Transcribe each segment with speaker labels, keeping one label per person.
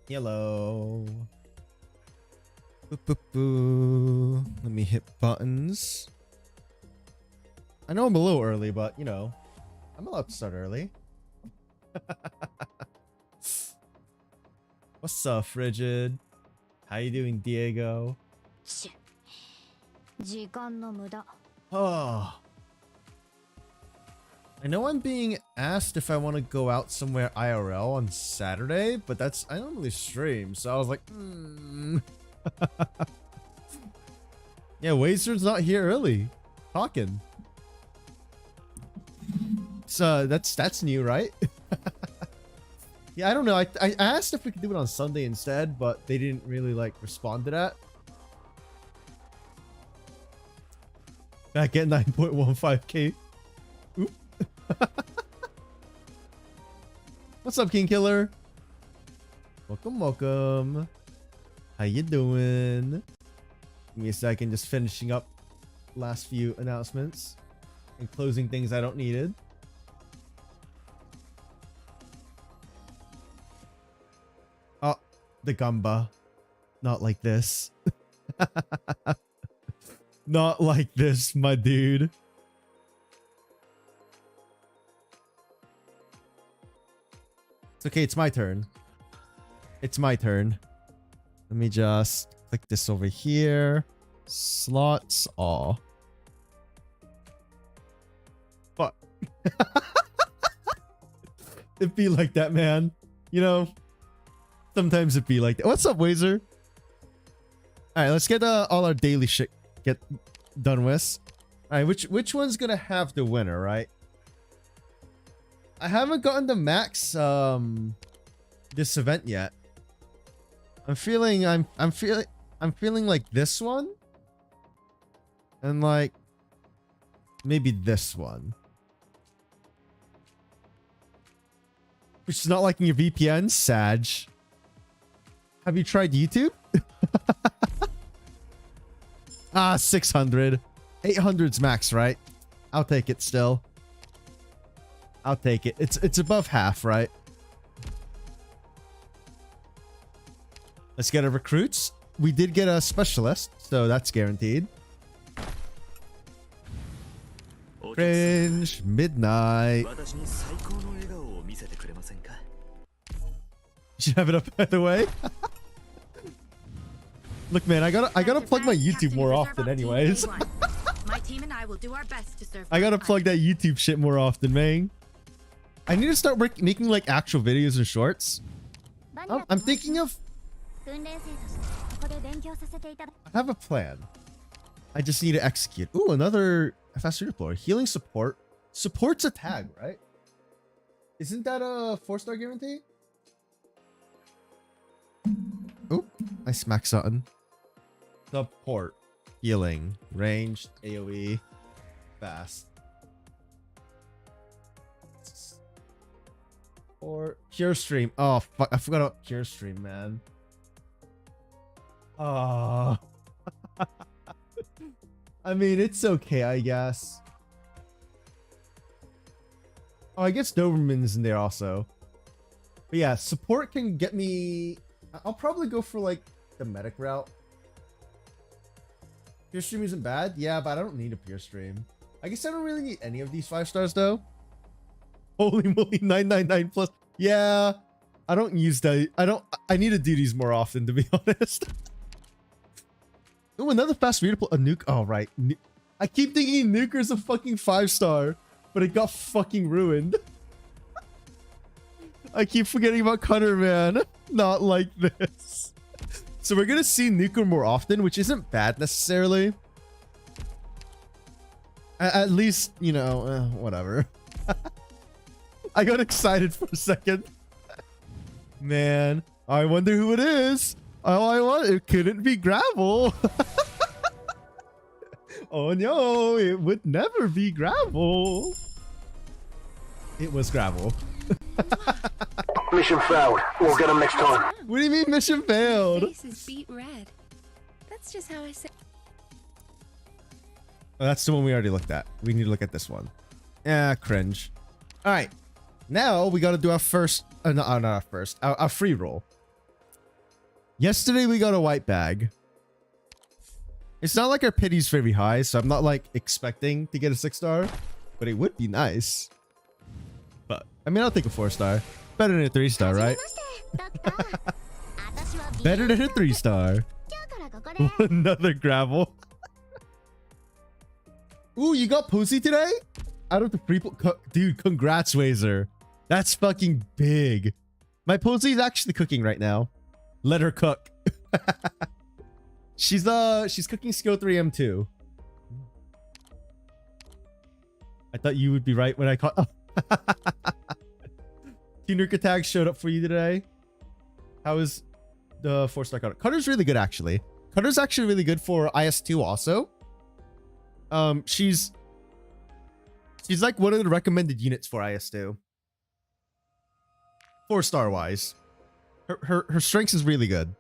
Speaker 1: Yellow. Boop, boop, boo. Let me hit buttons. I know I'm a little early, but you know, I'm allowed to start early. What's up, Frigid? How you doing, Diego? Oh. I know I'm being asked if I want to go out somewhere IRL on Saturday, but I don't really stream, so I was like, Yeah, Wazer's not here early. Talking. So that's new, right? Yeah, I don't know. I asked if we could do it on Sunday instead, but they didn't really like respond to that. Back at 9.15k. Oop. What's up, King Killer? Welcome, welcome. How you doing? Give me a second, just finishing up last few announcements and closing things I don't needed. Oh, the Gamba. Not like this. Not like this, my dude. It's okay, it's my turn. It's my turn. Let me just click this over here. Slots. Aw. Fuck. It be like that, man. You know, sometimes it be like that. What's up, Wazer? Alright, let's get all our daily shit done with. Alright, which one's gonna have the winner, right? I haven't gotten the max this event yet. I'm feeling like this one. And like maybe this one. Which is not liking your VPN, Sag. Have you tried YouTube? Ah, 600. 800's max, right? I'll take it still. I'll take it. It's above half, right? Let's get our recruits. We did get a specialist, so that's guaranteed. Cringe, midnight. You should have it up by the way. Look, man, I gotta plug my YouTube more often, anyways.
Speaker 2: My team and I will do our best to serve.
Speaker 1: I gotta plug that YouTube shit more often, man. I need to start making like actual videos and shorts. I'm thinking of. I have a plan. I just need to execute. Ooh, another faster deploy. Healing support. Support's a tag, right? Isn't that a 4-star guarantee? Oop, I smacked something. Support. Healing. Ranged. AoE. Fast. Or Cure Stream. Oh, fuck. I forgot about Cure Stream, man. Oh. I mean, it's okay, I guess. Oh, I guess Doberman's in there also. But yeah, support can get me... I'll probably go for, like, the medic route. Pure Stream isn't bad. Yeah, but I don't need a Pure Stream. I guess I don't really need any of these 5 stars, though. Holy moly, 999 plus. Yeah, I don't use that. I need to do these more often, to be honest. Oh, another fast readable. A nuke. Oh, right. I keep thinking Nuker's a fucking 5-star, but it got fucking ruined. I keep forgetting about Cutter, man. Not like this. So we're gonna see Nuker more often, which isn't bad necessarily. At least, you know, whatever. I got excited for a second. Man, I wonder who it is. All I want, it couldn't be Gravel. Oh no, it would never be Gravel. It was Gravel.
Speaker 3: Mission failed. We'll get him next time.
Speaker 1: What do you mean mission failed?
Speaker 2: Face is beat red. That's just how I say.
Speaker 1: Oh, that's the one we already looked at. We need to look at this one. Yeah, cringe. All right. Now we got to do our first, not our first, our free roll. Yesterday we got a white bag. It's not like our pity's very high, so I'm not like expecting to get a 6-star, but it would be nice. But I mean, I'll take a 4-star. Better than a 3-star, right? Better than a 3-star. Another gravel. Ooh, you got Posey today? Out of the free... Dude, congrats, Wazer. That's fucking big. My Posey's actually cooking right now. Let her cook. She's cooking skill 3M2. I thought you would be right when I caught... Oh. Teamwork Tag showed up for you today. How is the 4-star cutter? Cutter's really good, actually. Cutter's actually really good for IS2 also. She's like one of the recommended units for IS2. 4-star wise. Her strength is really good.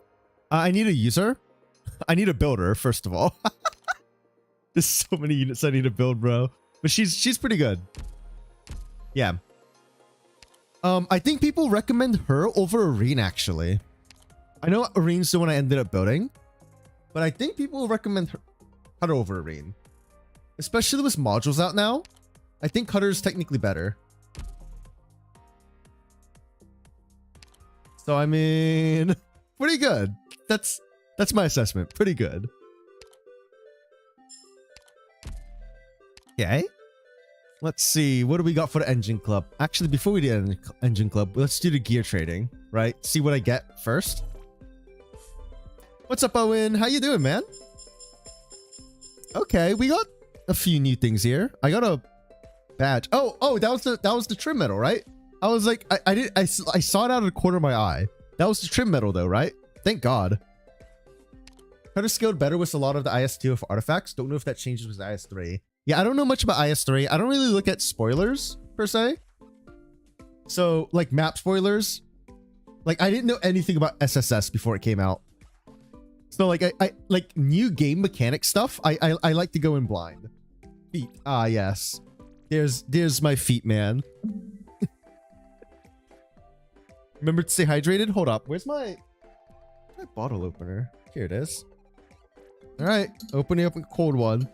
Speaker 1: I need a user. I need a builder, first of all. There's so many units I need to build, bro. But she's pretty good. Yeah. I think people recommend her over Arene, actually. I know Arene's the one I ended up building, but I think people recommend her Cutter over Arene. Especially with modules out now. I think Cutter's technically better. So I mean, pretty good. That's my assessment. Pretty good. Okay. Let's see. What do we got for the engine club? Actually, before we do engine club, let's do the gear trading, right? See what I get first. What's up, Owen? How you doing, man? Okay, we got a few new things here. I got a badge. Oh, that was the trim metal, right? I was like, I saw it out of the corner of my eye. That was the trim metal though, right? Thank God. Cutter scaled better with a lot of the IS2 of artifacts. Don't know if that changes with IS3. Yeah, I don't know much about IS3. I don't really look at spoilers per se. So like map spoilers, like I didn't know anything about SSS before it came out. So like I like new game mechanic stuff. I like to go in blind. Feet. Ah, yes. There's my feet, man. Remember to stay hydrated. Hold up. Where's my bottle opener? Here it is. All right, opening up a cold one.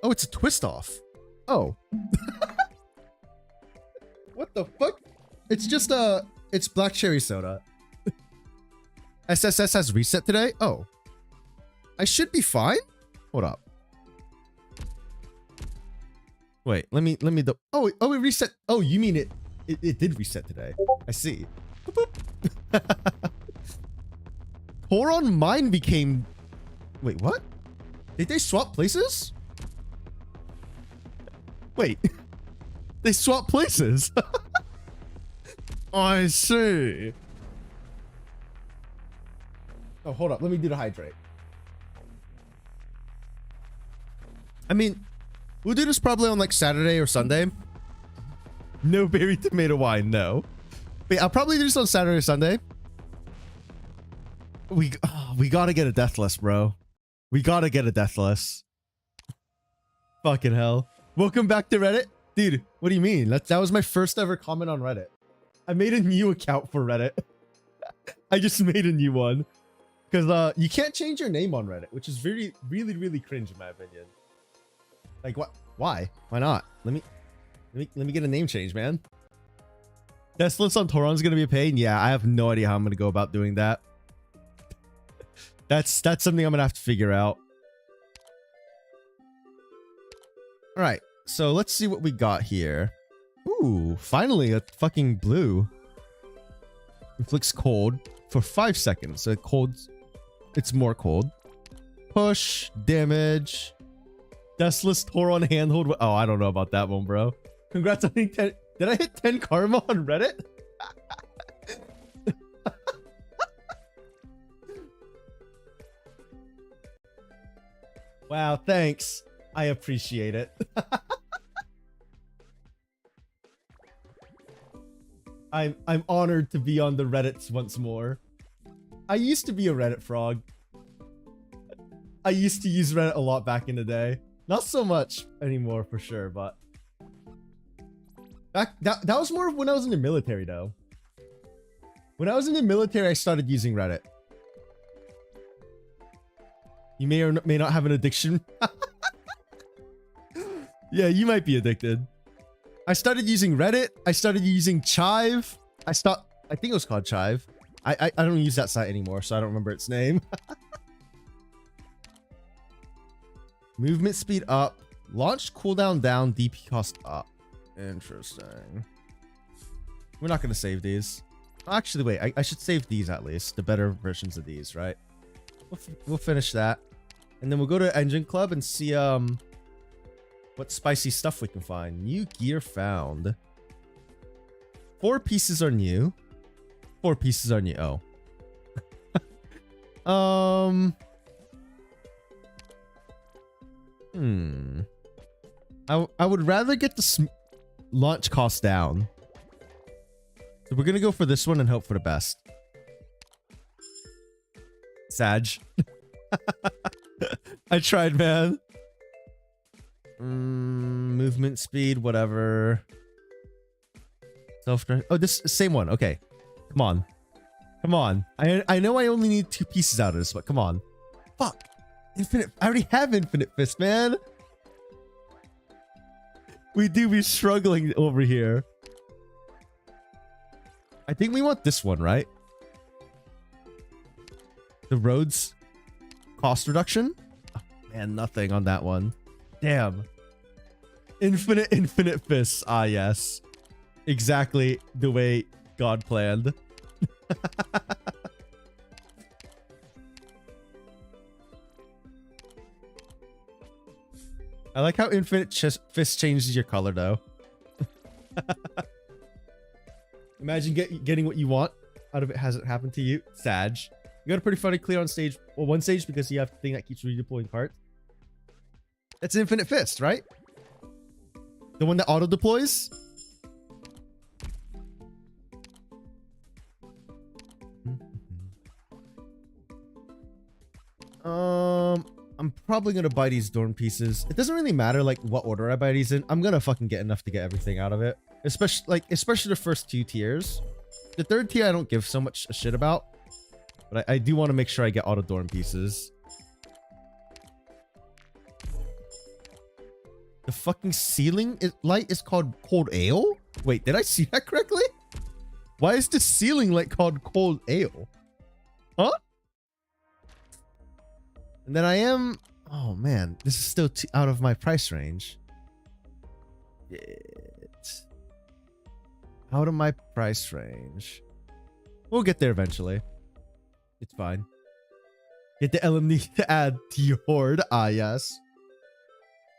Speaker 1: Oh, it's a twist off. Oh. What the fuck? It's just it's black cherry soda. SSS has reset today? Oh. I should be fine? Hold up. Wait, let me oh, it reset. Oh, you mean it did reset today. I see. Boop, boop. Toron mine became... Wait, what? Did they swap places? Wait. They swapped places? I see. Oh, hold up. Let me do the hydrate. I mean, we'll do this probably on like Saturday or Sunday. No berry tomato wine, no. Wait, I'll probably do this on Saturday or Sunday. We gotta get a deathless, bro. We gotta get a deathless. Fucking hell. Welcome back to Reddit. Dude, what do you mean? That was my first ever comment on Reddit. I made a new account for Reddit. I just made a new one. Because you can't change your name on Reddit, which is really cringe in my opinion. Like what? Why? Why not? Let me get a name change, man. Teslas on Toron's gonna be a pain. Yeah, I have no idea how I'm gonna go about doing that. That's something I'm gonna have to figure out. All right, so let's see what we got here. Ooh, finally a fucking blue. Inflicts cold for 5 seconds. So it's more cold. Push, damage. Deathless Toron handhold. Oh, I don't know about that one, bro. Congrats on hitting 10. Did I hit 10 karma on Reddit? Wow, thanks. I appreciate it. I'm honored to be on the Reddits once more. I used to be a Reddit frog. I used to use Reddit a lot back in the day. Not so much anymore for sure, but that was more of when I was in the military though. When I was in the military, I started using Reddit. You may or may not have an addiction. Yeah, you might be addicted. I started using Reddit. I started using Chive. I think it was called Chive. I don't use that site anymore, so I don't remember its name. Movement speed up. Launch cooldown down. DP cost up. Interesting. We're not going to save these. Actually, wait. I should save these at least. The better versions of these, right? We'll finish that. And then we'll go to Engine Club and see what spicy stuff we can find. New gear found. 4 pieces are new. 4 pieces are new. Oh. I would rather get the launch cost down. So we're gonna go for this one and hope for the best. Sag. I tried, man. Movement speed, whatever. Oh, this same one. Okay, come on, come on. I know I only need 2 pieces out of this, but come on. Fuck. Infinite. I already have Infinite Fist, man. We do be struggling over here. I think we want this one, right? The roads cost reduction. Oh, man, nothing on that one. Damn. Infinite fists. Ah, yes. Exactly the way God planned. I like how Infinite Fist changes your color, though. Imagine getting what you want out of it hasn't happened to you. Sag. You got a pretty funny clear on stage. Well, one stage because you have the thing that keeps redeploying cards. That's Infinite Fist, right? The one that auto deploys? I'm probably gonna buy these Dorn pieces. It doesn't really matter like what order I buy these in. I'm gonna fucking get enough to get everything out of it. Especially the first 2 tiers. The 3rd tier I don't give so much a shit about. But I do want to make sure I get all the Dorn pieces. The fucking ceiling light is called Cold Ale? Wait, did I see that correctly? Why is the ceiling light called Cold Ale? Huh? And then I am... Oh, man. This is still out of my price range. It's out of my price range. We'll get there eventually. It's fine. Get the LMD to add to your horde. Ah, yes.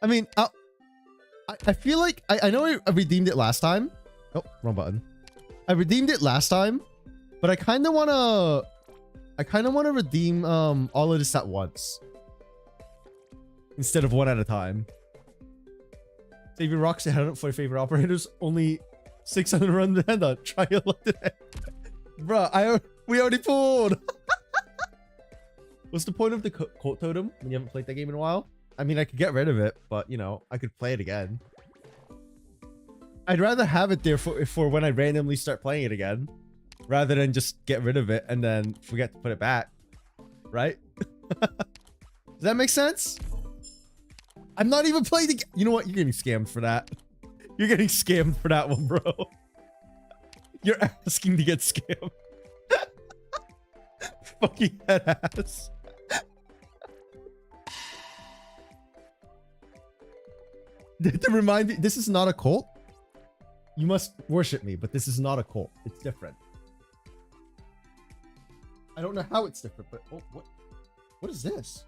Speaker 1: I mean, I feel like... I know I redeemed it last time. Oh, wrong button. I redeemed it last time. But I kind of want to... redeem all of this at once. Instead of one at a time. Saving rocks ahead for your favorite operators. Only 600 run the hand on. Try your luck today. Bruh, we already pulled. What's the point of the cult totem when you haven't played that game in a while? I mean, I could get rid of it, but you know, I could play it again. I'd rather have it there for when I randomly start playing it again. Rather than just get rid of it and then forget to put it back. Right? Does that make sense? I'm not even playing the game. You know what? You're getting scammed for that. You're getting scammed for that one, bro. You're asking to get scammed. Fucking head ass. To remind you, this is not a cult. You must worship me, but this is not a cult. It's different. I don't know how it's different, but oh, what is this?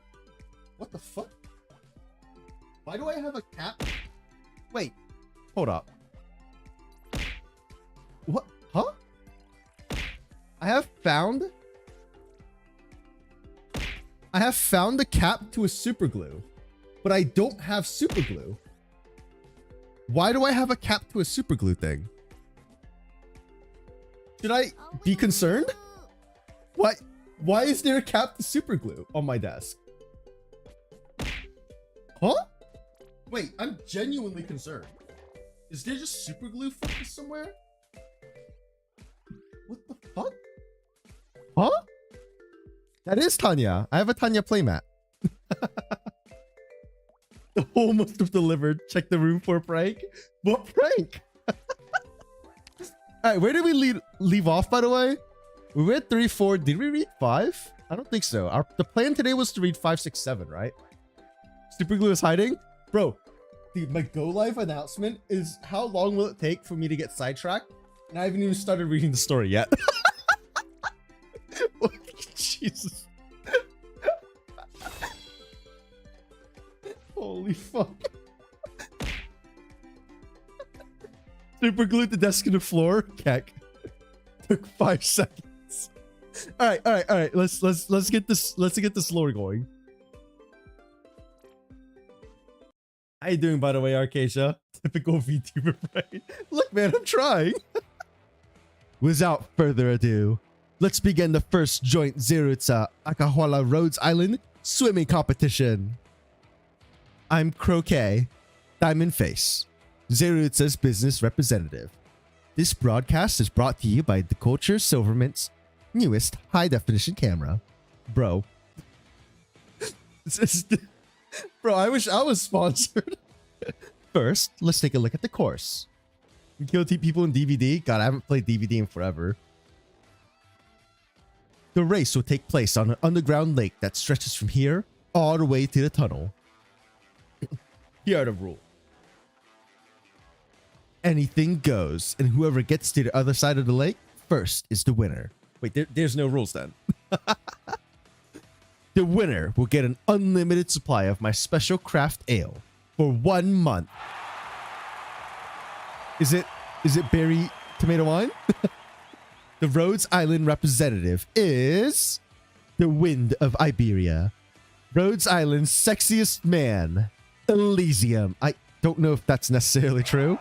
Speaker 1: What the fuck? Why do I have a cap? Wait, hold up. What? Huh? I have found the cap to a super glue, but I don't have super glue. Why do I have a cap to a super glue thing? Should I be concerned? What? Why is there a cap to super glue on my desk? Huh? Wait, I'm genuinely concerned. Is there just super glue focused somewhere? What the fuck? Huh? That is Tanya. I have a Tanya playmat. The hole must have delivered. Check the room for a prank. What prank? All right, where did we leave off, by the way? We read 3, 4. Did we read 5? I don't think so. The plan today was to read 5, 6, 7, right? Super Glue is hiding? Bro, dude, my go live announcement is how long will it take for me to get sidetracked? And I haven't even started reading the story yet. Jesus. Holy fuck. Super glued the desk to the floor. Keck. Took 5 seconds. All right. Let's get this lore going. How you doing, by the way, Arcacia? Typical VTuber brain. Look, man, I'm trying. Without further ado, let's begin the first joint Zerutsa Akahwala Rhodes Island swimming competition. I'm Croquet, Diamond Face, Zerutsa's business representative. This broadcast is brought to you by the Culture Silvermint's newest high-definition camera. Bro. Bro, I wish I was sponsored. First, let's take a look at the course. We kill people in DVD? God, I haven't played DVD in forever. The race will take place on an underground lake that stretches from here all the way to the tunnel. Here are the rules. Anything goes, and whoever gets to the other side of the lake first is the winner. Wait, there's no rules then. The winner will get an unlimited supply of my special craft ale for 1 month. Is it berry tomato wine? The Rhodes Island representative is the Wind of Iberia. Rhodes Island's sexiest man, Elysium. I don't know if that's necessarily true.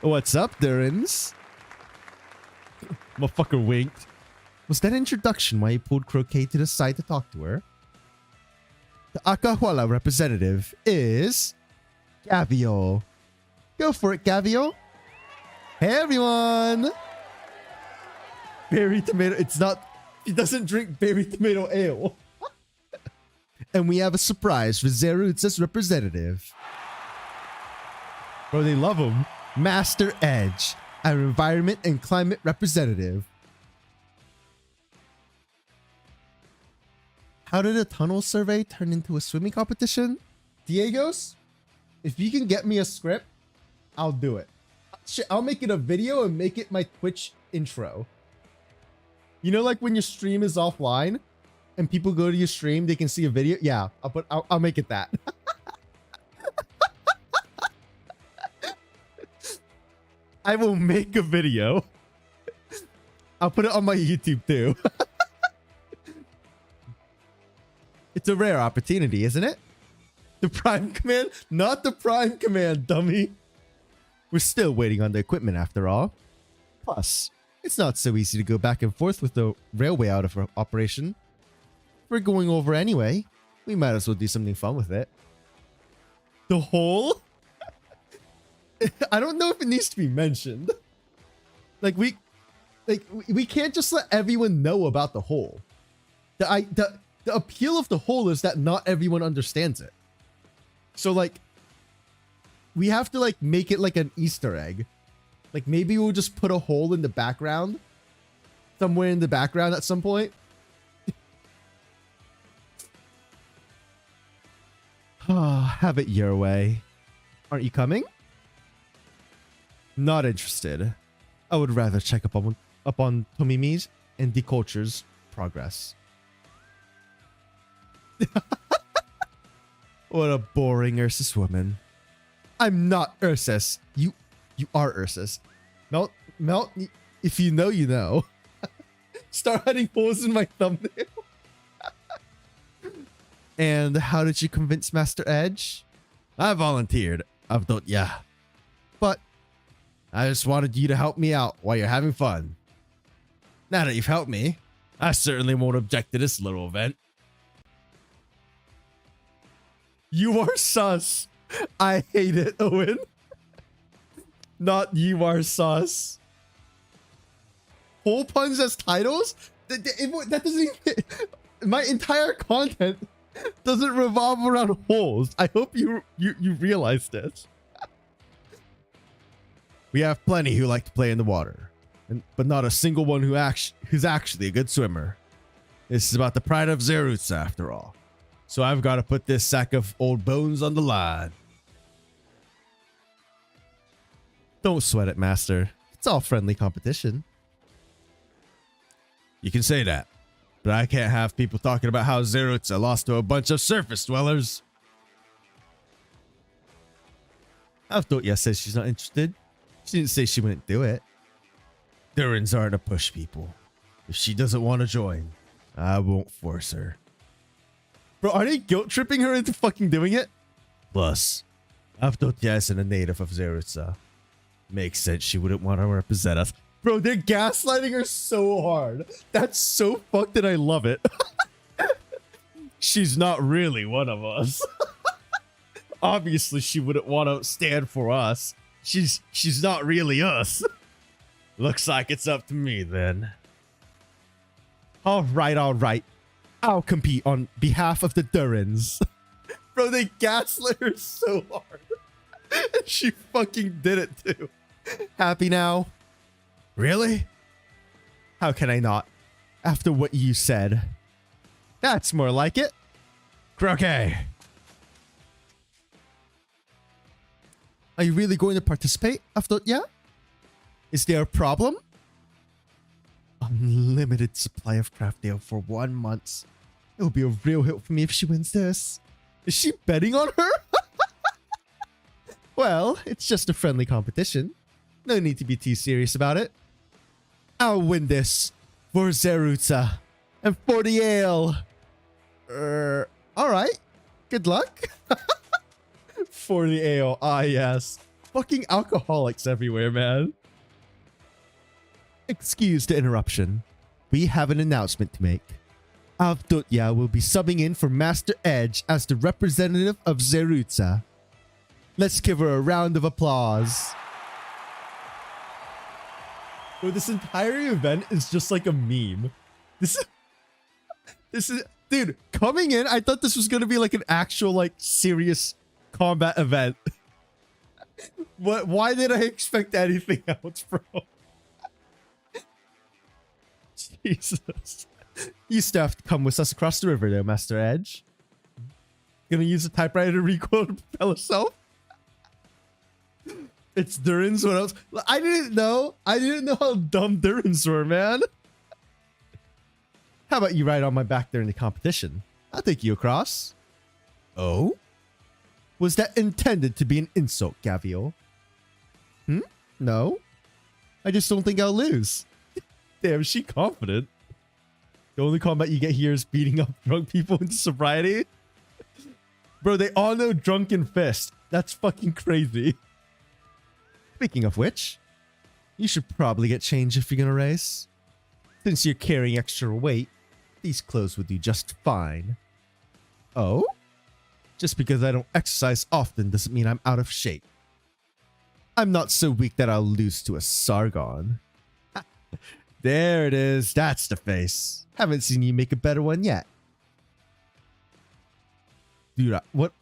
Speaker 1: What's up, Durans? Motherfucker winked. Was that introduction why he pulled Croquet to the side to talk to her? The Akahwala representative is Gavio. Go for it, Gavio. Hey, everyone. Berry tomato. It's not. He doesn't drink berry tomato ale. And we have a surprise for Zerutsa's representative. Bro, they love him. Master Edge, our environment and climate representative. How did a tunnel survey turn into a swimming competition? Diegos, if you can get me a script, I'll do it. I'll make it a video and make it my Twitch intro. You know, like when your stream is offline and people go to your stream, they can see a video. Yeah, I'll make it that. I will make a video. I'll put it on my YouTube too. It's a rare opportunity, isn't it? The Prime Command? Not the Prime Command, dummy. We're still waiting on the equipment after all. Plus, it's not so easy to go back and forth with the railway out of operation. If we're going over anyway, we might as well do something fun with it. The hole? I don't know if it needs to be mentioned. Like we can't just let everyone know about the hole. The appeal of the hole is that not everyone understands it. So like we have to like make it like an Easter egg. Like maybe we'll just put a hole in the background. Somewhere in the background at some point. Have it your way. Aren't you coming? Not interested. I would rather check up on Tomimi's and Deculture's progress. What a boring Ursus woman. I'm not Ursus. You are Ursus. Melt, if you know, you know. Start hiding holes in my thumbnail. And how did you convince Master Edge? I volunteered, Avdotya. But I just wanted you to help me out while you're having fun. Now that you've helped me, I certainly won't object to this little event. You are sus. I hate it, Owen. Not you are sus. Hole puns as titles? That doesn't even... My entire content doesn't revolve around holes. I hope you realize this. We have plenty who like to play in the water, but not a single one who's actually a good swimmer. This is about the pride of Zerutza, after all. So I've got to put this sack of old bones on the line. Don't sweat it, Master. It's all friendly competition. You can say that, but I can't have people talking about how Zerutza lost to a bunch of surface dwellers. Avdotya says she's not interested. She didn't say she wouldn't do it. Durins aren't to push people. If she doesn't want to join, I won't force her. Bro, are they guilt tripping her into fucking doing it? Plus, Avdotya isn't a native of Zerutza. Makes sense she wouldn't want to represent us. Bro, they're gaslighting her so hard. That's so fucked that I love it. She's not really one of us. Obviously, she wouldn't want to stand for us. She's not really us. Looks like it's up to me then. All right. I'll compete on behalf of the Durins. Bro, they gaslit her so hard. And she fucking did it too. Happy now? Really? How can I not? After what you said. That's more like it. Croquet. Are you really going to participate? Avdotya? Is there a problem? Unlimited supply of craft ale for 1 month. It will be a real help for me if she wins this. Is she betting on her? Well, it's just a friendly competition. No need to be too serious about it. I'll win this for Zerutza and for the ale. Alright. Good luck. For the ale. Ah, yes. Fucking alcoholics everywhere, man. Excuse the interruption. We have an announcement to make. Avdotya will be subbing in for Master Edge as the representative of Zerutza. Let's give her a round of applause. Bro, this entire event is just like a meme. This is, dude, coming in, I thought this was going to be like an actual, like, serious combat event. What? Why did I expect anything else, bro? Jesus. You still have to come with us across the river, though, Master Edge. Gonna use the typewriter to recoil to propel herself? It's Durins. What else? I didn't know how dumb Durins were, man. How about you ride on my back during the competition? I'll take you across. Oh? Was that intended to be an insult, Gavial? No? I just don't think I'll lose. Damn, is she confident? The only combat you get here is beating up drunk people into sobriety? Bro, they all know Drunken Fist. That's fucking crazy. Speaking of which, you should probably get changed if you're gonna race. Since you're carrying extra weight, these clothes would do just fine. Oh? Just because I don't exercise often doesn't mean I'm out of shape. I'm not so weak that I'll lose to a Sargon. There it is. That's the face. Haven't seen you make a better one yet. Dude, what?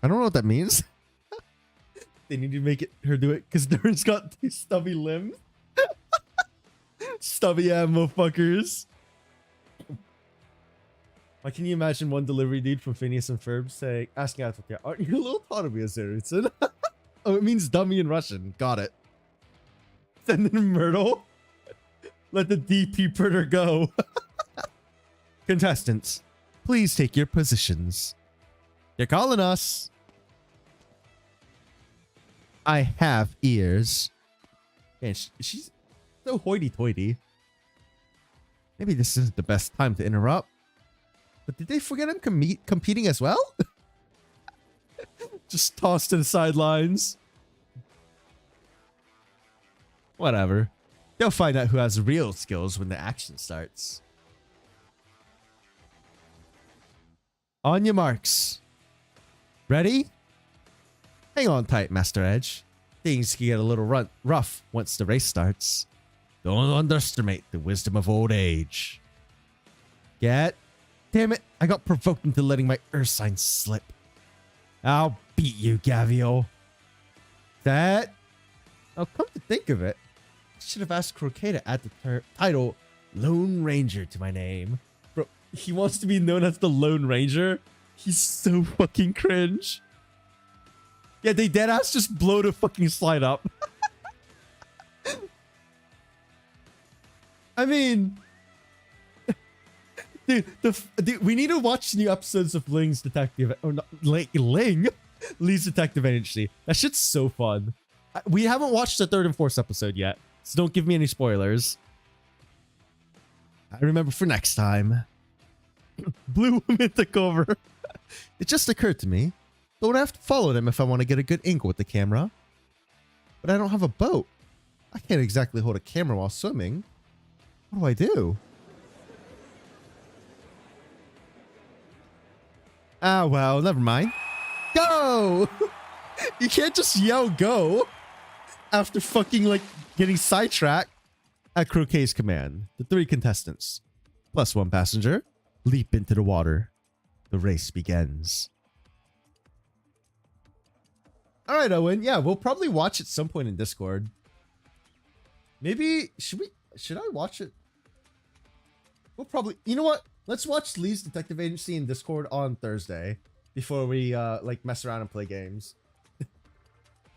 Speaker 1: I don't know what that means. They need to make her do it because Durin's got 2 stubby limbs. Stubby ammo fuckers. Why can you imagine one delivery dude from Phineas and Ferb saying, asking out, aren't you a little Autonomy of Zerutson? Oh, it means dummy in Russian. Got it. Send in Myrtle. Let the DP printer go. Contestants, please take your positions. You're calling us. I have ears. Man, she's so hoity-toity. Maybe this isn't the best time to interrupt. But did they forget I'm competing as well? Just tossed to the sidelines. Whatever. They'll find out who has real skills when the action starts. On your marks. Ready? Hang on tight, Master Edge. Things can get a little rough once the race starts. Don't underestimate the wisdom of old age. Get Damn it, I got provoked into letting my earth sign slip. I'll beat you, Gavio. That... Now, come to think of it, I should have asked Croquet to add the title Lone Ranger to my name. Bro, he wants to be known as the Lone Ranger? He's so fucking cringe. Yeah, they deadass just blow the fucking slide up. I mean... Dude, we need to watch new episodes of Ling's Detective... Or not, Ling? Lee's Detective Agency. That shit's so fun. We haven't watched the 3rd and 4th episode yet, so don't give me any spoilers. I remember for next time. Blue woman took over. It just occurred to me. Don't have to follow them if I want to get a good angle with the camera. But I don't have a boat. I can't exactly hold a camera while swimming. What do I do? Ah, well, never mind. Go! You can't just yell go after fucking, like, getting sidetracked. At Croquet's command, the 3 contestants, plus 1 passenger, leap into the water. The race begins. All right, Owen. Yeah, we'll probably watch at some point in Discord. Maybe, should I watch it? We'll probably, you know what? Let's watch Lee's Detective Agency in Discord on Thursday before we, like, mess around and play games.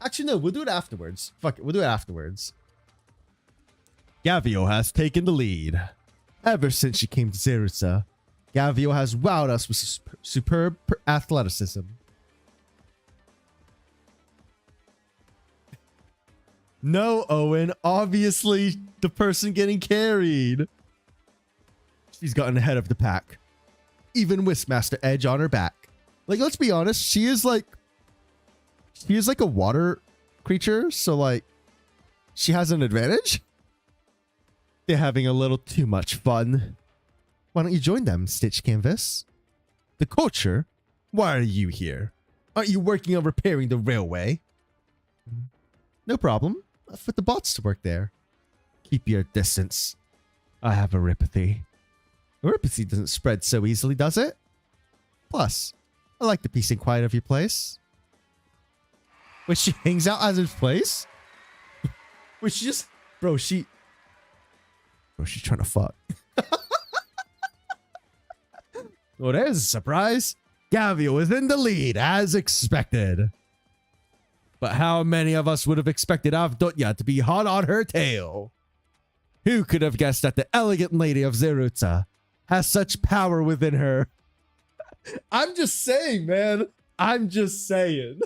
Speaker 1: Actually, no, we'll do it afterwards. Fuck it, we'll do it afterwards. Gavio has taken the lead. Ever since she came to Zerusa, Gavio has wowed us with superb athleticism. No, Owen. Obviously, the person getting carried. She's gotten ahead of the pack. Even with Master Edge on her back. Like, let's be honest. She is like a water creature. So, like, she has an advantage. They're having a little too much fun. Why don't you join them, Stitch Canvas? The culture? Why are you here? Aren't you working on repairing the railway? No problem. I'll put the bots to work there. Keep your distance. I have Eripathy. Eripathy doesn't spread so easily, does it? Plus, I like the peace and quiet of your place. Wait, she hangs out as his place? Wait, she just... Bro, she's trying to fuck. Well, there's a surprise. Gavio is in the lead, as expected. But how many of us would have expected Avdotya to be hot on her tail? Who could have guessed that the elegant lady of Zeruta has such power within her? I'm just saying, man. I'm just saying.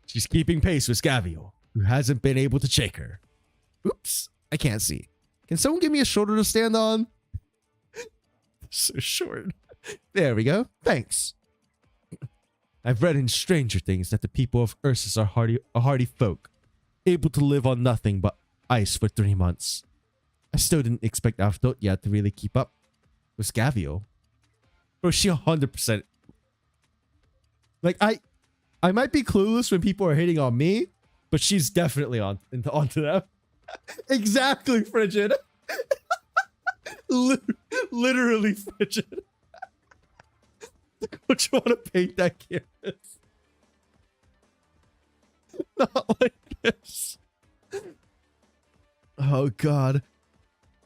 Speaker 1: She's keeping pace with Gavio, who hasn't been able to shake her. Oops, I can't see. Can someone give me a shoulder to stand on? So short. There we go. Thanks. I've read in Stranger Things that the people of Ursus are hardy folk, able to live on nothing but ice for 3 months. I still didn't expect Avdotya to really keep up with Gavio. Bro, she 100%. Like, I might be clueless when people are hating on me, but she's definitely onto them. Exactly, Frigid. Literally frigid. Don't you want to paint that canvas? Not like this. Oh, God.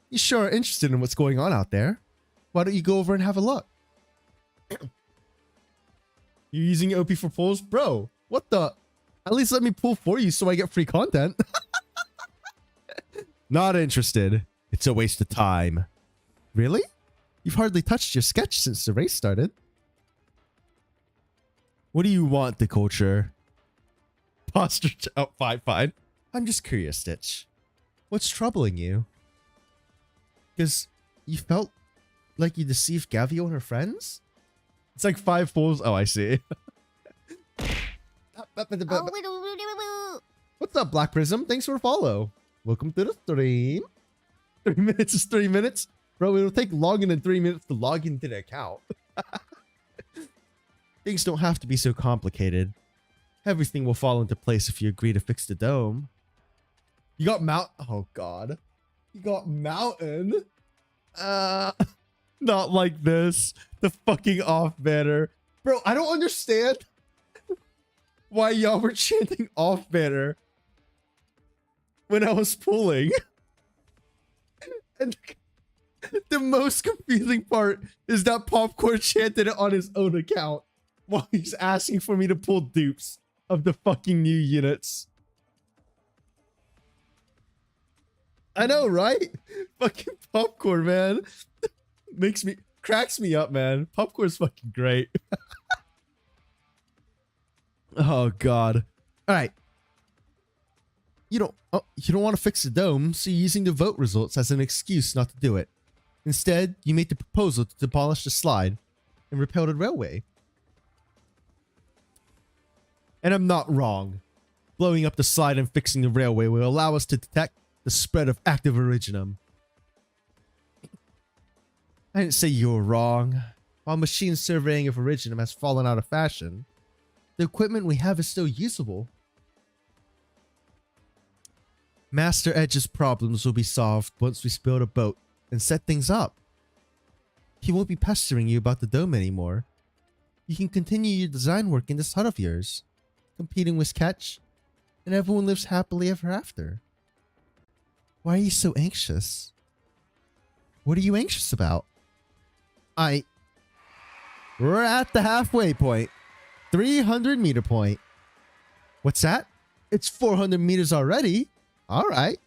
Speaker 1: You sure are interested in what's going on out there. Why don't you go over and have a look? You're using OP for pulls? Bro, what the? At least let me pull for you so I get free content. Not interested. It's a waste of time. Really? You've hardly touched your sketch since the race started. What do you want, the culture? Posture. Oh, fine. I'm just curious, Stitch. What's troubling you? Because you felt like you deceived Gavio and her friends? It's like 5 fools. Oh, I see. What's up, Black Prism? Thanks for a follow. Welcome to the stream. 3 minutes is 3 minutes. Bro, it'll take longer than 3 minutes to log into the account. Things don't have to be so complicated. Everything will fall into place if you agree to fix the dome. You got Oh, God. You got Mountain. Not like this. The fucking off banner. Bro, I don't understand why y'all were chanting off banner when I was pulling. And the most confusing part is that Popcorn chanted it on his own account while he's asking for me to pull dupes of the fucking new units. I know, right? Fucking Popcorn, man. Cracks me up, man. Popcorn's fucking great. Oh, God. All right. You don't want to fix the dome, so you're using the vote results as an excuse not to do it. Instead, you made the proposal to demolish the slide and repair the railway. And I'm not wrong. Blowing up the slide and fixing the railway will allow us to detect the spread of active originum. I didn't say you were wrong. While machine surveying of originum has fallen out of fashion, the equipment we have is still usable. Master Edge's problems will be solved once we build a boat and set things up. He won't be pestering you about the dome anymore. You can continue your design work in this hut of yours, competing with Sketch, and everyone lives happily ever after. Why are you so anxious? What are you anxious about? We're at the halfway point. 300 meter point. What's that? It's 400 meters already. All right.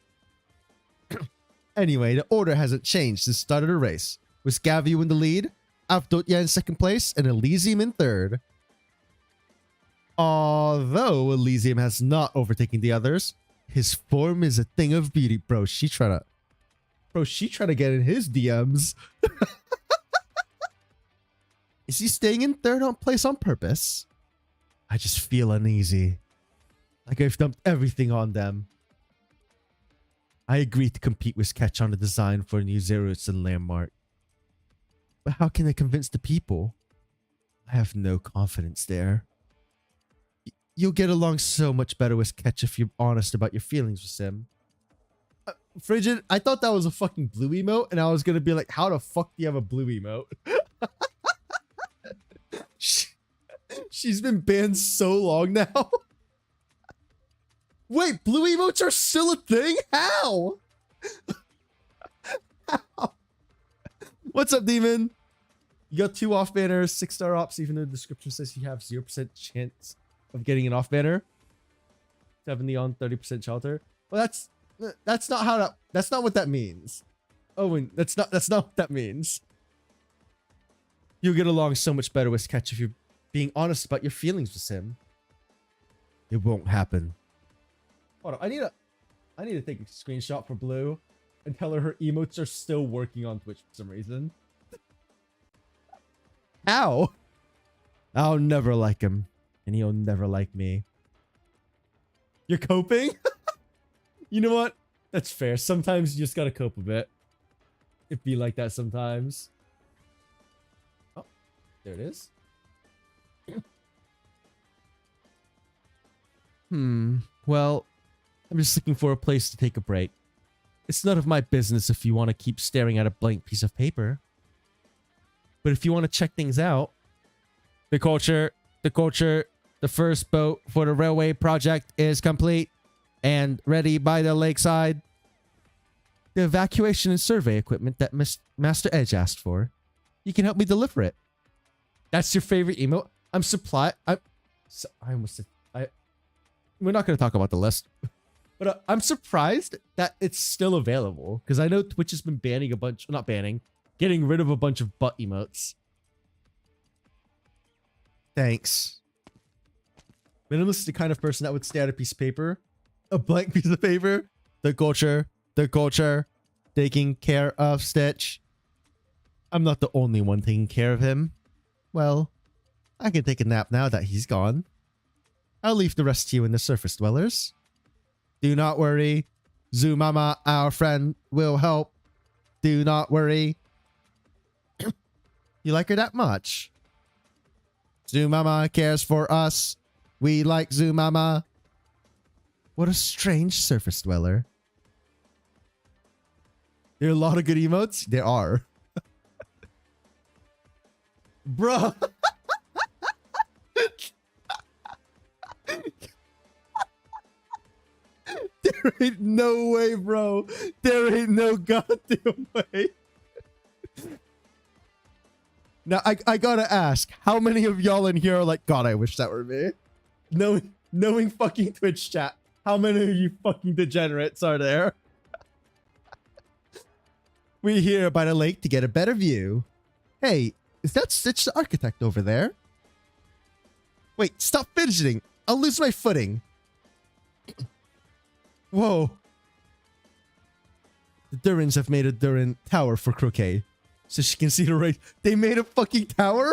Speaker 1: Anyway, the order hasn't changed since the start of the race. With Gaviu in the lead, Avdotya in second place, and Elysium in third. Although Elysium has not overtaken the others, his form is a thing of beauty, bro. She trying to get in his DMs. Is he staying in third place on purpose? I just feel uneasy. Like I've dumped everything on them. I agreed to compete with Sketch on the design for a new Zero's and landmark. But how can I convince the people? I have no confidence there. You'll get along so much better with Sketch if you're honest about your feelings with him. Frigid, I thought that was a fucking blue emote, and I was gonna be like, how the fuck do you have a blue emote? She's been banned so long now. Wait, blue emotes are still a thing? How? How? What's up, Demon? You got 2 off banners, 6-star ops, even though the description says you have 0% chance of getting an off banner. 70 on 30% shelter. Well, that's not how that's not what that means. Owen, that's not what that means. You'll get along so much better with Sketch if you're being honest about your feelings with him. It won't happen. Hold on, I need to take a screenshot for Blue and tell her emotes are still working on Twitch for some reason. How? I'll never like him, and he'll never like me. You're coping? You know what? That's fair. Sometimes you just gotta cope a bit. It be like that sometimes. Oh, there it is. Well, I'm just looking for a place to take a break. It's none of my business if you want to keep staring at a blank piece of paper. But if you want to check things out, the first boat for the railway project is complete and ready by the lakeside. The evacuation and survey equipment that Master Edge asked for. You can help me deliver it. That's your favorite emote? I'm supply. We're not going to talk about the list. But I'm surprised that it's still available. Because I know Twitch has been banning a bunch. Not banning. Getting rid of a bunch of butt emotes. Thanks. Minimalist is the kind of person that would stare at a piece of paper. A blank piece of paper. The culture. Taking care of Stitch. I'm not the only one taking care of him. Well, I can take a nap now that he's gone. I'll leave the rest to you and the surface dwellers. Do not worry. Zoo Mama, our friend, will help. Do not worry. You like her that much? Zoo Mama cares for us. We like Zoo Mama. What a strange surface dweller. There are a lot of good emotes. There are. Bro. There ain't no way, bro. There ain't no goddamn way. Now, I gotta ask, how many of y'all in here are like, God, I wish that were me? Knowing fucking Twitch chat, how many of you fucking degenerates are there? We're here by the lake to get a better view. Hey, is that Stitch the architect over there? Wait, stop fidgeting. I'll lose my footing. Whoa. The Durans have made a Duran tower for Croquet, so she can see the race. They made a fucking tower?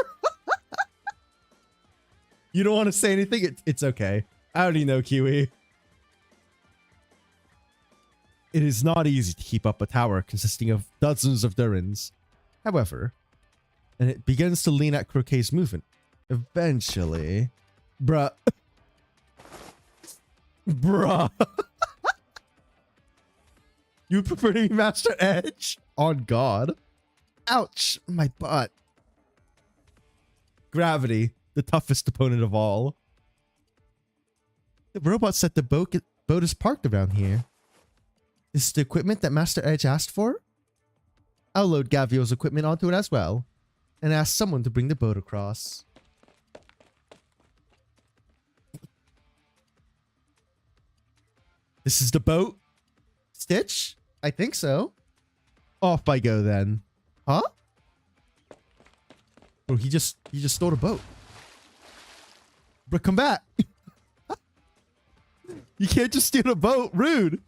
Speaker 1: You don't want to say anything? It's okay. I already know, Kiwi. It is not easy to keep up a tower consisting of dozens of Durans. However, and it begins to lean at Croquet's movement. Eventually... Bruh. Bruh. You prefer to be Master Edge? On God. Ouch, my butt. Gravity, the toughest opponent of all. The robot said the boat is parked around here. Is this the equipment that Master Edge asked for? I'll load Gavio's equipment onto it as well, and ask someone to bring the boat across. This is the boat? Stitch? I think so. Off I go then. Huh? Bro, he just stole a boat. Bro, come back. You can't just steal a boat. Rude.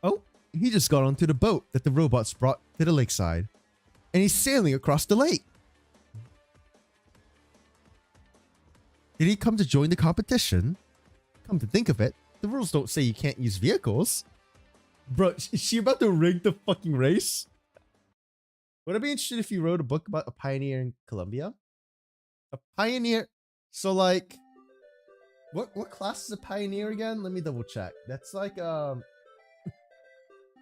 Speaker 1: Oh, he just got onto the boat that the robots brought to the lakeside. And he's sailing across the lake. Did he come to join the competition? Come to think of it, the rules don't say you can't use vehicles. Bro, is she about to rig the fucking race? Would I be interested if you wrote a book about a pioneer in Colombia? A pioneer? So like, what class is a pioneer again? Let me double check. That's like,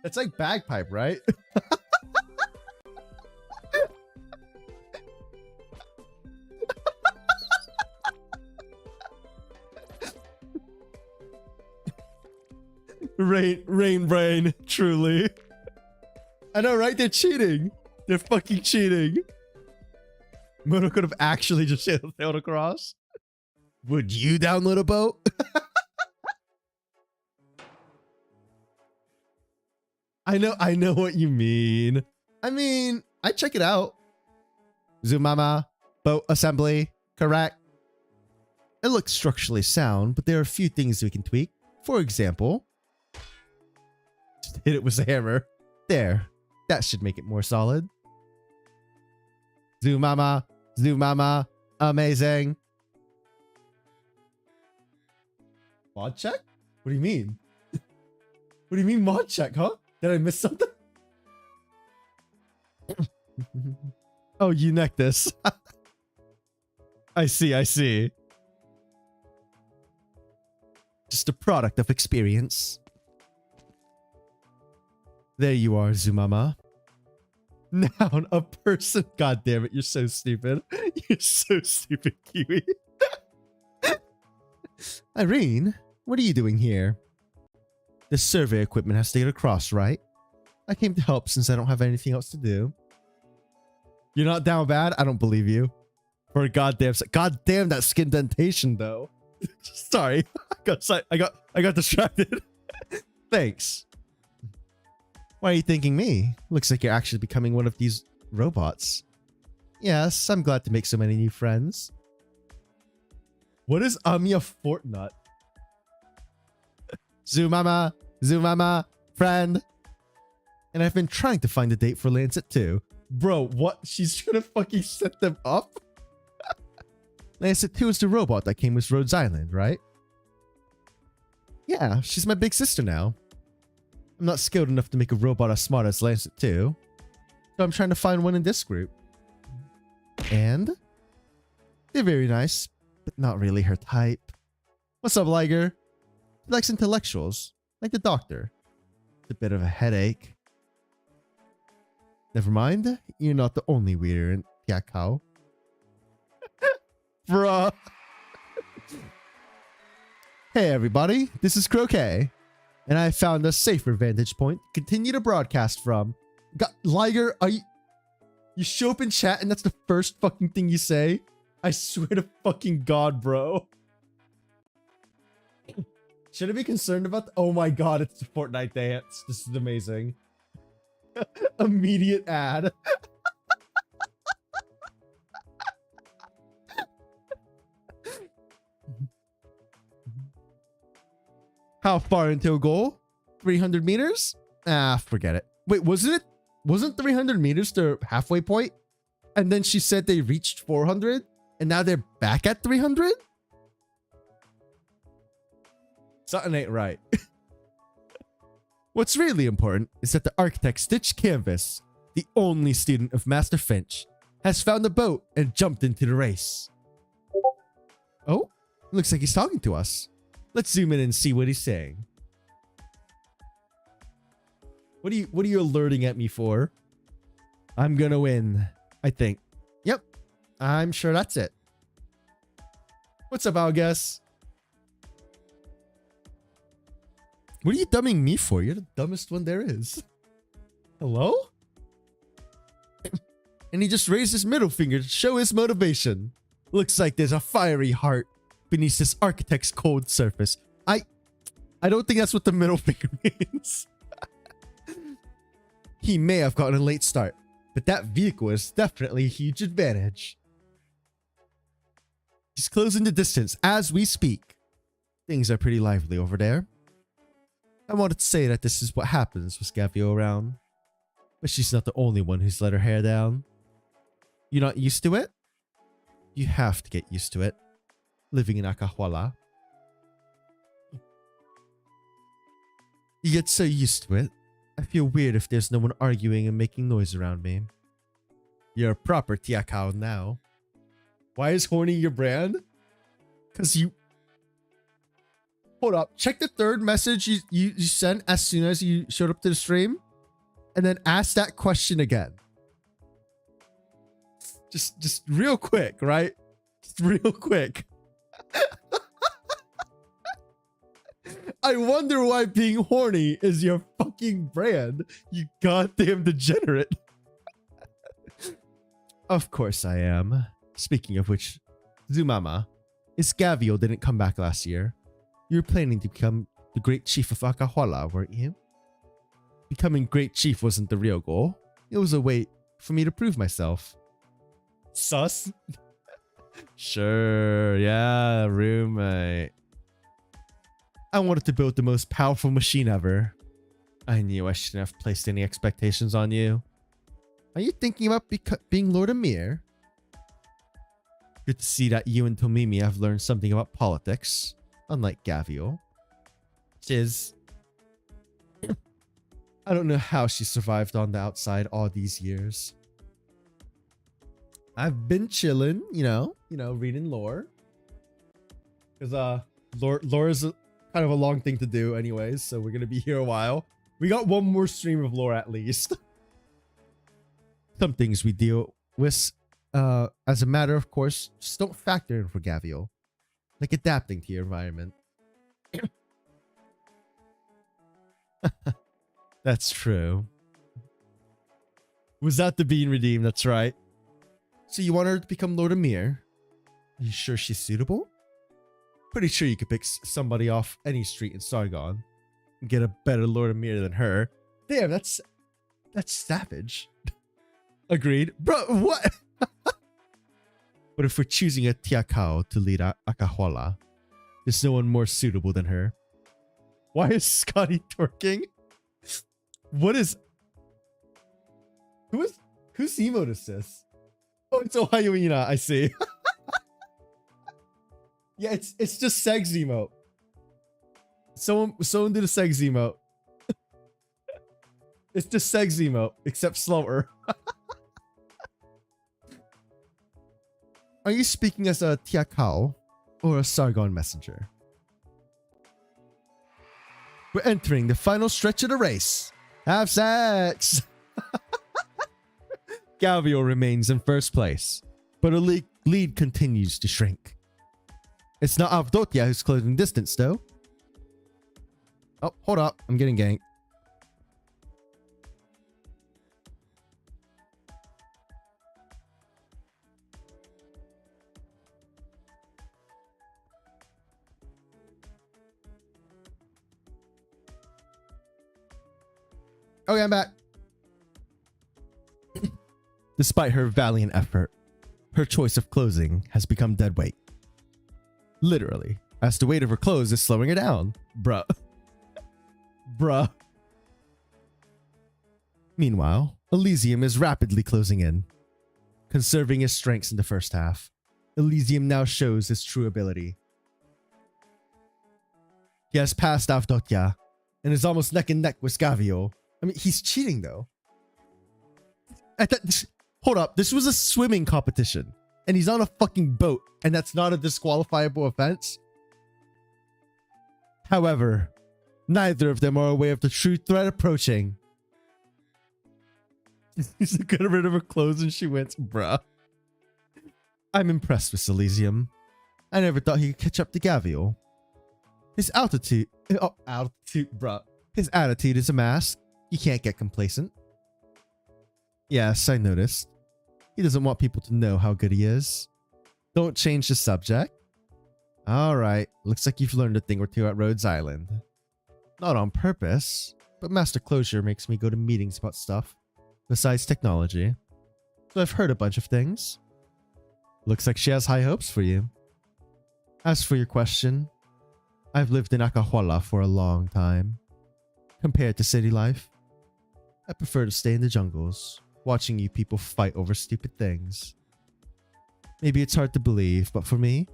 Speaker 1: that's like bagpipe, right? Rain brain, truly. I know, right? They're cheating. They're fucking cheating. Moto could have actually just sailed across. Would you download a boat? I know what you mean. I mean, I check it out. Zoomama, boat assembly, correct. It looks structurally sound, but there are a few things we can tweak. For example, just hit it with a hammer. There. That should make it more solid. Zoomama, Zoomama, amazing. Mod check? What do you mean? What do you mean mod check, huh? Did I miss something? Oh, you necked this. I see. Just a product of experience. There you are, Zoomama. Noun, a person. God damn it, you're so stupid. You're so stupid, Kiwi. Irene, what are you doing here? The survey equipment has to get across, right? I came to help since I don't have anything else to do. You're not down bad? I don't believe you. For a goddamn that skin dentation though. Sorry. I got distracted. Thanks. Why are you thanking me? Looks like you're actually becoming one of these robots. Yes, I'm glad to make so many new friends. What is Amiya Fortnite? Zoomama, friend. And I've been trying to find a date for Lancet too. Bro, what? She's trying to fucking set them up? Lancet 2 is the robot that came with Rhodes Island, right? Yeah, she's my big sister now. I'm not skilled enough to make a robot as smart as Lancet 2. So I'm trying to find one in this group. And? They're very nice, but not really her type. What's up, Liger? She likes intellectuals, like the doctor. It's a bit of a headache. Never mind, you're not the only weird Tiakao. Bruh. Hey everybody, this is Croquet, and I found a safer vantage point to continue to broadcast from. Liger, you show up in chat and that's the first fucking thing you say? I swear to fucking God, bro. Should I be concerned about oh my God, it's the Fortnite dance. This is amazing. Immediate ad. How far into a goal? 300 meters? Ah, forget it. Wait, wasn't 300 meters the halfway point? And then she said they reached 400 and now they're back at 300? Something ain't right. What's really important is that the architect Stitch Canvas, the only student of Master Finch, has found a boat and jumped into the race. Oh, looks like he's talking to us. Let's zoom in and see what he's saying. What are you alerting at me for? I'm gonna win, I think. Yep, I'm sure that's it. What's up, Algas? What are you dumbing me for? You're the dumbest one there is. Hello? And he just raised his middle finger to show his motivation. Looks like there's a fiery heart beneath this architect's cold surface. I don't think that's what the middle finger means. He may have gotten a late start, but that vehicle is definitely a huge advantage. He's closing the distance as we speak. Things are pretty lively over there. I wanted to say that this is what happens with Gavio around, but she's not the only one who's let her hair down. You're not used to it? You have to get used to it. Living in Akahuala. You get so used to it. I feel weird if there's no one arguing and making noise around me. You're a proper Tiakao now. Why is horny your brand? Because you... Hold up. Check the third message you sent as soon as you showed up to the stream. And then ask that question again. Just real quick, right? Just real quick. I wonder why being horny is your fucking brand, you goddamn degenerate. Of course I am. Speaking of which, Zumama, Isgavio didn't come back last year. You were planning to become the great chief of Akahuala, weren't you? Becoming great chief wasn't the real goal. It was a way for me to prove myself. Sus? Sure, yeah, roommate. I wanted to build the most powerful machine ever. I knew I shouldn't have placed any expectations on you. Are you thinking about being Lord Amir? Good to see that you and Tomimi have learned something about politics, unlike Gavio. Shiz. I don't know how she survived on the outside all these years. I've been chilling, you know, reading lore. Because lore is kind of a long thing to do anyways, so we're gonna be here a while. We got one more stream of lore at least. Some things we deal with, as a matter of course, just don't factor in for Gavio. Like adapting to your environment. That's true. Was that the bean redeemed? That's right. So you want her to become Lord Amir? Are you sure she's suitable? Pretty sure you could pick somebody off any street in Sargon and get a better Lord Amir than her. Damn, that's savage. Agreed. Bro, what? But if we're choosing a Tiakao to lead Akahuala, there's no one more suitable than her. Why is Scotty twerking? What is... Whose emote is this? Oh, it's Ohioina, I see. Yeah, it's just Seg's emote. Someone did a Seg's emote. It's just Seg's emote, except slower. Are you speaking as a Tiakao or a Sargon messenger? We're entering the final stretch of the race. Have sex! Gavio remains in first place, but her lead continues to shrink. It's not Avdotia who's closing distance, though. Oh, hold up. I'm getting ganked. Okay, I'm back. Despite her valiant effort, her choice of closing has become dead weight. Literally, as the weight of her clothes is slowing her down. Bruh. Bruh. Meanwhile, Elysium is rapidly closing in. Conserving his strengths in the first half, Elysium now shows his true ability. He has passed Avdotia and is almost neck and neck with Scavio. I mean, he's cheating though. Hold up, this was a swimming competition and he's on a fucking boat and that's not a disqualifiable offense? However, neither of them are aware of the true threat approaching. He's getting rid of her clothes and she wins, bruh. I'm impressed with Elysium. I never thought he could catch up to Gavio. His altitude, bruh. His attitude is a mask. He can't get complacent. Yes, I noticed. He doesn't want people to know how good he is. Don't change the subject. Alright, looks like you've learned a thing or two at Rhodes Island. Not on purpose, but Master Closure makes me go to meetings about stuff besides technology. So I've heard a bunch of things. Looks like she has high hopes for you. As for your question, I've lived in Akahuala for a long time. Compared to city life, I prefer to stay in the jungles, watching you people fight over stupid things. Maybe it's hard to believe, but for me,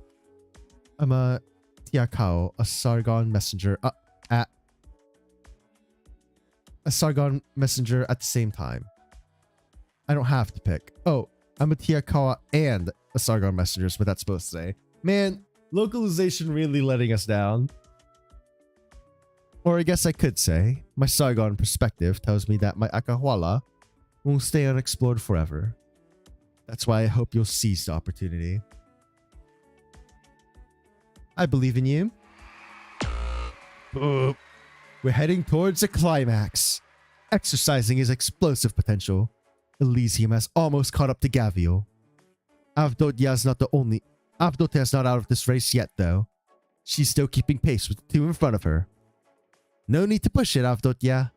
Speaker 1: I'm a Tiakao, a Sargon messenger at the same time. I don't have to pick. Oh, I'm a Tiakawa and a Sargon messenger is what that's supposed to say. Man, localization really letting us down. Or I guess I could say, my Sargon perspective tells me that my Akahuala won't stay unexplored forever. That's why I hope you'll seize the opportunity. I believe in you. We're heading towards a climax. Exercising his explosive potential, Elysium has almost caught up to Gavio. Avdotia's not out of this race yet, though. She's still keeping pace with the two in front of her. No need to push it, Avdotia.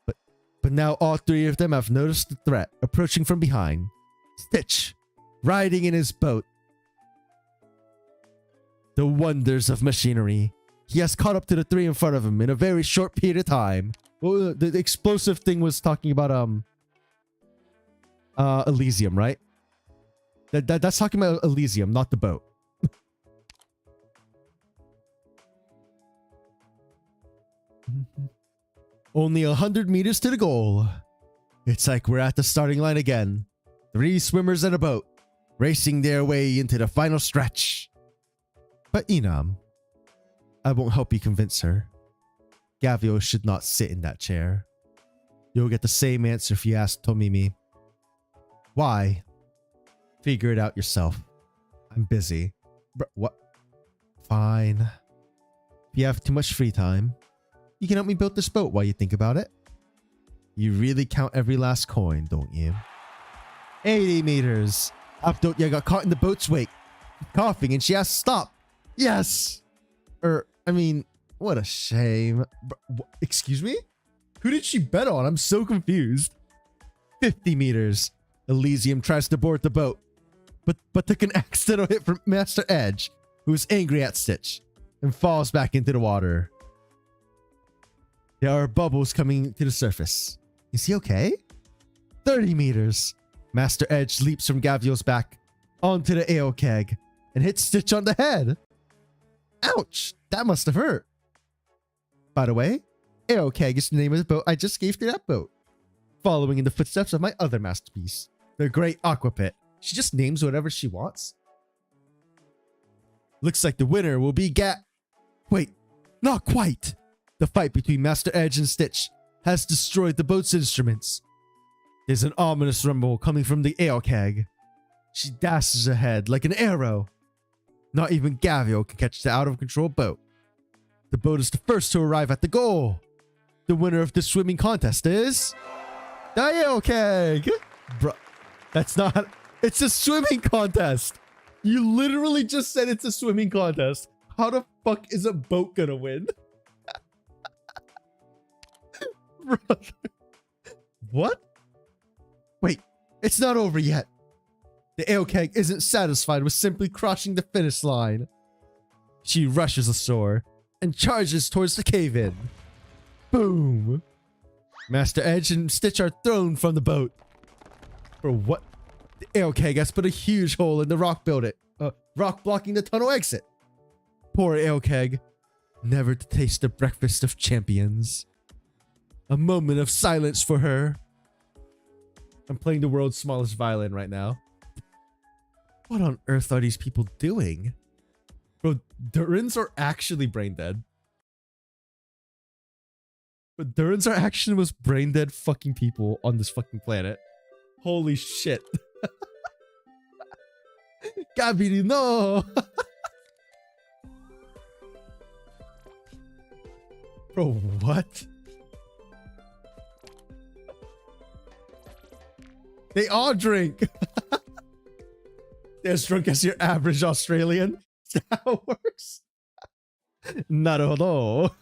Speaker 1: But now all three of them have noticed the threat approaching from behind. Stitch, riding in his boat. The wonders of machinery. He has caught up to the three in front of him in a very short period of time. Well, the explosive thing was talking about Elysium, right? That's talking about Elysium, not the boat. Only 100 meters to the goal. It's like we're at the starting line again. 3 swimmers and a boat, racing their way into the final stretch. But Inam, I won't help you convince her. Gavio should not sit in that chair. You'll get the same answer if you ask Tomimi. Why? Figure it out yourself. I'm busy. What? Fine. If you have too much free time, you can help me build this boat while you think about it. You really count every last coin, don't you? 80 meters. Avdotia got caught in the boat's wake, coughing, and she has to stop. Yes! I mean, what a shame. Excuse me? Who did she bet on? I'm so confused. 50 meters. Elysium tries to board the boat, but took an accidental hit from Master Edge, who is angry at Stitch, and falls back into the water. There are bubbles coming to the surface. Is he okay? 30 meters. Master Edge leaps from Gavio's back onto the ale keg and hits Stitch on the head. Ouch! That must have hurt. By the way, ale keg is the name of the boat I just gave to that boat. Following in the footsteps of my other masterpiece, the Great Aqua Pit. She just names whatever she wants. Looks like the winner will be Wait, not quite. The fight between Master Edge and Stitch has destroyed the boat's instruments. There's an ominous rumble coming from the ale keg. She dashes ahead like an arrow. Not even Gavio can catch the out-of-control boat. The boat is the first to arrive at the goal. The winner of the swimming contest is... the ale keg! Bruh, that's not... It's a swimming contest! You literally just said it's a swimming contest. How the fuck is a boat gonna win? Brother. What? Wait, it's not over yet. The ale keg isn't satisfied with simply crossing the finish line. She rushes ashore and charges towards the cave-in. Boom! Master Edge and Stitch are thrown from the boat. For what? The ale keg has put a huge hole in the rock rock blocking the tunnel exit. Poor ale keg, never to taste the breakfast of champions. A moment of silence for her. I'm playing the world's smallest violin right now. What on earth are these people doing? Bro, Durans are actually brain dead. But Durans are actually the most brain dead fucking people on this fucking planet. Holy shit. Gabby, no! Bro, what? They all drink. They're as drunk as your average Australian. Is that how it works? Naruhodo.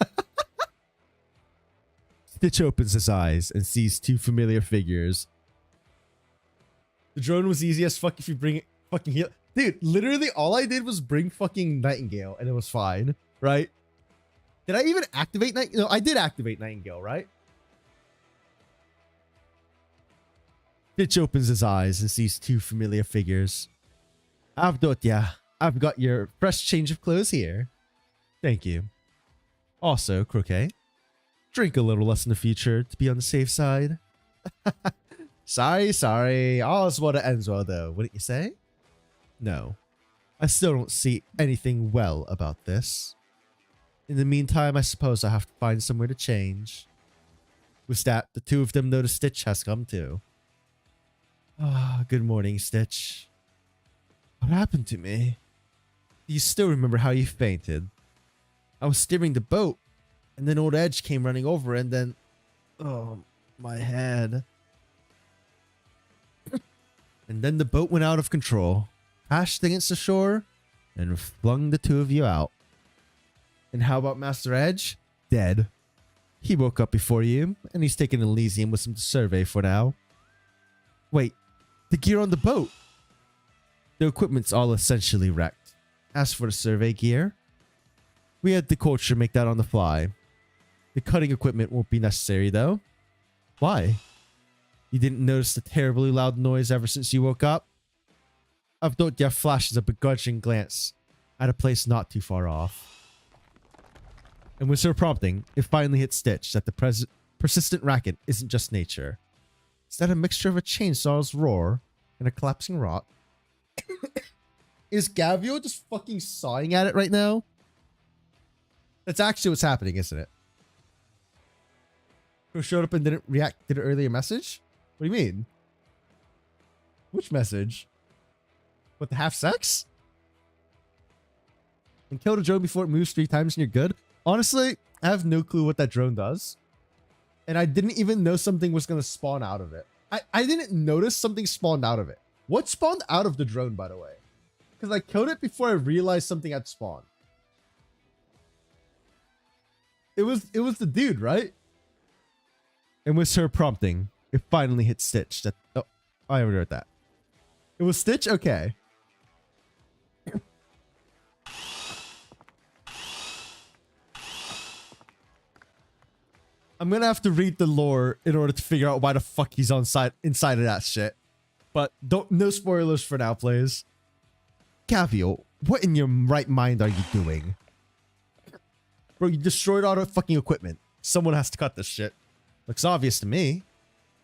Speaker 1: Stitch opens his eyes and sees two familiar figures. The drone was easy as fuck if you bring it fucking heal. Dude, literally all I did was bring fucking Nightingale and it was fine, right? Did I even activate Nightingale? No, I did activate Nightingale, right? Stitch opens his eyes and sees two familiar figures. Avdotya, I've got your fresh change of clothes here. Thank you. Also, Croquet, drink a little less in the future to be on the safe side. Sorry. All's well that ends well, though, wouldn't you say? No. I still don't see anything well about this. In the meantime, I suppose I have to find somewhere to change. With that, the two of them notice Stitch has come too. Good morning, Stitch. What happened to me? Do you still remember how you fainted? I was steering the boat, and then old Edge came running over, and then... oh, my head. And then the boat went out of control, crashed against the shore, and flung the two of you out. And how about Master Edge? Dead. He woke up before you, and he's taking Elysium with some survey for now. Wait, the gear on the boat? The equipment's all essentially wrecked. As for the survey gear, we had the culture make that on the fly. The cutting equipment won't be necessary though. Why? You didn't notice the terribly loud noise ever since you woke up? Avdotya flashes a begrudging glance at a place not too far off. And with her prompting, it finally hit Stitch that the persistent racket isn't just nature. Is that a mixture of a chainsaw's roar and a collapsing rock? Is Gavio just fucking sawing at it right now? That's actually what's happening, isn't it? Who showed up and didn't react to the earlier message? What do you mean? Which message? What, the half sex? And kill the drone before it moves 3 times and you're good? Honestly, I have no clue what that drone does. And I didn't even know something was going to spawn out of it. I didn't notice something spawned out of it. What spawned out of the drone, by the way? Because I killed it before I realized something had spawned. It was the dude, right? And with her prompting, it finally hit Stitch. That, oh, I already read that. It was Stitch? Okay. I'm gonna have to read the lore in order to figure out why the fuck he's inside of that shit. But no spoilers for now, please. Gavio, what in your right mind are you doing? Bro, you destroyed all the fucking equipment. Someone has to cut this shit. Looks obvious to me.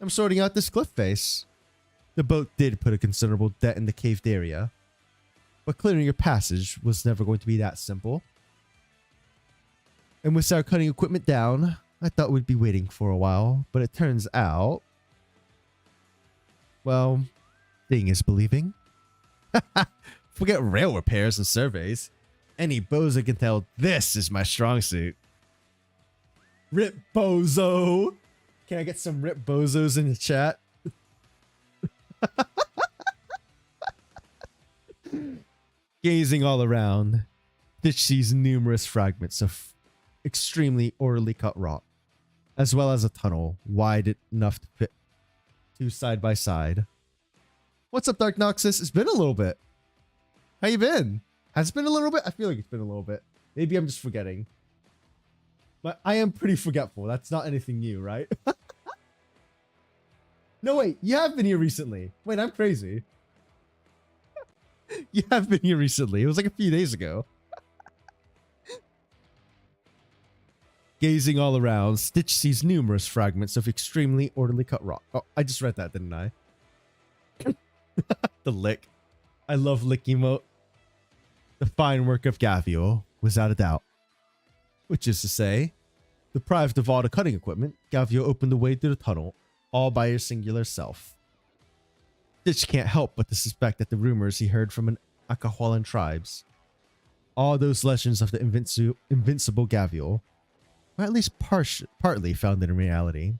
Speaker 1: I'm sorting out this cliff face. The boat did put a considerable dent in the caved area, but clearing your passage was never going to be that simple. And with our cutting equipment down, I thought we'd be waiting for a while, but it turns out Well, seeing is believing. Forget rail repairs and surveys. Any bozo can tell this is my strong suit. Rip bozo. Can I get some rip bozos in the chat? Gazing all around, Stitch sees numerous fragments of extremely orderly cut rock, as well as a tunnel wide enough to fit two side by side. What's up, Dark Noxus? It's been a little bit. How you been? Has it been a little bit? I feel like it's been a little bit. Maybe I'm just forgetting. But I am pretty forgetful. That's not anything new, right? No, wait. You have been here recently. Wait, I'm crazy. You have been here recently. It was like a few days ago. Gazing all around, Stitch sees numerous fragments of extremely orderly cut rock. Oh, I just read that, didn't I? The lick. I love lick emote. The fine work of Gavio, without a doubt. Which is to say, deprived of all the cutting equipment, Gavio opened the way through the tunnel, all by his singular self. Stitch can't help but to suspect that the rumors he heard from an Akahualan tribes, all those legends of the invincible Gavio, were at least partly founded in reality.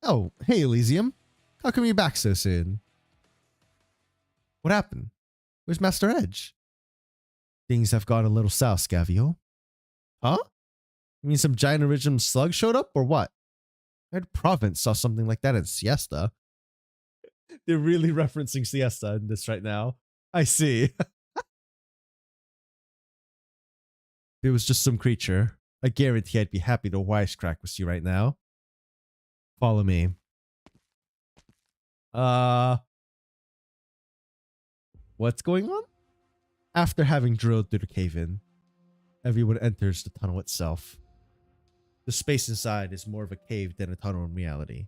Speaker 1: Oh, hey Elysium. How come you're back so soon? What happened? Where's Master Edge? Things have gone a little south, Gavio. Huh? You mean some giant original slug showed up, or what? I heard Province saw something like that in Siesta. They're really referencing Siesta in this right now. I see. If it was just some creature, I guarantee I'd be happy to wisecrack with you right now. Follow me. What's going on? After having drilled through the cave-in, everyone enters the tunnel itself. The space inside is more of a cave than a tunnel in reality,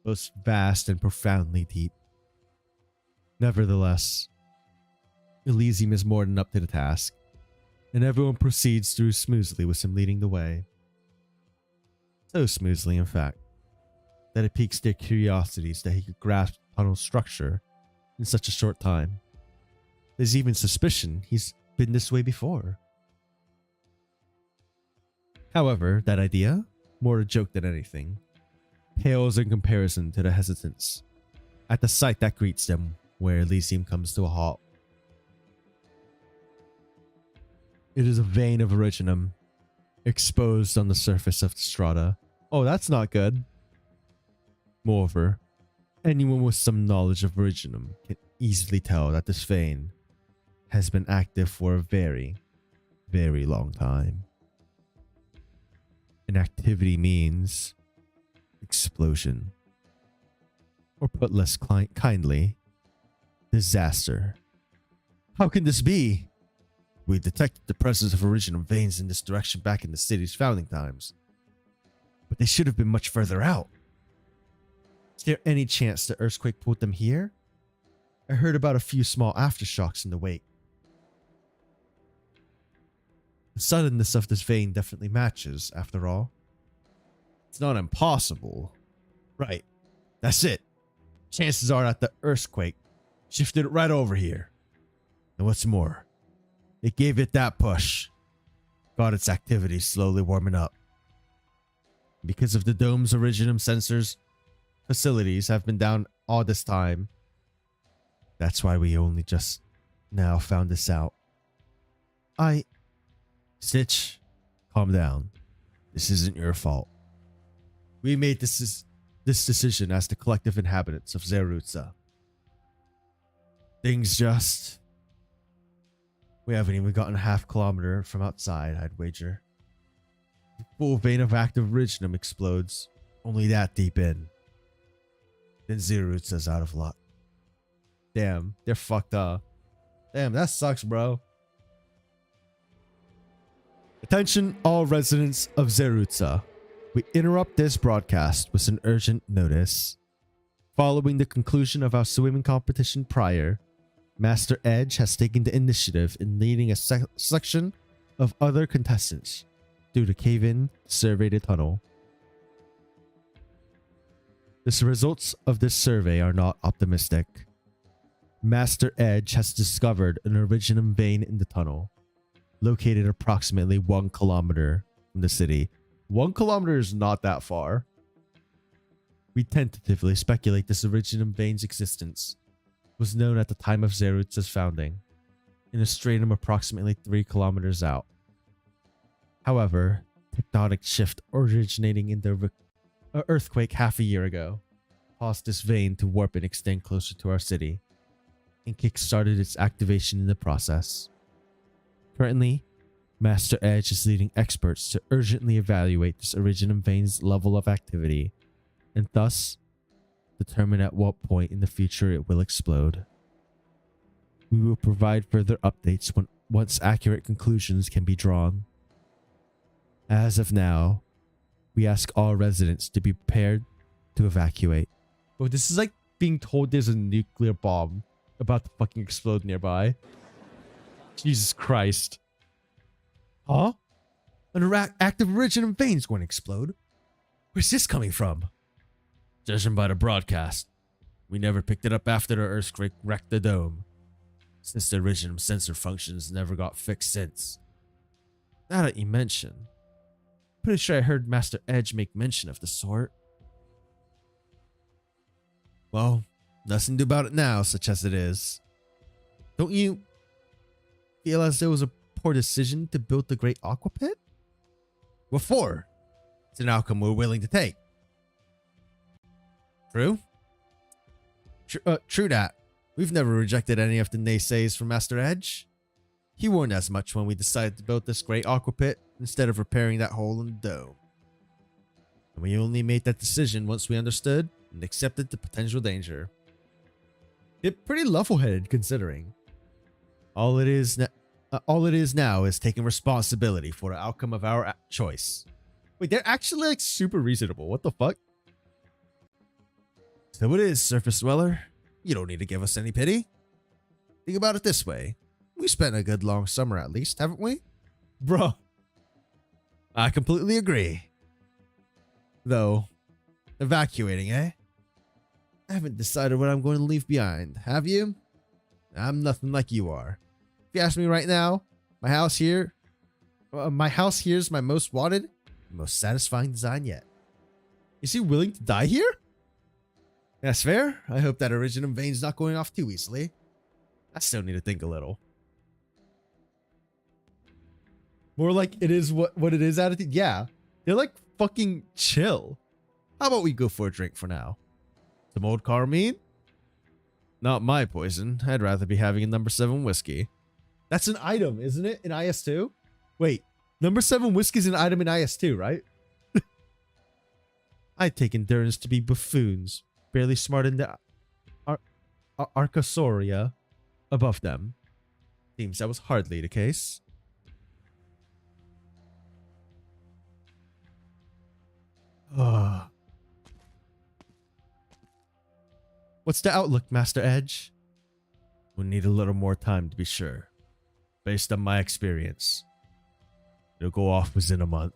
Speaker 1: both vast and profoundly deep. Nevertheless, Elysium is more than up to the task, and everyone proceeds through smoothly with him leading the way. So smoothly, in fact, that it piques their curiosities that he could grasp the tunnel's structure in such a short time. There's even suspicion he's been this way before. However, that idea, more a joke than anything, pales in comparison to the hesitance at the sight that greets them where Elysium comes to a halt. It is a vein of originum exposed on the surface of the strata. Oh, that's not good. Moreover, anyone with some knowledge of originum can easily tell that this vein has been active for a very, very long time. And activity means explosion. Or put less kindly, disaster. How can this be? We detected the presence of original veins in this direction back in the city's founding times. But they should have been much further out. Is there any chance the earthquake pulled them here? I heard about a few small aftershocks in the wake. The suddenness of this vein definitely matches, after all. It's not impossible. Right. That's it. Chances are that the earthquake shifted it right over here. And what's more, it gave it that push. Got its activity slowly warming up. Because of the dome's originum sensors, facilities have been down all this time. That's why we only just now found this out. Stitch, calm down. This isn't your fault. We made this decision as the collective inhabitants of Zerutza. Things just... We haven't even gotten a half kilometer from outside, I'd wager. The full vein of active originum explodes, only that deep in. Then Zerutza's out of luck. Damn, they're fucked up. Damn, that sucks, bro. Attention all residents of Zerutza. We interrupt this broadcast with an urgent notice. Following the conclusion of our swimming competition prior, Master Edge has taken the initiative in leading a selection of other contestants through the cave-in survey the tunnel. The results of this survey are not optimistic. Master Edge has discovered an Iridium vein in the tunnel, located approximately 1 kilometer from the city. 1 kilometer is not that far. We tentatively speculate this Iridium vein's existence was known at the time of Zerut's founding, in a stratum approximately 3 kilometers out. However, tectonic shift originating in the earthquake half a year ago caused this vein to warp and extend closer to our city, and kick-started its activation in the process. Currently, Master Edge is leading experts to urgently evaluate this Iridium vein's level of activity, and thus determine at what point in the future it will explode. We will provide further updates once accurate conclusions can be drawn. As of now, we ask all residents to be prepared to evacuate. Oh, this is like being told there's a nuclear bomb about to fucking explode nearby. Jesus Christ. Huh? An active Iridium vein's going to explode? Where's this coming from? Judging by the broadcast, we never picked it up after the earthquake wrecked the dome. Since the Iridium sensor functions never got fixed since. Now that you mention, pretty sure I heard Master Edge make mention of the sort. Well, nothing to do about it now, such as it is. Don't you feel as though it was a poor decision to build the Great Aqua Pit? What for? It's an outcome we're willing to take. True? True that. We've never rejected any of the naysays from Master Edge. He warned as much when we decided to build this Great Aqua Pit instead of repairing that hole in the dome. And we only made that decision once we understood and accepted the potential danger. It's pretty level-headed considering. All it is now is taking responsibility for the outcome of our choice. Wait, they're actually like super reasonable. What the fuck? So it is, Surface Dweller. You don't need to give us any pity. Think about it this way. We spent a good long summer at least, haven't we? Bro. I completely agree. Though, evacuating, eh? I haven't decided what I'm going to leave behind, have you? I'm nothing like you are. If you ask me right now, my house here's my most wanted, most satisfying design yet. Is he willing to die here? That's fair. I hope that Iridium vein's not going off too easily. I still need to think a little. More like it is what it is attitude. Yeah. They're like fucking chill. How about we go for a drink for now? Some old Carmine? Not my poison. I'd rather be having a number 7 whiskey. That's an item, isn't it? In IS2? Wait, number 7 whiskey's an item in IS2, right? I take endurance to be buffoons, barely smart in the Arcosauria above them. Seems that was hardly the case. What's the outlook, Master Edge? We'll need a little more time to be sure. Based on my experience, it'll go off within a month.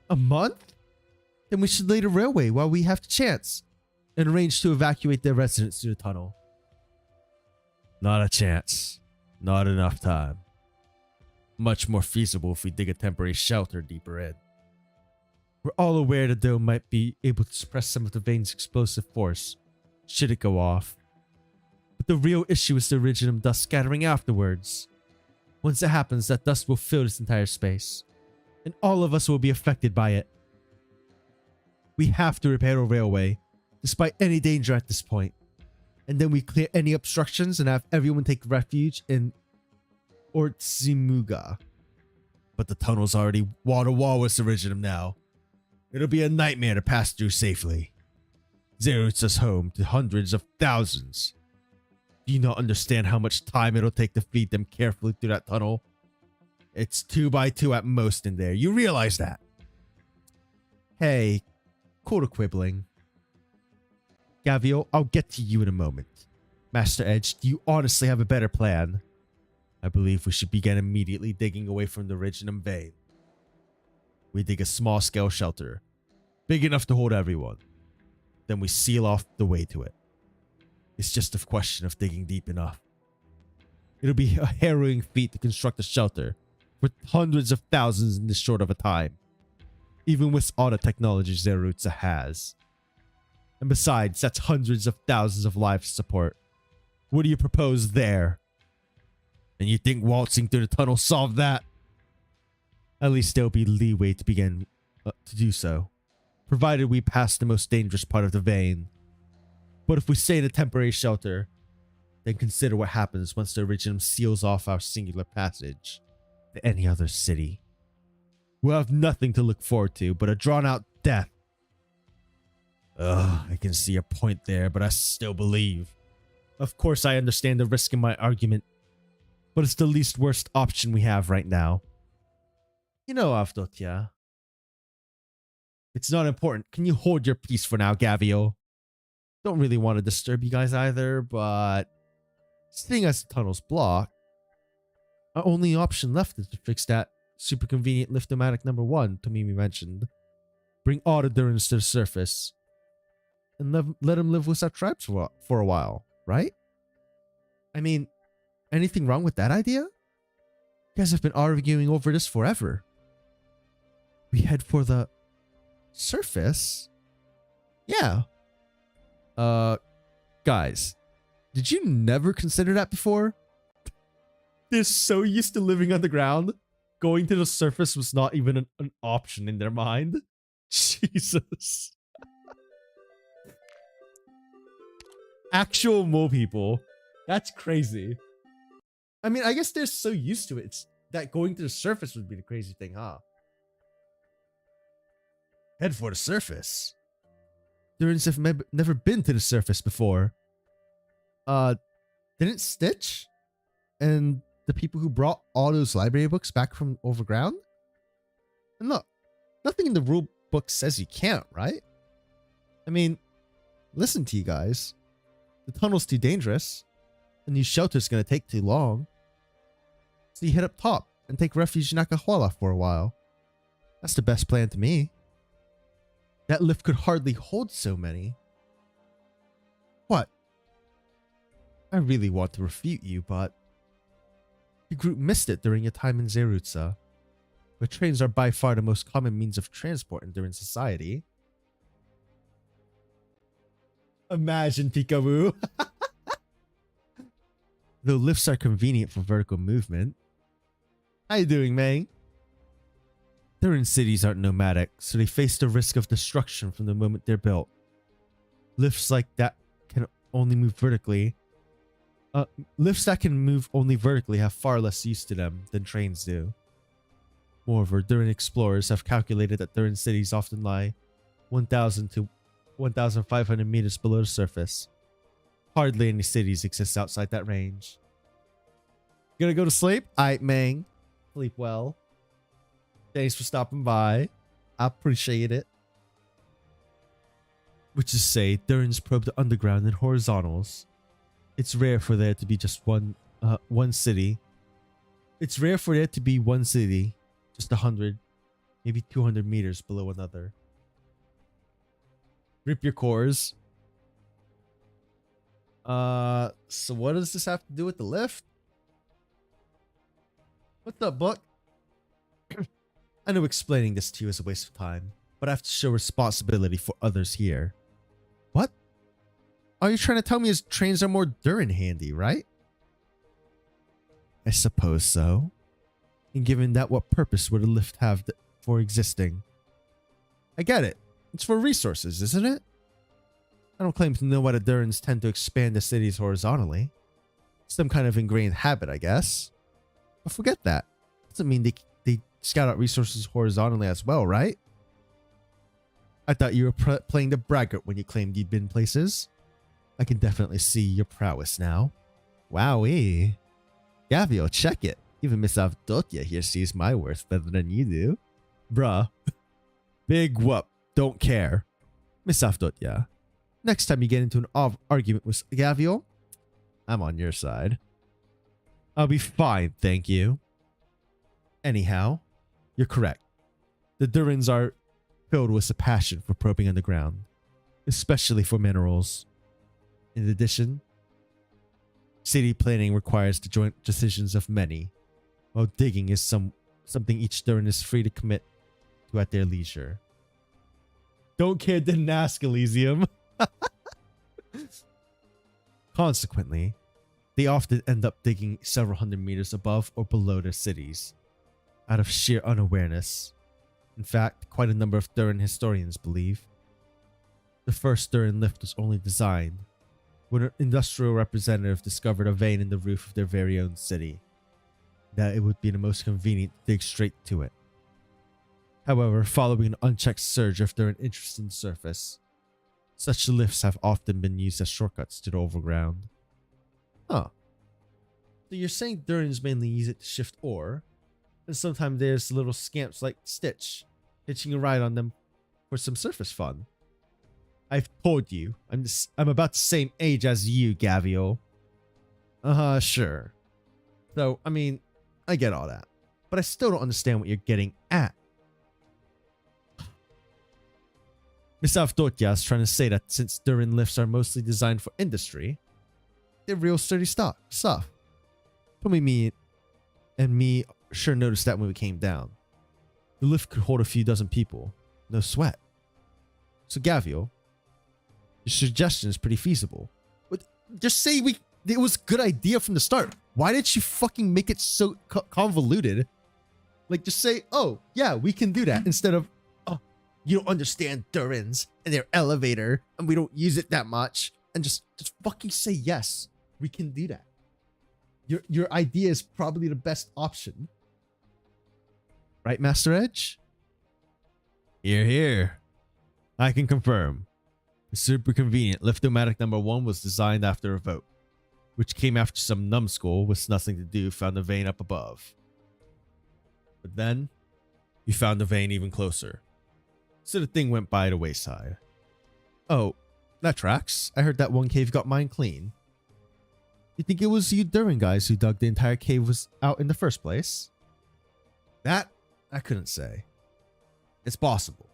Speaker 1: A month? Then we should lay the railway while we have the chance and arrange to evacuate their residents through the tunnel. Not a chance. Not enough time. Much more feasible if we dig a temporary shelter deeper in. We're all aware the dome might be able to suppress some of the vein's explosive force, should it go off. But the real issue is the Iridium dust scattering afterwards. Once it happens, that dust will fill this entire space, and all of us will be affected by it. We have to repair a railway, despite any danger at this point, and then we clear any obstructions and have everyone take refuge in Ortsimuga. But the tunnel's already wall-to-wall with Iridium now. It'll be a nightmare to pass through safely. Zerut's is home to hundreds of thousands. Do you not understand how much time it'll take to feed them carefully through that tunnel? It's 2 by 2 at most in there. You realize that? Hey, cool to quibbling. Gavio, I'll get to you in a moment. Master Edge, do you honestly have a better plan? I believe we should begin immediately digging away from the Iridium vein. We dig a small-scale shelter, big enough to hold everyone. then we seal off the way to it. It's just a question of digging deep enough. It'll be a harrowing feat to construct a shelter for hundreds of thousands in this short of a time, even with all the technology Zerutza has. And besides, that's hundreds of thousands of lives to support. What do you propose there? And you think waltzing through the tunnel solved that? At least there'll be leeway to begin to do so, provided we pass the most dangerous part of the vein. But if we stay in a temporary shelter, then consider what happens once the Originum seals off our singular passage to any other city. We'll have nothing to look forward to but a drawn-out death. Ugh, I can see a point there, but I still believe. Of course, I understand the risk in my argument, but it's the least worst option we have right now. You know, Avdotya, it's not important. Can you hold your peace for now, Gavio? Don't really want to disturb you guys either, but seeing as the tunnel's blocked, our only option left is to fix that super convenient lift-o-matic number 1 Tomimi mentioned. Bring all the Durans to the surface and let them live with our tribes for a while, right? I mean, anything wrong with that idea? You guys have been arguing over this forever. We head for the surface? Yeah. Guys, did you never consider that before? They're so used to living underground. Going to the surface was not even an option in their mind. Jesus. Actual mole people. That's crazy. I mean, I guess they're so used to it. It's that going to the surface would be the crazy thing, huh? Head for the surface. Durans have never been to the surface before. Didn't Stitch and the people who brought all those library books back from overground? And look, nothing in the rule book says you can't, right? I mean, listen to you guys. The tunnel's too dangerous. A new shelter's gonna take too long. So you head up top and take refuge in Akahuala for a while. That's the best plan to me. That lift could hardly hold so many. What? I really want to refute you, but your group missed it during your time in Zerutza, where trains are by far the most common means of transport in Duran society. Imagine, Peekaboo. Though lifts are convenient for vertical movement. How you doing, May? Duran cities aren't nomadic, so they face the risk of destruction from the moment they're built. Lifts like that can only move vertically. Lifts that can move only vertically have far less use to them than trains do. Moreover, Duran explorers have calculated that Duran cities often lie 1,000 to 1,500 meters below the surface. Hardly any cities exist outside that range. Gonna go to sleep? Aight, Mang. Sleep well. Thanks for stopping by. I appreciate it. Which is to say, Durans probe the underground in horizontals. It's rare for there to be just one city. It's rare for there to be one city, just 100, maybe 200 meters below another. Rip your cores. So what does this have to do with the lift? What's up, Buck? I know explaining this to you is a waste of time, but I have to show responsibility for others here. What? Are you trying to tell me his trains are more Duran handy, right? I suppose so. And given that, what purpose would a lift have for existing? I get it. It's for resources, isn't it? I don't claim to know why the Durans tend to expand the cities horizontally. Some kind of ingrained habit, I guess. But forget that. Doesn't mean they scout out resources horizontally as well, right? I thought you were playing the braggart when you claimed you'd been places. I can definitely see your prowess now. Wowee. Gavio, check it. Even Miss Avdotya here sees my worth better than you do. Bruh. Big whoop. Don't care. Miss Avdotya, next time you get into an argument with Gavio, I'm on your side. I'll be fine, thank you. Anyhow, you're correct. The Durans are filled with a passion for probing underground. especially for minerals. In addition, city planning requires the joint decisions of many, while digging is something each Durin is free to commit to at their leisure. Don't care, didn't ask, Elysium. Consequently, they often end up digging several hundred meters above or below their cities, out of sheer unawareness. In fact, quite a number of Durin historians believe the first Durin lift was only designed when an industrial representative discovered a vein in the roof of their very own city, that it would be the most convenient to dig straight to it. However, following an unchecked surge of Durin interest in the surface, such lifts have often been used as shortcuts to the overground. Huh. So you're saying Durins mainly use it to shift ore, and sometimes there's little scamps like Stitch hitching a ride on them for some surface fun. I've told you, I'm about the same age as you, Gavio. Sure. So, I mean, I get all that, but I still don't understand what you're getting at. Miss Avdotya is trying to say that since Durin lifts are mostly designed for industry, they're real sturdy stuff. Probably me sure noticed that when we came down. The lift could hold a few dozen people. No sweat. So Gavio, your suggestion is pretty feasible. But just say it was a good idea from the start. Why did you fucking make it so convoluted? Like, just say, oh, yeah, we can do that. Instead of, oh, you don't understand Durins and their elevator, and we don't use it that much. And just fucking say, yes, we can do that. Your idea is probably the best option. Right, Master Edge? Here. I can confirm. The super convenient Lift-O-Matic number 1 was designed after a vote, which came after some numbskull with nothing to do found a vein up above. But then, you found the vein even closer. So the thing went by the wayside. Oh, that tracks. I heard that one cave got mined clean. You think it was you Durin guys who dug the entire cave was out in the first place? That, I couldn't say. It's possible.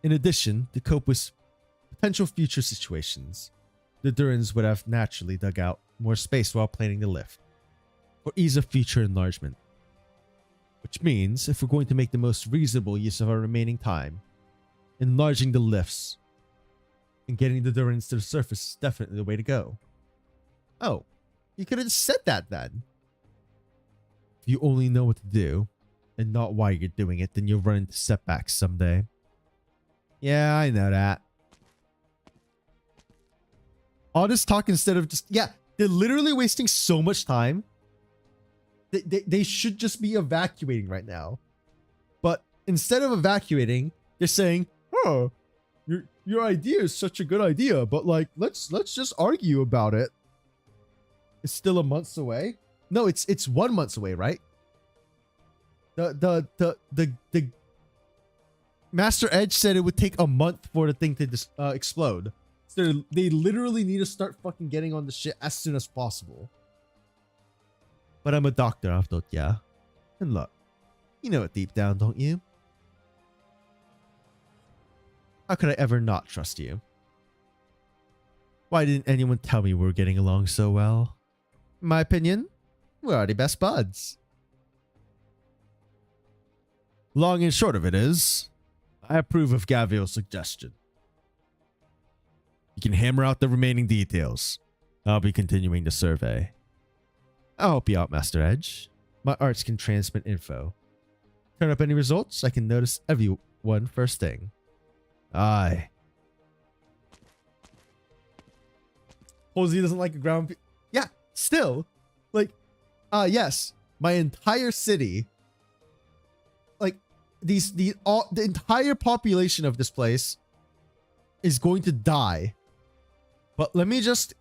Speaker 1: In addition, to cope with potential future situations, the Durins would have naturally dug out more space while planning the lift, for ease of future enlargement. Which means, if we're going to make the most reasonable use of our remaining time, enlarging the lifts and getting the Durins to the surface is definitely the way to go. Oh, you could have said that then. If you only know what to do, and not why you're doing it, then you'll run into setbacks someday. Yeah, I know that. All this talk instead of just... Yeah, they're literally wasting so much time. They should just be evacuating right now. But instead of evacuating, they're saying, oh, your idea is such a good idea, but like, let's just argue about it. It's still a month away. No, it's 1 month away, right? The Master Edge said it would take a month for the thing to explode. So they literally need to start fucking getting on the shit as soon as possible. But I'm a doctor, Avdotya. And look, you know it deep down, don't you? How could I ever not trust you? Why didn't anyone tell me we were getting along so well? In my opinion, we're already best buds. Long and short of it is, I approve of Gavio's suggestion. You can hammer out the remaining details. I'll be continuing the survey. I'll help you out, Master Edge. My arts can transmit info. Turn up any results, I can notice everyone first thing. Aye. Posey doesn't like a ground... Yeah, still. Like, yes. My entire city... Like, the entire population of this place is going to die. But let me just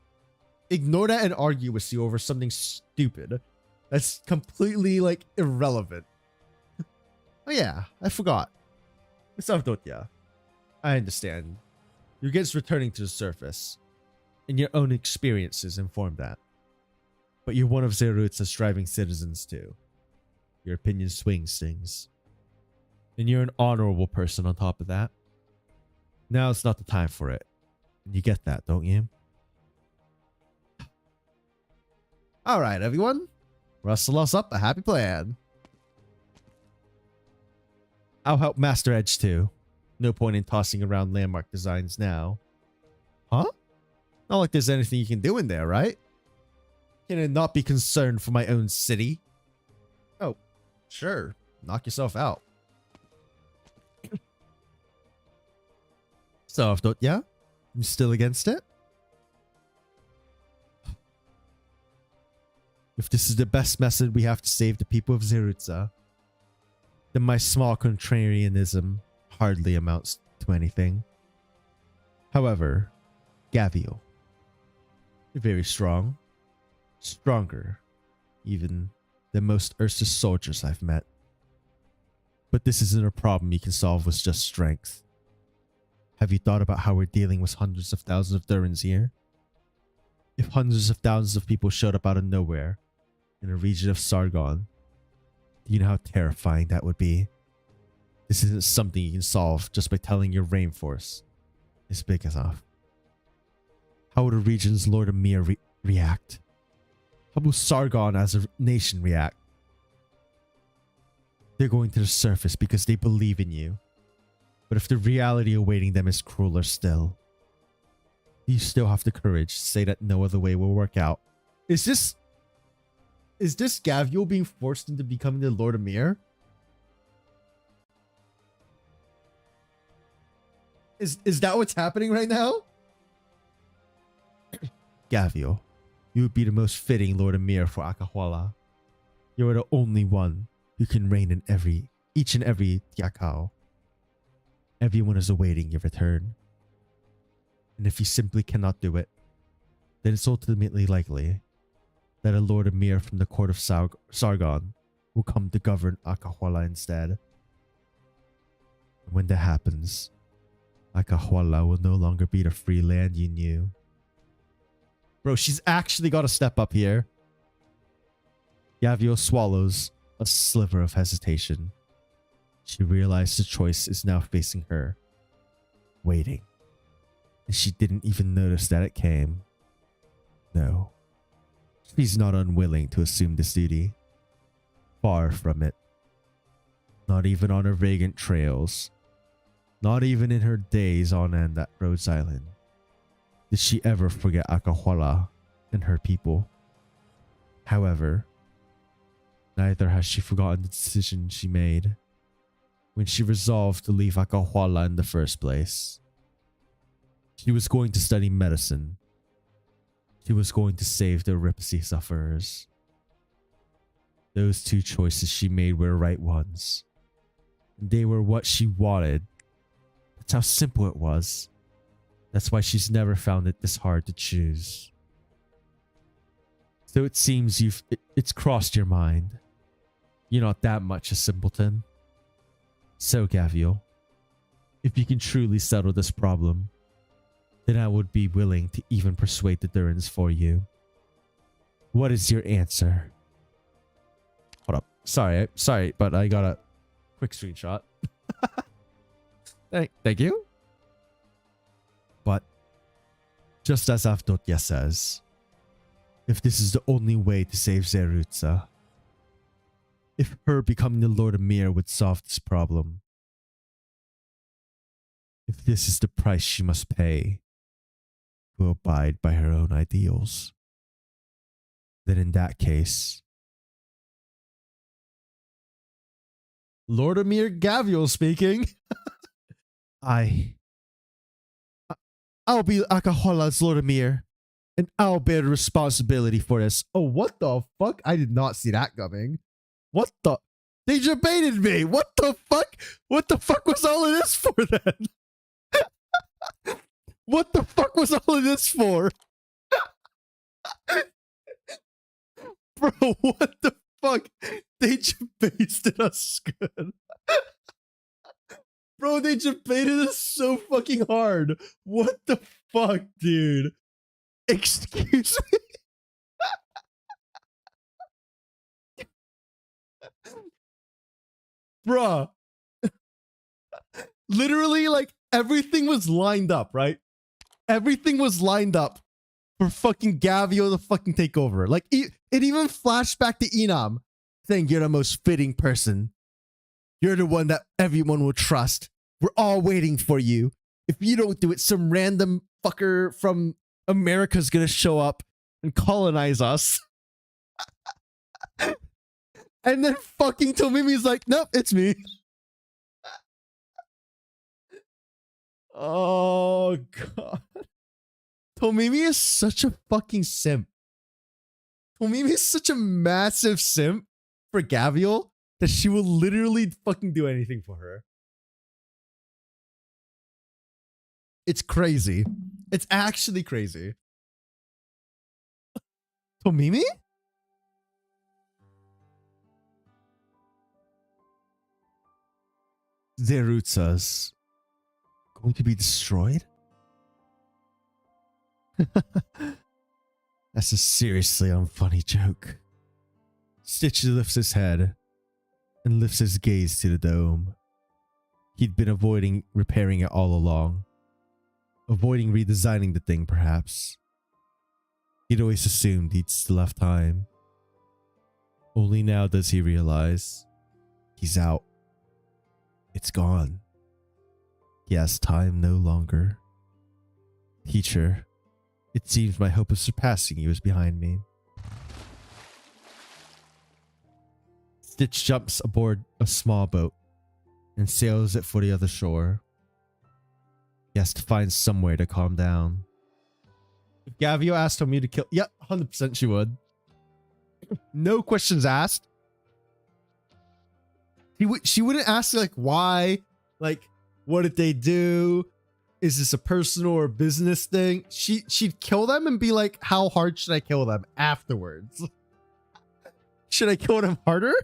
Speaker 1: ignore that and argue with you over something stupid. That's completely, like, irrelevant. Oh yeah, I forgot. It's Avdotya. I understand. You're against returning to the surface, and your own experiences inform that. But you're one of Zerut's striving citizens too. Your opinion swings things. And you're an honorable person on top of that. Now it's not the time for it. You get that, don't you? All right, everyone. Rustle us up a happy plan. I'll help Master Edge too. No point in tossing around landmark designs now. Huh? Not like there's anything you can do in there, right? Can I not be concerned for my own city? Oh, sure. Knock yourself out. So, yeah? You still against it? If this is the best method we have to save the people of Zerutza, then my small contrarianism hardly amounts to anything. However, Gavio, you're very strong. Stronger, even than most Ursus soldiers I've met. But this isn't a problem you can solve with just strength. Have you thought about how we're dealing with hundreds of thousands of Durans here? If hundreds of thousands of people showed up out of nowhere in a region of Sargon, do you know how terrifying that would be? This isn't something you can solve just by telling your rainforest it's big enough. How would a region's Lord Amir react? How will Sargon as a nation react? They're going to the surface because they believe in you. But if the reality awaiting them is crueler still, you still have the courage to say that no other way will work out. Is this Gaviol being forced into becoming the Lord Amir? Is that what's happening right now? Gaviol, you would be the most fitting Lord Amir for Akahwala. You are the only one who can reign in each and every Tiakao. Everyone is awaiting your return. And if you simply cannot do it, then it's ultimately likely that a Lord Amir from the court of Sargon will come to govern Akahwala instead. And when that happens, Akahwala will no longer be the free land you knew. Bro, she's actually got to step up here. Gavio swallows a sliver of hesitation. She realized the choice is now facing her, waiting. And she didn't even notice that it came. No, she's not unwilling to assume this duty. Far from it. Not even on her vagrant trails. Not even in her days on end at Rhodes Island did she ever forget Akahwala and her people. However, neither has she forgotten the decision she made when she resolved to leave Akahwala in the first place. She was going to study medicine. She was going to save the Ripsy sufferers. Those two choices she made were right ones. They were what she wanted. That's how simple it was. That's why she's never found it this hard to choose. So it seems it's crossed your mind. You're not that much a simpleton. So, Gaviol, if you can truly settle this problem, then I would be willing to even persuade the Durans for you. What is your answer? Hold up. Sorry, but I got a quick screenshot. Thank you. But, just as Avdotya says, if this is the only way to save Zerutza, if her becoming the Lord Amir would solve this problem, if this is the price she must pay to abide by her own ideals, then in that case, Lord Amir Gaviol speaking. I'll be Akahwala's Lord Amir, and I'll bear the responsibility for this. Oh, what the fuck? I did not see that coming. What the? They just baited me. What the fuck? What the fuck was all of this for then? What the fuck was all of this for? Bro, what the fuck? They just basted us good. Bro, they just baited us so fucking hard. What the fuck, dude? Excuse me? Bruh. Literally, like, everything was lined up, right? Everything was lined up for fucking Gavio to fucking take over. Like, it even flashed back to Enam saying, you're the most fitting person. You're the one that everyone will trust. We're all waiting for you. If you don't do it, some random fucker from America's gonna show up and colonize us. And then fucking Tomimi's like, nope, it's me. Oh, God. Tomimi is such a fucking simp. Tomimi is such a massive simp for Gavial that she will literally fucking do anything for her. It's crazy. It's actually crazy. Tomimi? Zerutsa's going to be destroyed? That's a seriously unfunny joke. Stitch lifts his head and lifts his gaze to the dome. He'd been avoiding repairing it all along. Avoiding redesigning the thing, perhaps. He'd always assumed he'd still have time. Only now does he realize he's out. It's gone. He has time no longer. Teacher, it seems my hope of surpassing you is behind me. Stitch jumps aboard a small boat and sails it for the other shore. He has to find somewhere to calm down. If Gavio asked me to kill... Yeah, 100% she would. No questions asked. She wouldn't ask, like, why? Like, what did they do? Is this a personal or business thing? She'd kill them and be like, how hard should I kill them afterwards? Should I kill them harder?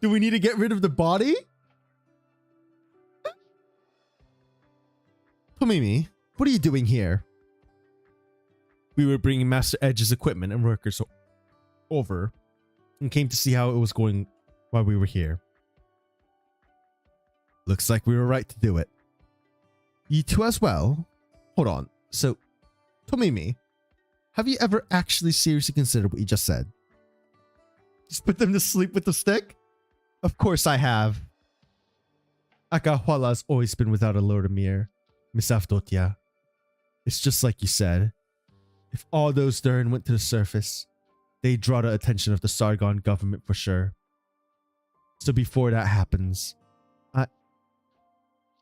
Speaker 1: Do we need to get rid of the body? Tomimi, what are you doing here? We were bringing Master Edge's equipment and workers over and came to see how it was going while we were here. Looks like we were right to do it. You two as well? Hold on. So, Tomimi, have you ever actually seriously considered what you just said? Just put them to sleep with the stick? Of course I have. Akahwala's always been without a Lord Amir, Miss Avdotia. It's just like you said. If all those Durin went to the surface, they'd draw the attention of the Sargon government for sure. So before that happens,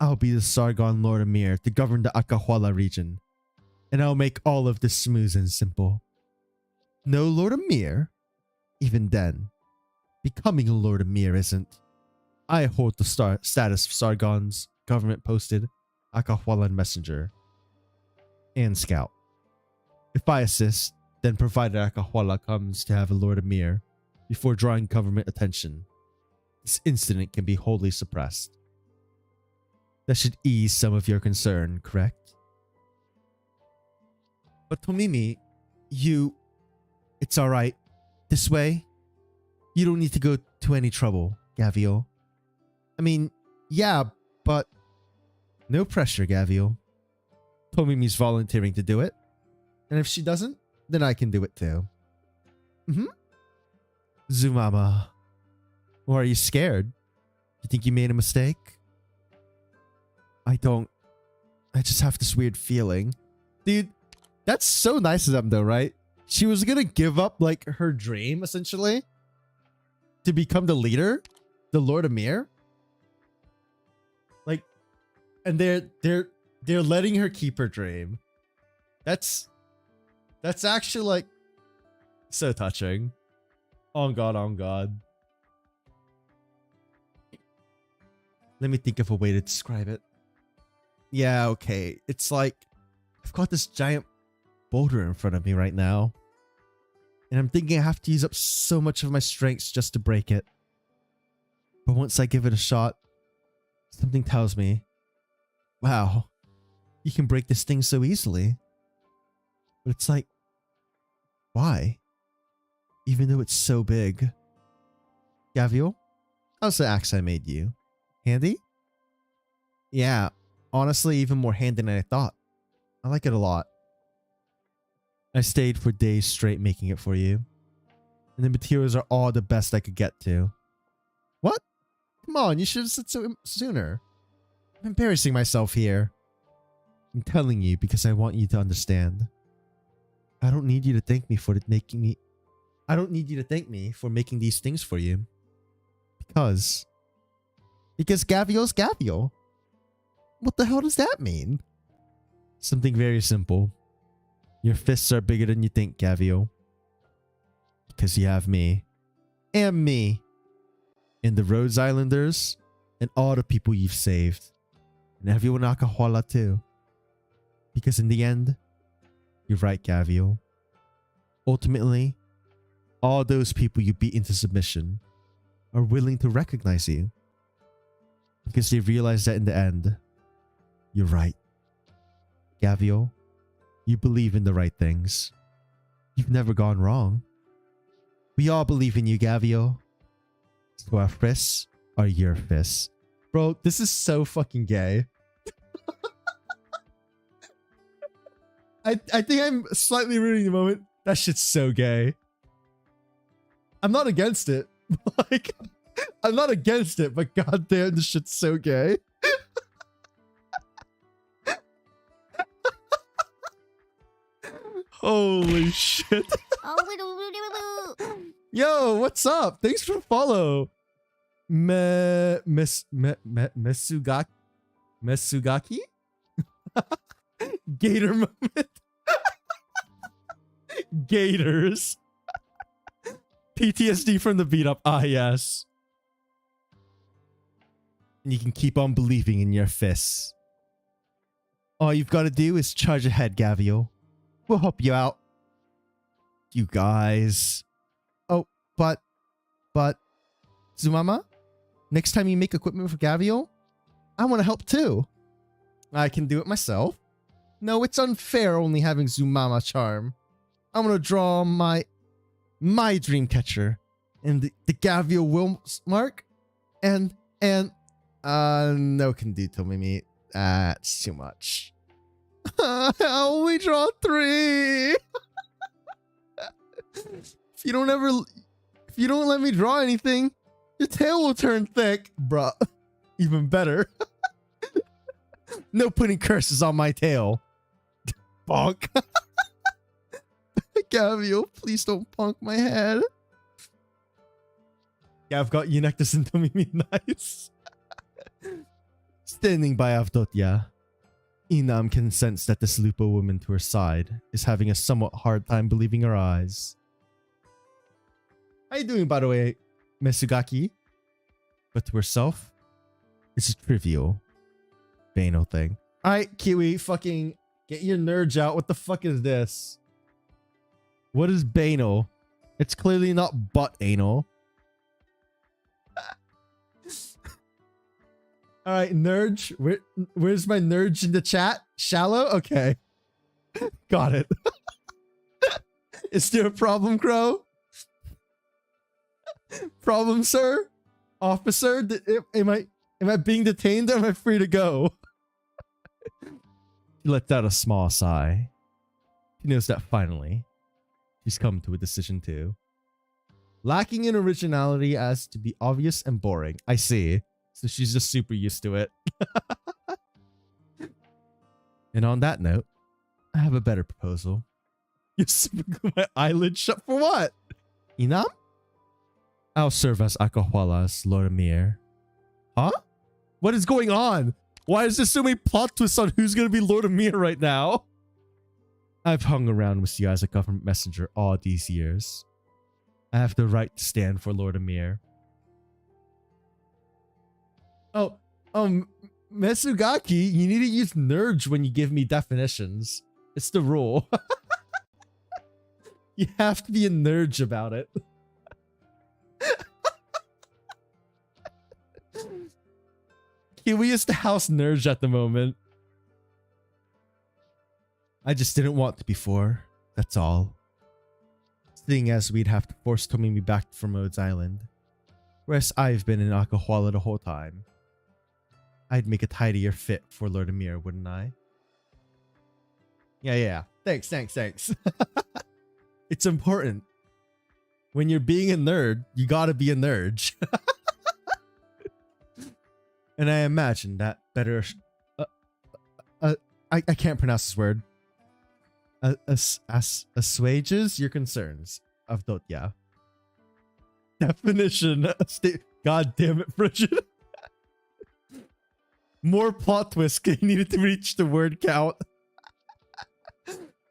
Speaker 1: I'll be the Sargon Lord Amir to govern the Akahwala region. And I'll make all of this smooth and simple. No Lord Amir? Even then, becoming a Lord Amir isn't. I hold the status of Sargon's government-posted Akahwalan messenger and scout. If I assist, then provided Akahwala comes to have a Lord Amir before drawing government attention, this incident can be wholly suppressed. That should ease some of your concern, correct? But Tomimi, it's alright. This way, you don't need to go to any trouble, Gavio. I mean, yeah, but no pressure, Gavio. Tomimi's volunteering to do it. And if she doesn't, then I can do it too. Zumama. Or are you scared? You think you made a mistake? I don't. I just have this weird feeling. Dude, that's so nice of them though, right? She was gonna give up like her dream, essentially, to become the leader, the Lord Amir. Like, and they're letting her keep her dream. That's actually like so touching. On God, on God. Let me think of a way to describe it. Yeah, okay. It's like I've got this giant boulder in front of me right now. And I'm thinking I have to use up so much of my strengths just to break it. But once I give it a shot, something tells me, wow, you can break this thing so easily. But it's like, why? Even though it's so big. Gavio, how's the axe I made you? Handy? Yeah, honestly, even more handy than I thought. I like it a lot. I stayed for days straight making it for you. And the materials are all the best I could get to. What? Come on, you should have said so sooner. I'm embarrassing myself here. I'm telling you because I want you to understand. I don't need you to thank me for making me... I don't need you to thank me for making these things for you. Because Gavio's Gavio. What the hell does that mean? Something very simple. Your fists are bigger than you think, Gavio. Because you have me. And me. And the Rhodes Islanders. And all the people you've saved. And everyone in Akahuala too. Because in the end, you're right, Gavio. Ultimately, all those people you beat into submission are willing to recognize you. Because they realize that in the end, you're right. Gavio, you believe in the right things. You've never gone wrong. We all believe in you, Gavio. So our fists are your fists. Bro, this is so fucking gay. I think I'm slightly ruining the moment. That shit's so gay. I'm not against it. Like, I'm not against it, but goddamn, this shit's so gay. Holy shit. Yo, what's up? Thanks for the follow. Mesugaki? Gator moment. Gators. PTSD from the beat up. Ah, yes. And you can keep on believing in your fists. All you've got to do is charge ahead, Gavio. We'll help you out. You guys. Oh, but, Zumama, next time you make equipment for Gavio, I want to help too. I can do it myself. No, it's unfair only having Zumama charm. I'm gonna draw my dream catcher and the Gavio Wilms mark and no can do Tomimi. That's too much. I only draw 3. If you don't let me draw anything, your tail will turn thick, bruh. Even better. No putting curses on my tail. Bonk. Gavio, please don't punk my head. Yeah, I've got Eunectus and Tomimi. Nice. Standing by Avdotya, Inam can sense that this Lupo woman to her side is having a somewhat hard time believing her eyes. How you doing, by the way, Mesugaki? But to herself, it's a trivial Bano thing. Alright, Kiwi, fucking get your nerds out. What the fuck is this? What is Bano? It's clearly not butt anal. Alright, Nerge. Where's my Nerge in the chat? Shallow? Okay. Got it. Is there a problem, Crow? Problem, sir? Officer? Am I being detained or am I free to go? He lets out a small sigh. He knows that finally, she's come to a decision too. Lacking in originality as to be obvious and boring. I see. So she's just super used to it. And on that note, I have a better proposal. You super glue my eyelid shut for what? Inam? I'll serve as Akahuala's Lord Amir. Huh? What is going on? Why is there so many plot twists on who's gonna be Lord Amir right now? I've hung around with you as a government messenger all these years. I have the right to stand for Lord Amir. Oh, Mesugaki, you need to use Nerge when you give me definitions. It's the rule. You have to be a Nerge about it. Kiwi is the house Nerge at the moment. I just didn't want to before. That's all. Seeing as we'd have to force Tomimi back from Rhodes Island. Whereas I've been in Akahuala the whole time. I'd make a tidier fit for Lord Amir, wouldn't I? Yeah. Thanks. It's important. When you're being a nerd, you gotta be a nerd. And I imagine that better... I can't pronounce this word. Assuages your concerns of Dotya. Definition. God damn it, Frigid. More plot twists needed to reach the word count.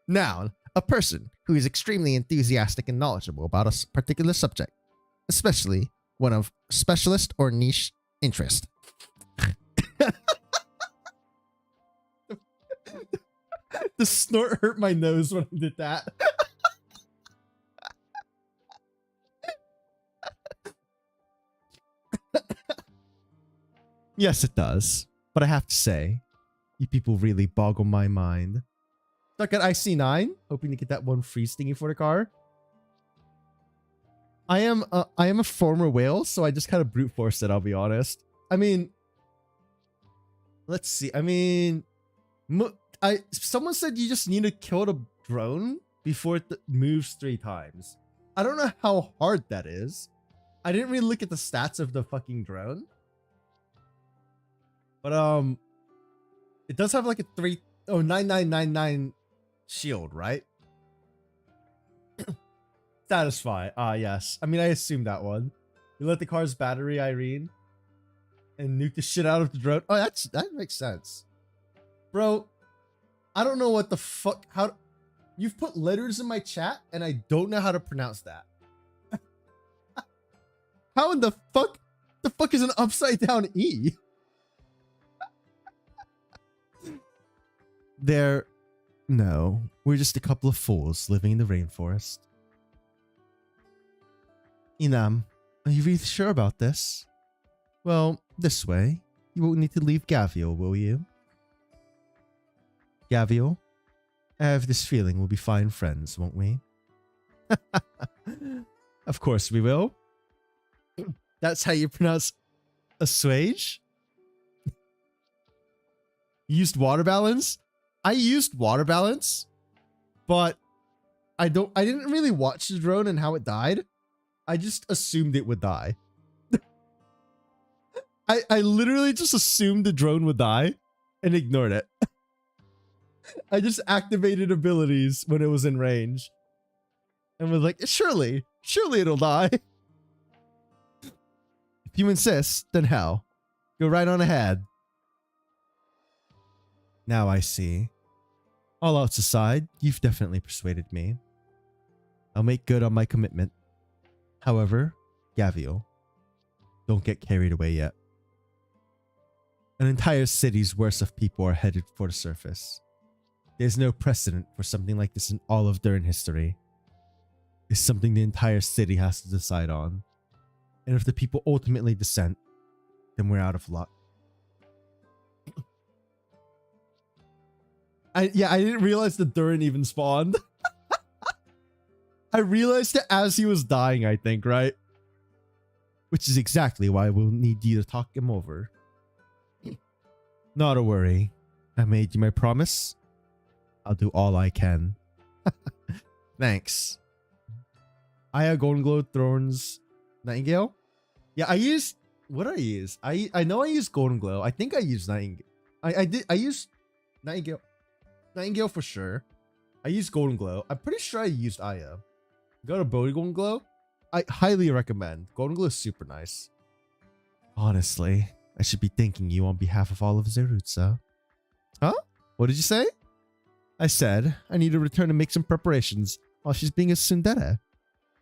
Speaker 1: Noun. A person who is extremely enthusiastic and knowledgeable about a particular subject, especially one of specialist or niche interest. The snort hurt my nose when I did that. Yes, it does. But I have to say, you people really boggle my mind. Stuck at IC9, hoping to get that one free stingy for the car. I am a former whale, so I just kind of brute forced it, I'll be honest. I mean, let's see. I mean, someone said you just need to kill the drone before it moves 3 times. I don't know how hard that is. I didn't really look at the stats of the fucking drone. But it does have like a 9999 shield, right? Satisfy. Yes. I mean, I assumed that one. You let the car's battery, Irene, and nuke the shit out of the drone. Oh, that makes sense. Bro, I don't know what the fuck. You've put letters in my chat and I don't know how to pronounce that. How in the fuck? The fuck is an upside down E? No, we're just a couple of fools living in the rainforest. Inam, are you really sure about this? Well, this way. You won't need to leave Gavial, will you? Gavial? I have this feeling we'll be fine friends, won't we? Of course we will. That's how you pronounce assuage? You used water balance? I used water balance, but I didn't really watch the drone and how it died. I just assumed it would die. I literally just assumed the drone would die and ignored it. I just activated abilities when it was in range and was like, surely it'll die. If you insist, then hell, go right on ahead. Now I see. All outs aside, you've definitely persuaded me. I'll make good on my commitment. However, Gavial, don't get carried away yet. An entire city's worth of people are headed for the surface. There's no precedent for something like this in all of Durin history. It's something the entire city has to decide on. And if the people ultimately dissent, then we're out of luck. I didn't realize the Durin even spawned. I realized it as he was dying, I think, right? Which is exactly why we'll need you to talk him over. Not a worry. I made you my promise. I'll do all I can. Thanks. Aya Golden Glow Thorns Nightingale? Yeah, I used... What did I use? I know I used Golden Glow. I think I used Nightingale. I used Nightingale. Nightingale for sure. I used Golden Glow. I'm pretty sure I used Aya. Go to Bodhi Golden Glow. I highly recommend. Golden Glow is super nice. Honestly, I should be thanking you on behalf of all of Zerutza. Huh? What did you say? I said I need to return to make some preparations while she's being a tsundere.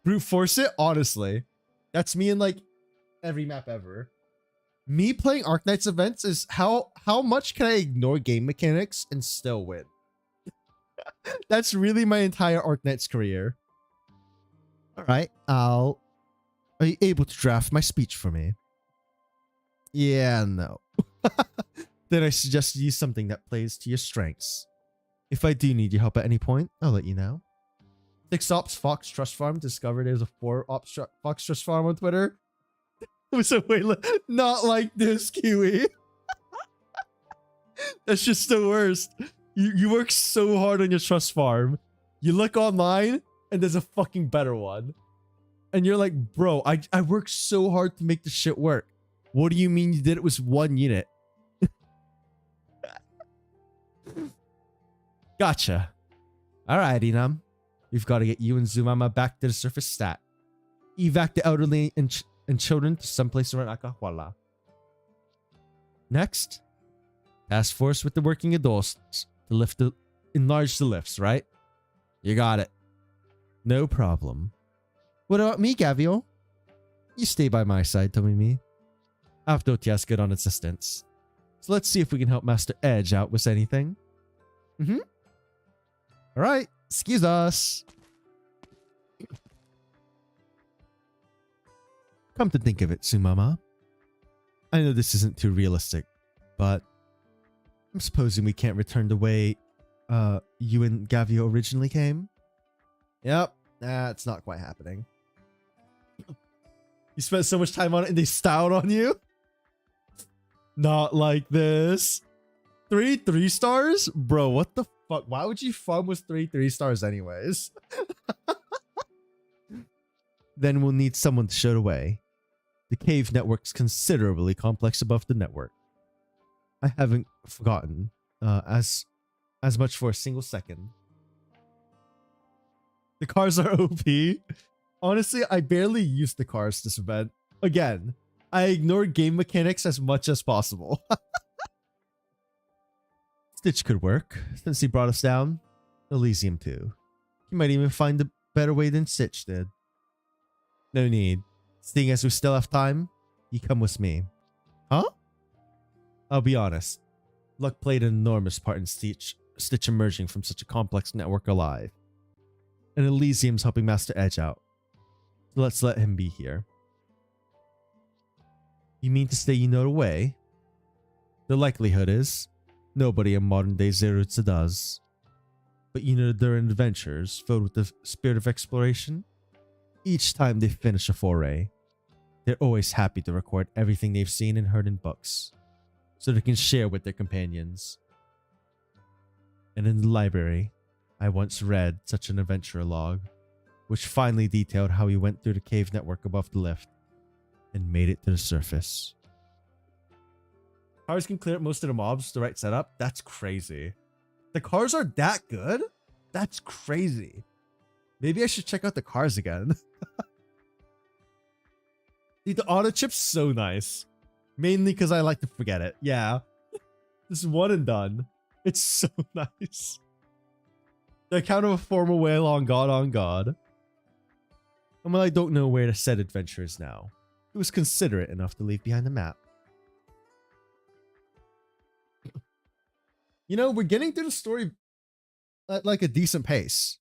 Speaker 1: Brute force it? Honestly. That's me in like every map ever. Me playing Arknights events is how much can I ignore game mechanics and still win? That's really my entire Arknights career. Alright, are you able to draft my speech for me? Yeah, no. Then I suggest you use something that plays to your strengths. If I do need your help at any point, I'll let you know. 6 Ops Fox Trust Farm discovered there's a 4 Ops Fox Trust Farm on Twitter. So wait, not like this, Kiwi. That's just the worst. You work so hard on your trust farm. You look online and there's a fucking better one. And you're like, bro, I worked so hard to make this shit work. What do you mean you did it with one unit? Gotcha. Alright, Inam. We've got to get you and Zumama back to the surface stat. Evac the elderly and children to someplace around Akahuala. Next, task force with the working adults to enlarge the lifts, right? You got it. No problem. What about me, Gavio? You stay by my side, Tomimi. Avdotia's good on assistance. So let's see if we can help Master Edge out with anything. Alright, excuse us. Come to think of it, Sumama. I know this isn't too realistic, but I'm supposing we can't return the way you and Gavio originally came. Yep, that's not quite happening. You spent so much time on it and they styled on you? Not like this. 3 stars? Bro, what the fuck? Why would you farm with 3 stars anyways? Then we'll need someone to show the way. The cave network's considerably complex above the network. I haven't forgotten as much for a single second. The cars are OP. Honestly, I barely used the cars this event. Again, I ignored game mechanics as much as possible. Stitch could work, since he brought us down. Elysium too. He might even find a better way than Stitch did. No need. Seeing as we still have time, you come with me. Huh? I'll be honest. Luck played an enormous part in Stitch emerging from such a complex network alive. And Elysium's helping Master Edge out. So let's let him be here. You mean to say you know the way? The likelihood is, nobody in modern day Zerutza does. But you know their adventures filled with the spirit of exploration? Each time they finish a foray, they're always happy to record everything they've seen and heard in books, so they can share with their companions. And in the library, I once read such an adventure log, which finally detailed how he went through the cave network above the lift and made it to the surface. Cars can clear up most of the mobs, the right setup? That's crazy. The cars are that good? That's crazy. Maybe I should check out the cars again. Dude, the auto chip's so nice. Mainly because I like to forget it. Yeah. Just one and done. It's so nice. The account of a former whale on God. And when I don't know where to set adventures now, it was considerate enough to leave behind the map. You know, we're getting through the story at like a decent pace.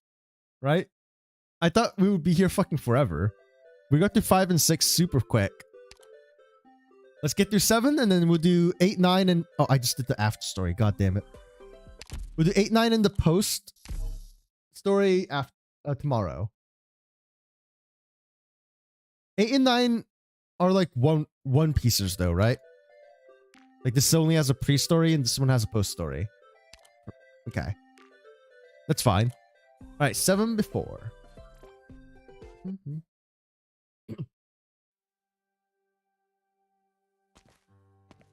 Speaker 1: Right? I thought we would be here fucking forever. We got through 5 and 6 super quick. Let's get through 7 and then we'll do 8, 9 and... Oh, I just did the after story. God damn it. We'll do 8, 9 and the post story after tomorrow. 8 and 9 are like one piecers though, right? Like this only has a pre-story and this one has a post-story. Okay. That's fine. Alright, 7 before.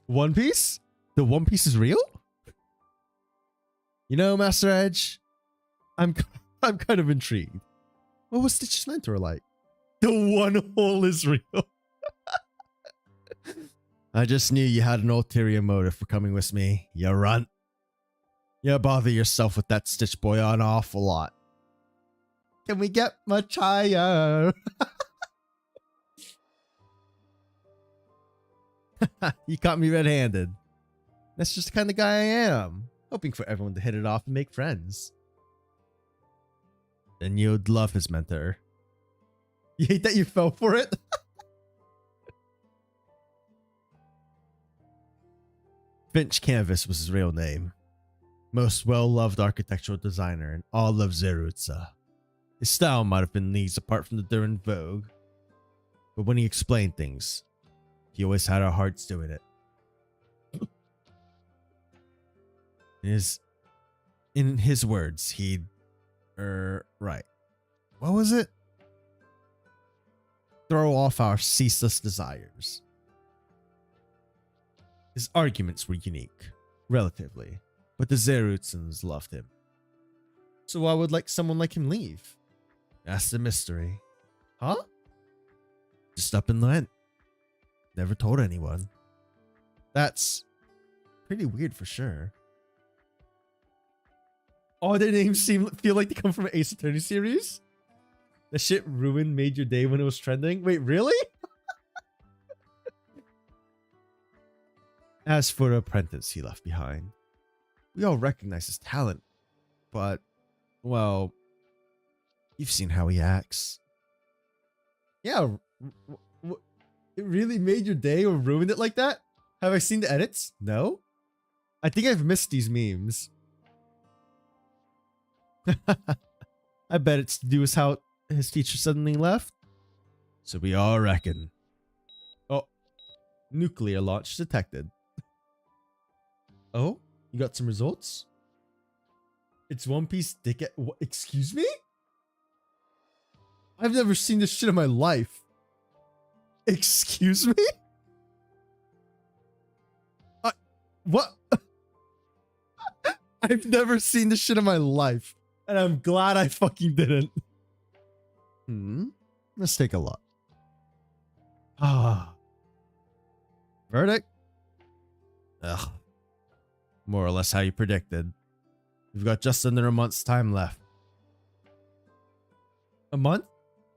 Speaker 1: One Piece? The One Piece is real? You know, Master Edge, I'm kind of intrigued. What was Stitch's mentor like? The one hole is real. I just knew you had an ulterior motive for coming with me, you runt. You bother yourself with that Stitch boy an awful lot. Can we get much higher? You caught me red-handed. That's just the kind of guy I am. Hoping for everyone to hit it off and make friends. Then you'd love his mentor. You hate that you fell for it? Finch Canvas was his real name. Most well-loved architectural designer in all of Zerutza. His style might have been leagues apart from the Durin Vogue, but when he explained things, he always had our hearts doing it. In his words, he'd right. What was it? Throw off our ceaseless desires. His arguments were unique, relatively, but the Zerutsans loved him. So why would someone like him leave? That's the mystery. Huh? Just up and went. Never told anyone. That's pretty weird for sure. All their names feel like they come from an Ace Attorney series. The shit ruined made your day when it was trending. Wait, really? As for the apprentice he left behind, we all recognize his talent, but, well, you've seen how he acts. Yeah, it really made your day or ruined it like that? Have I seen the edits? No? I think I've missed these memes. I bet it's to do with how his teacher suddenly left. So we all reckon. Oh, nuclear launch detected. Oh, you got some results? It's One Piece dick. Excuse me? I've never seen this shit in my life. Excuse me? What? I've never seen this shit in my life. And I'm glad I fucking didn't. Let's take a look. Verdict? Ugh. More or less how you predicted. We've got just under a month's time left. A month?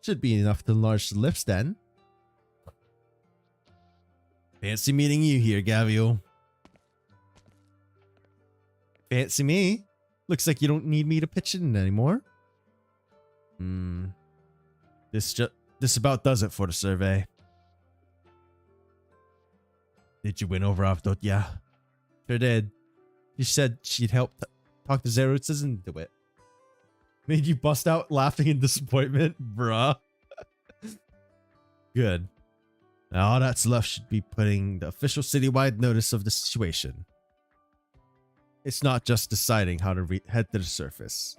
Speaker 1: Should be enough to enlarge the lifts then. Fancy meeting you here, Gavio. Fancy me. Looks like you don't need me to pitch in anymore. This about does it for the survey. Did you win over Avdotya? Sure did. She said she'd help talk to Zerutsas into it. Made you bust out laughing in disappointment, bruh. Good. Now all that's left should be putting the official citywide notice of the situation. It's not just deciding how to head to the surface.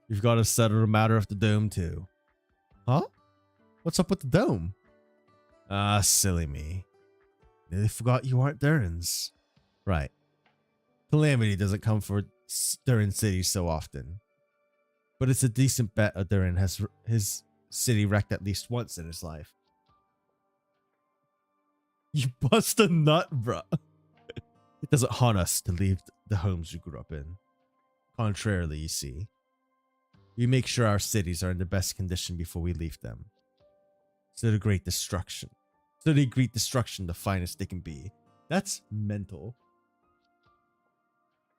Speaker 1: You've got to settle the matter of the dome too. Huh? What's up with the dome? Ah, silly me. Nearly forgot you aren't Durin's. Right. Calamity doesn't come for Durin City so often. But it's a decent bet a Durin has his city wrecked at least once in his life. You bust a nut, bruh. It doesn't haunt us to leave the homes we grew up in. Contrarily, you see. We make sure our cities are in the best condition before we leave them. So they greet destruction the finest they can be. That's mental.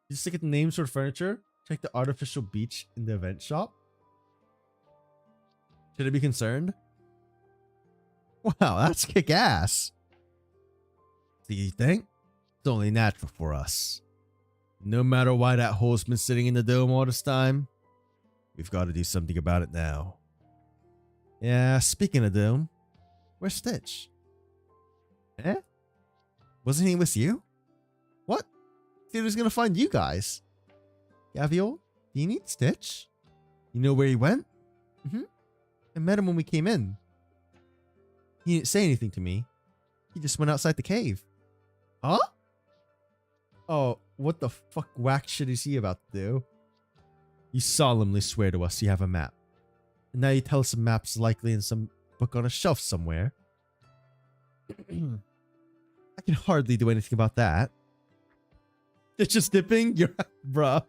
Speaker 1: You just look at the names for furniture. Check the artificial beach in the event shop. Should I be concerned? Wow, that's kick-ass. Do you think? It's only natural for us. No matter why that hole's been sitting in the dome all this time, we've got to do something about it now. Yeah, speaking of dome, where's Stitch? Eh? Wasn't he with you? What? He was gonna find you guys. Gaviol, do you need Stitch? You know where he went? I met him when we came in. He didn't say anything to me. He just went outside the cave. Huh? Oh, what the fuck whack shit is he about to do? You solemnly swear to us you have a map. And now you tell us a map's likely in some book on a shelf somewhere. I can hardly do anything about that. It's just dipping? You're bruh.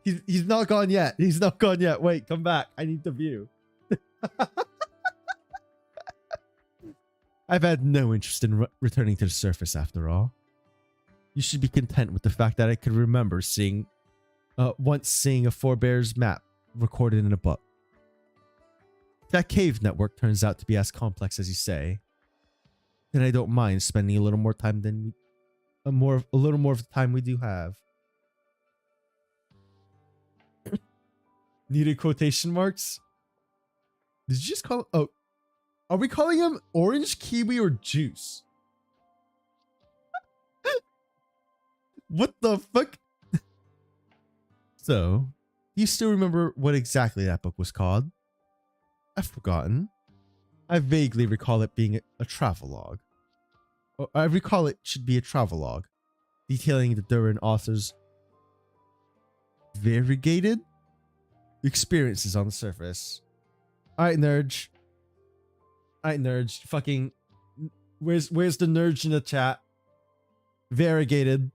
Speaker 1: He's not gone yet. He's not gone yet. Wait, come back. I need the view. I've had no interest in returning to the surface after all. You should be content with the fact that I could remember once seeing a forebear's map recorded in a book. If that cave network turns out to be as complex as you say, then I don't mind spending a little more time than a little more of the time we do have. Needed quotation marks? Did you just call? Oh, are we calling him orange, kiwi, or juice? What the fuck? So, do you still remember what exactly that book was called? I've forgotten. I vaguely recall it being a travelogue. Or I recall it should be a travelogue, detailing the Durin author's variegated experiences on the surface. Alright, Nerge. Alright, Nerge. Fucking... Where's the Nerge in the chat? Variegated.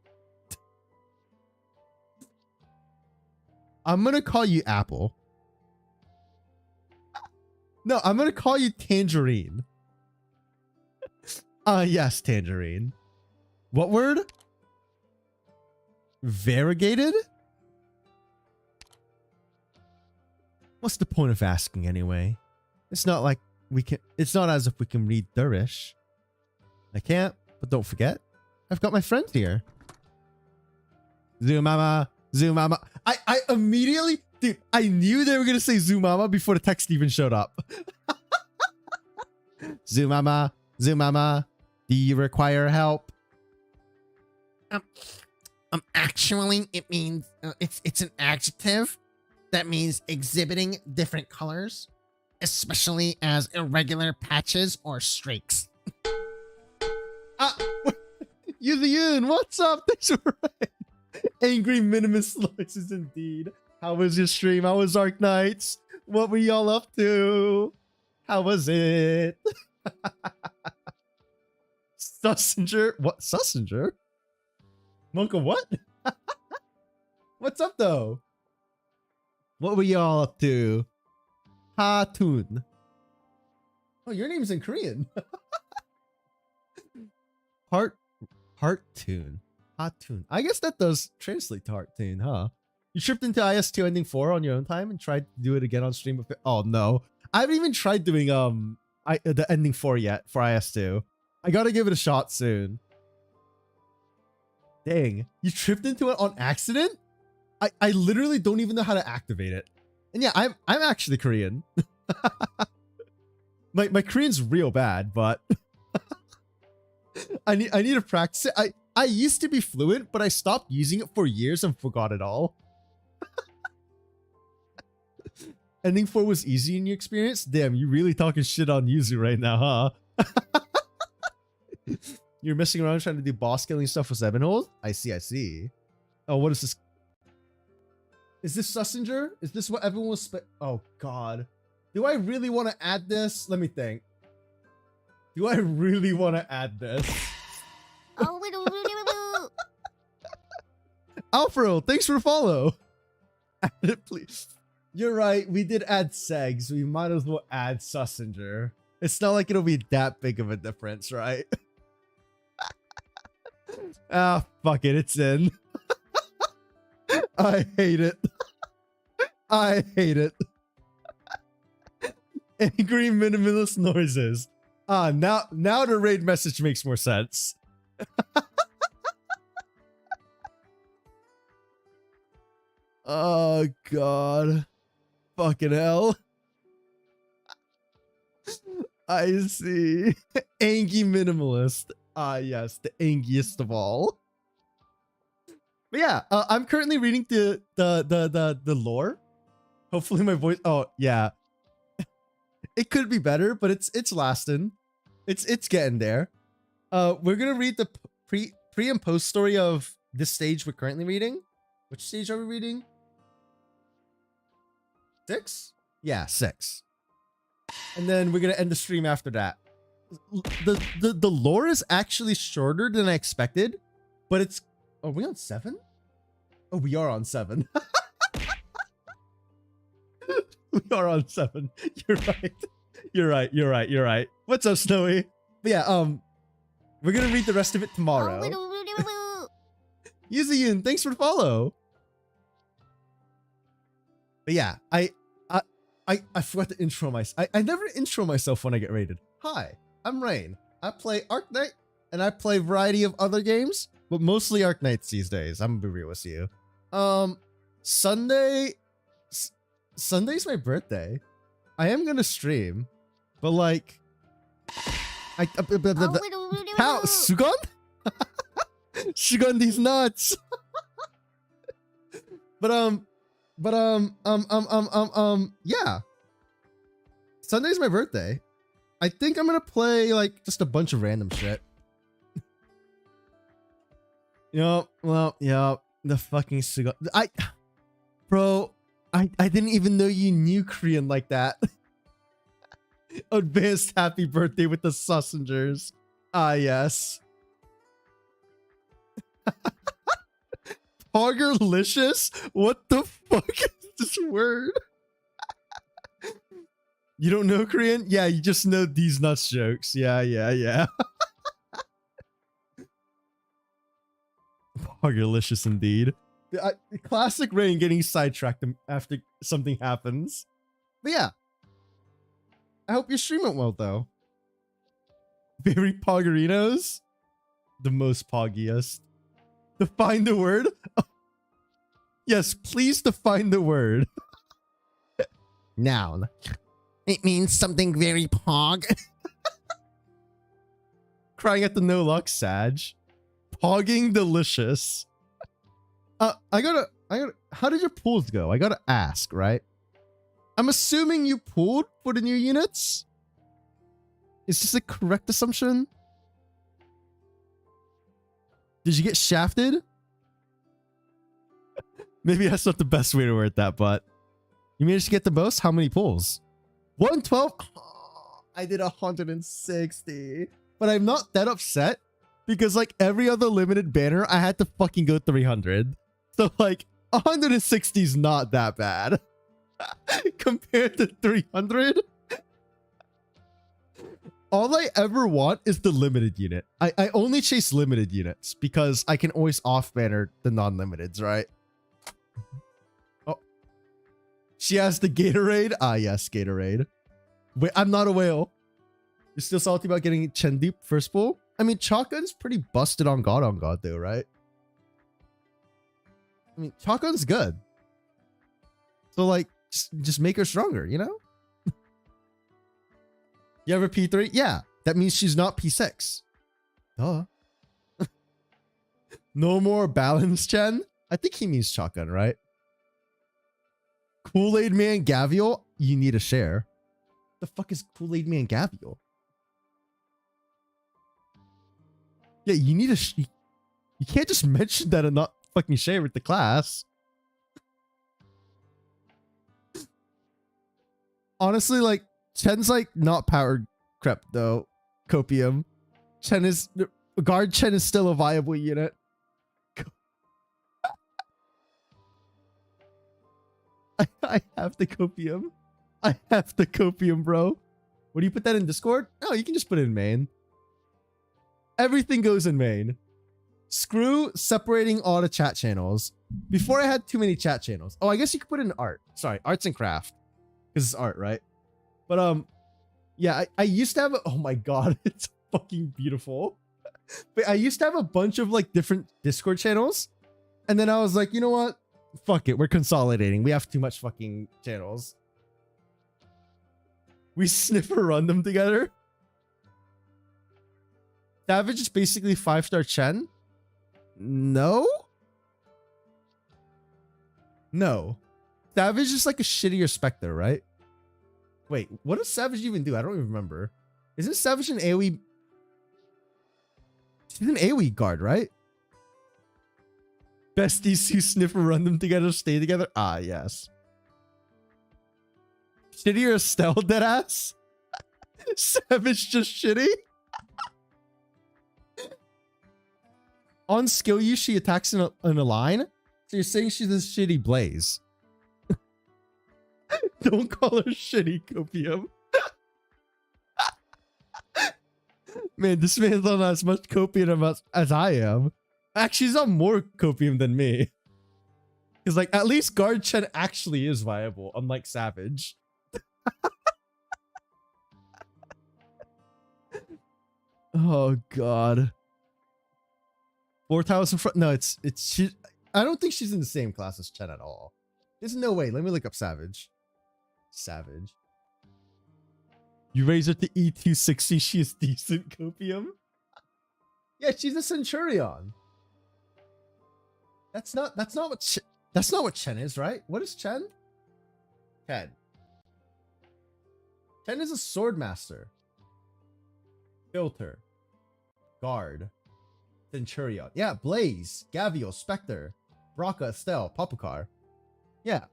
Speaker 1: I'm gonna call you Apple. No, I'm gonna call you Tangerine. Yes, Tangerine. What word? Variegated? What's the point of asking anyway? It's not like we can... It's not as if we can read Durish. I can't, but don't forget, I've got my friend here. Zoomama, Zoomama. I immediately... Dude, I knew they were going to say Zoomama before the text even showed up. Zoomama, Zoomama, do you require help?
Speaker 4: Actually, it means it's an adjective that means exhibiting different colors, especially as irregular patches or streaks.
Speaker 1: Yuziyun, what's up? Thanks for Angry Minimus Noises indeed. How was your stream? How was Arknights? What were y'all up to? How was it? Sussinger? What? Sussinger? Monka what? What's up though? What were y'all up to? Hatun. Oh, your name's in Korean. Hearttune. Hatun. I guess that does translate to Hearttune, huh? You tripped into IS2 ending 4 on your own time and tried to do it again on stream. Oh no. I haven't even tried doing the ending 4 yet for IS2. I gotta give it a shot soon. Dang. You tripped into it on accident? I literally don't even know how to activate it. And yeah, I'm actually Korean. my Korean's real bad, but I need to practice it. I used to be fluent, but I stopped using it for years and forgot it all. Ending 4 was easy in your experience? Damn, you really talking shit on Yuzu right now, huh? You're messing around trying to do boss killing stuff with 7 holes? I see. Oh, what is this? Is this Sussinger? Is this what everyone was oh god. Do I really want to add this? Let me think. Do I really want to add this? Alfro, thanks for the follow. Add it, please. You're right. We did add Segs. We might as well add Sussinger. It's not like it'll be that big of a difference, right? Ah, fuck it. It's in. I hate it. I hate it. Angry minimalist noises. Now the raid message makes more sense. Oh god. Fucking hell. I see. Angy minimalist. Yes, the angiest of all. But yeah, I'm currently reading the lore. Hopefully my voice. Oh yeah, it could be better, but it's lasting. It's getting there. We're gonna read the pre and post story of this stage we're currently reading. Which stage are we reading? 6? Yeah, 6. And then we're gonna end the stream after that. The lore is actually shorter than I expected, but it's... Are we on 7? Oh, we are on 7. We are on 7. You're right. You're right. What's up, Snowy? But yeah, we're gonna read the rest of it tomorrow. Yuziyun, thanks for the follow. But yeah, I forgot to intro myself. I never intro myself when I get rated. Hi, I'm Rain. I play Arknight, and I play a variety of other games, but mostly Arknights these days. I'm gonna be real with you. Sunday's my birthday. I am gonna stream, but like, how Sugon? Sugon these nuts. But But yeah. Sunday's my birthday. I think I'm gonna play like just a bunch of random shit. Yup, well, yup. The fucking cigar. Bro, I didn't even know you knew Korean like that. Advanced happy birthday with the sausengers. Ah, yes. Pogerlicious? What the fuck is this word? You don't know Korean? Yeah, you just know these nuts jokes. Yeah. Pogerlicious indeed. Classic Rain getting sidetracked after something happens. But yeah. I hope your stream went well, though. Very poggerinos? The most poggiest. Define the word? Oh. Yes, please define the word.
Speaker 4: Noun. It means something very pog.
Speaker 1: Crying at the no luck, Sag. Pogging delicious. I gotta, how did your pools go? I gotta ask, right? I'm assuming you pooled for the new units? Is this a correct assumption? Did you get shafted? Maybe that's not the best way to word that, but you managed to get the most? How many pulls? 112? Oh, I did 160. But I'm not that upset because like every other limited banner, I had to fucking go 300. So like 160 is not that bad compared to 300. All I ever want is the limited unit. I only chase limited units because I can always off banner the non-limiteds, right? Oh, she has the Gatorade. Ah, yes, Gatorade. Wait, I'm not a whale. You're still salty about getting Chendeep first pull? I mean, Shotgun's pretty busted on God though, right? I mean, Shotgun's good. So like, just make her stronger, you know? You have a P3? Yeah. That means she's not P6. Duh. No more balance, Chen? I think he means Shotgun, right? Kool-Aid Man Gavial? You need a share. The fuck is Kool-Aid Man Gavial? Yeah, you need a... You can't just mention that and not fucking share with the class. Honestly, like, Chen's like not power crept though. Copium. Chen is... Guard Chen is still a viable unit. I have the copium. I have the copium, bro. What do you put that in Discord? No, you can just put it in main. Everything goes in main. Screw separating all the chat channels. Before I had too many chat channels. Oh, I guess you could put it in art. Sorry, arts and craft. Because it's art, right? But yeah, I used to have a, oh my god, it's fucking beautiful. But I used to have a bunch of like different Discord channels. And then I was like, you know what? Fuck it, we're consolidating. We have too much fucking channels. We sniffer run them together. Savage is basically 5-star Chen. No? No. Savage is like a shittier Spectre, right? Wait, what does Savage even do? I don't even remember. Isn't Savage an AoE? She's an AoE guard, right? Besties who sniffer run them together stay together. Ah, yes. Shittier Estelle, deadass? Savage just shitty? On skill use, she attacks in a line? So you're saying she's a shitty Blaze? Don't call her shitty, Copium. Man, this man's on as much copium as I am. Actually, he's on more copium than me. Because, like, at least Guard Chen actually is viable, unlike Savage. Oh, God. 4,000 front. No, she. I don't think she's in the same class as Chen at all. There's no way. Let me look up Savage. Savage. You raise her to E260. She is decent, Copium. Yeah, she's a Centurion. That's not what That's not what Chen is, right? What is Chen? Chen. Chen is a sword master. Filter. Guard. Centurion. Yeah, Blaze. Gavial. Spectre. Braca. Estelle. Popukar. Yeah.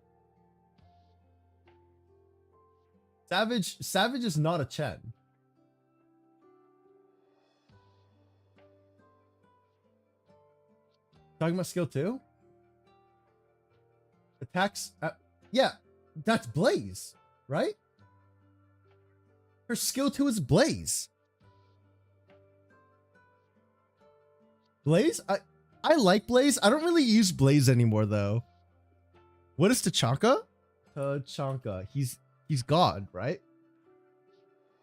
Speaker 1: Savage is not a Chen. Talking about skill 2? Attacks. Yeah, that's Blaze, right? Her skill 2 is Blaze. Blaze? I like Blaze. I don't really use Blaze anymore though. What is Tachanka? Tachanka. He's God, right?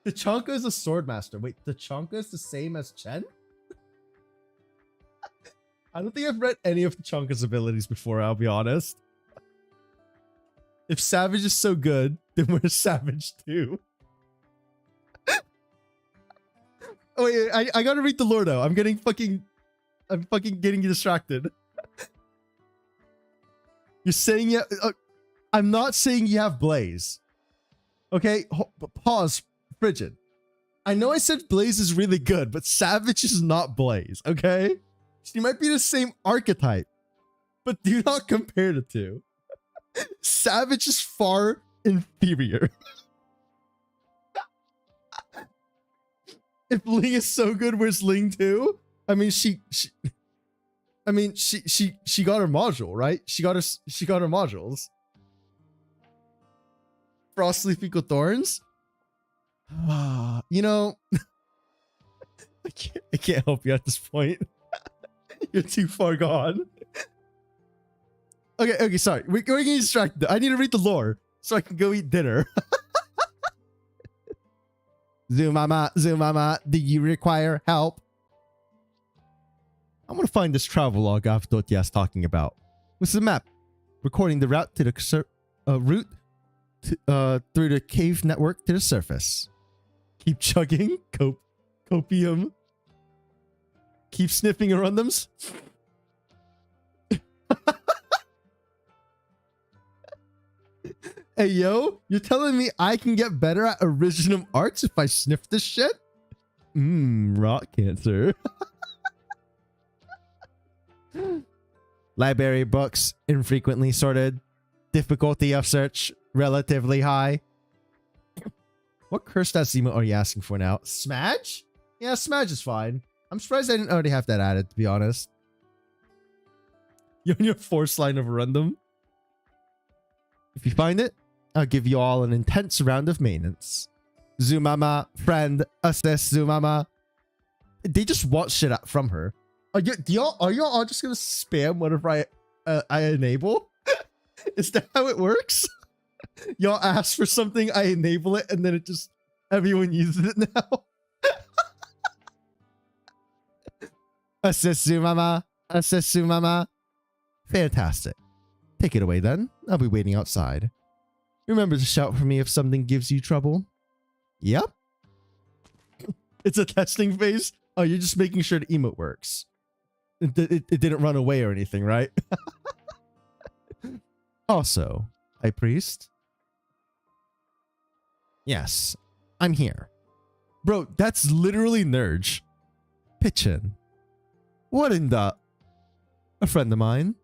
Speaker 1: Tachanka is a sword master. Wait, Tachanka is the same as Chen? I don't think I've read any of Tachanka's abilities before, I'll be honest. If Savage is so good, then we're Savage too. Oh wait, I gotta read the lore though. I'm fucking getting distracted. You're saying yeah. I'm not saying you have Blaze. Okay, pause, Frigid. I know I said Blaze is really good, but Savage is not Blaze, okay? She might be the same archetype, but do not compare the two. Savage is far inferior. If Ling is so good, where's Ling too? I mean, she got her module, right? She got her modules. Frost Leaf equal Thorns. You know, I can't help you at this point. You're too far gone. Okay, sorry. We're getting distracted. I need to read the lore so I can go eat dinner. Zumama, do you require help? I'm gonna find this travel log Avdotia's talking about. This is a map recording the route to the through the cave network to the surface. Keep chugging, copium. Keep sniffing around them. Hey yo, you're telling me I can get better at original arts if I sniff this shit? Rock cancer. Library books, infrequently sorted. Difficulty of search, relatively high. What cursed ass emote are you asking for now? Smudge? Yeah, Smudge is fine. I'm surprised I didn't already have that added, to be honest. You're on your 4th line of random. If you find it, I'll give you all an intense round of maintenance. Zumama, friend, assist Zumama. They just want shit out from her. Are y'all all just gonna spam whenever I enable? Is that how it works? Y'all ask for something, I enable it, and then it just everyone uses it now. Assist Zumama. Fantastic. Take it away then. I'll be waiting outside. Remember to shout for me if something gives you trouble. Yep. It's a testing phase. Oh, you're just making sure the emote works. It didn't run away or anything, right? Also, High Priest. Yes, I'm here. Bro, that's literally Nerge. Pitchin. What in the... A friend of mine.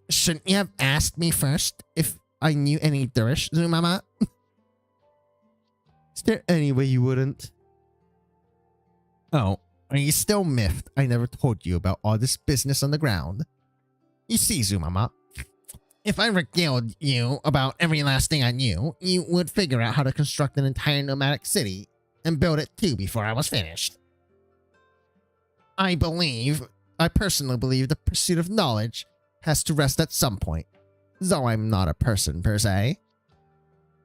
Speaker 4: Shouldn't you have asked me first if I knew any Durish, Zumama?
Speaker 1: Is there any way you wouldn't?
Speaker 4: Oh, are you still miffed I never told you about all this business on the ground? You see, Zumama, if I regaled you about every last thing I knew, you would figure out how to construct an entire nomadic city and build it too before I was finished. I personally believe the pursuit of knowledge has to rest at some point, though I'm not a person per se.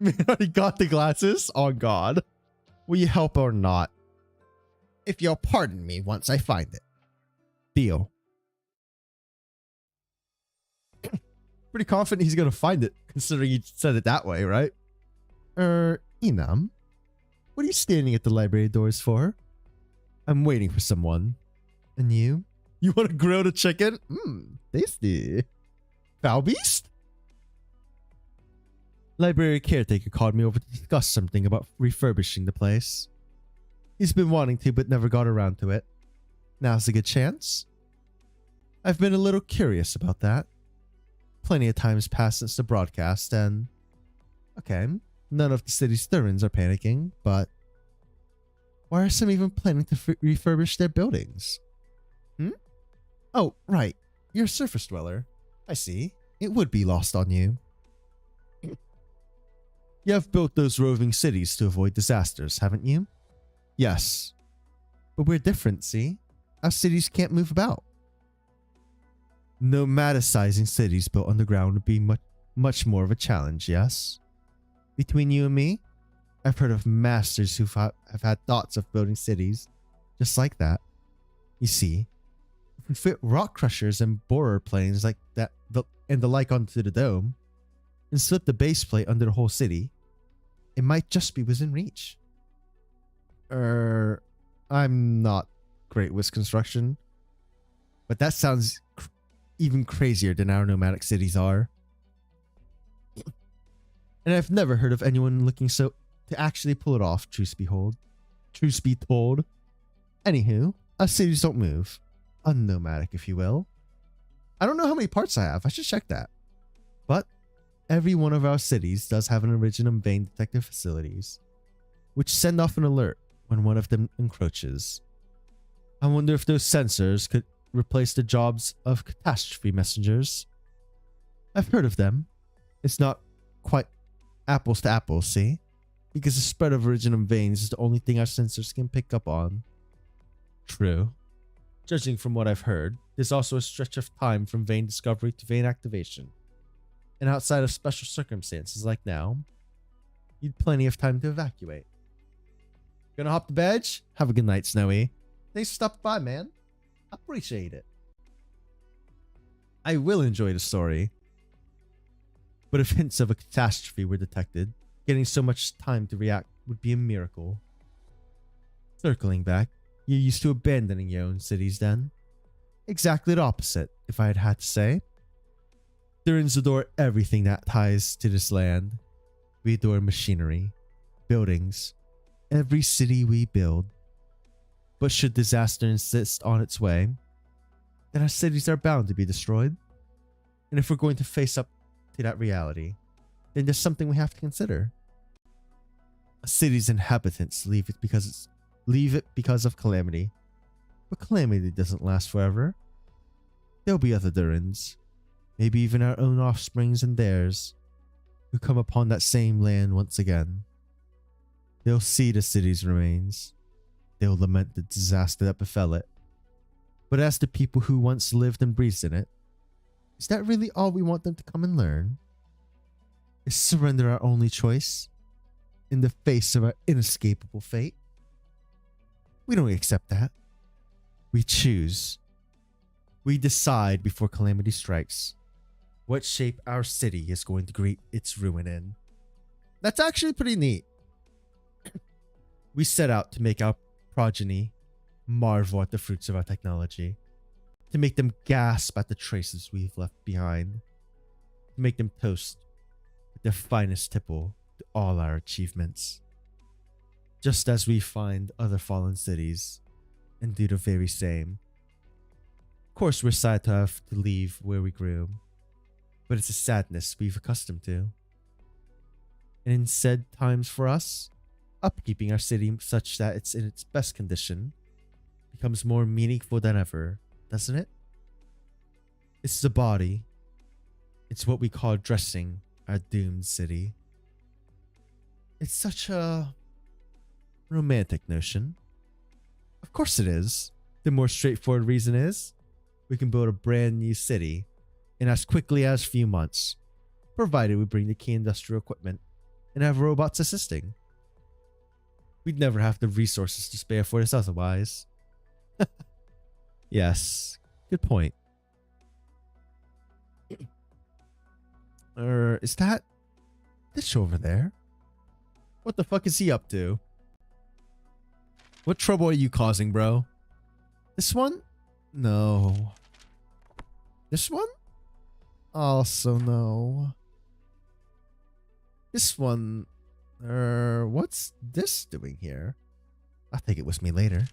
Speaker 1: I got the glasses? Oh god. Will you help or not?
Speaker 4: If you'll pardon me once I find it.
Speaker 1: Deal. Pretty confident he's gonna find it, considering he said it that way, right? Inam? What are you standing at the library doors for? I'm waiting for someone. And you? You want to grill the chicken? Mmm, tasty. Foul beast? Library caretaker called me over to discuss something about refurbishing the place. He's been wanting to, but never got around to it. Now's a good chance. I've been a little curious about that. Plenty of times passed since the broadcast, and... Okay, none of the city's Thurins are panicking, but... Why are some even planning to refurbish their buildings? Oh, right. You're a surface dweller. I see. It would be lost on you. You have built those roving cities to avoid disasters, haven't you? Yes. But we're different, see? Our cities can't move about. Nomadicizing cities built underground would be much more of a challenge, yes? Between you and me, I've heard of masters who have had thoughts of building cities just like that. You see, if we fit rock crushers and borer planes like that and the like onto the dome, and slip the base plate under the whole city, it might just be within reach. I'm not great with construction, but that sounds even crazier than our nomadic cities are. And I've never heard of anyone looking to actually pull it off, truth be told. Anywho, our cities don't move. Unnomadic, if you will. I don't know how many parts I have. I should check that. But every one of our cities does have an Originum vein detector facilities, which send off an alert when one of them encroaches. I wonder if those sensors could replace the jobs of catastrophe messengers. I've heard of them. It's not quite apples to apples, see? Because the spread of Originum veins is the only thing our sensors can pick up on. True. Judging from what I've heard, there's also a stretch of time from vein discovery to vein activation. And outside of special circumstances like now, you'd plenty of time to evacuate. Gonna hop the badge? Have a good night, Snowy. Thanks for stopping by, man. I appreciate it. I will enjoy the story. But if hints of a catastrophe were detected, getting so much time to react would be a miracle. Circling back, you're used to abandoning your own cities then? Exactly the opposite, if I had to say. Thurins adore everything that ties to this land. We adore machinery, buildings, every city we build. But should disaster insist on its way, then our cities are bound to be destroyed. And if we're going to face up to that reality, then there's something we have to consider. A city's inhabitants leave it because of calamity. But calamity doesn't last forever. There'll be other Durins, maybe even our own offsprings and theirs, who come upon that same land once again. They'll see the city's remains. They'll lament the disaster that befell it. But as the people who once lived and breathed in it, is that really all we want them to come and learn? Is surrender our only choice in the face of our inescapable fate? We don't accept that. We choose. We decide before calamity strikes what shape our city is going to greet its ruin in. That's actually pretty neat. We set out to make our progeny marvel at the fruits of our technology, to make them gasp at the traces we've left behind, to make them toast with their finest tipple to all our achievements. Just as we find other fallen cities and do the very same. Of course, we're sad to have to leave where we grew, but it's a sadness we've accustomed to. And in said times for us, upkeeping our city such that it's in its best condition becomes more meaningful than ever, doesn't it? It's the body. It's what we call dressing our doomed city. It's such a romantic notion. Of course it is. The more straightforward reason is, we can build a brand new city in as quickly as a few months, provided we bring the key industrial equipment and have robots assisting. We'd never have the resources to spare for this otherwise. Yes, good point. Is that Ditch over there? What the fuck is he up to? What trouble are you causing, bro? This one? No. This one? Also no. This one... what's this doing here? I'll take it with me later.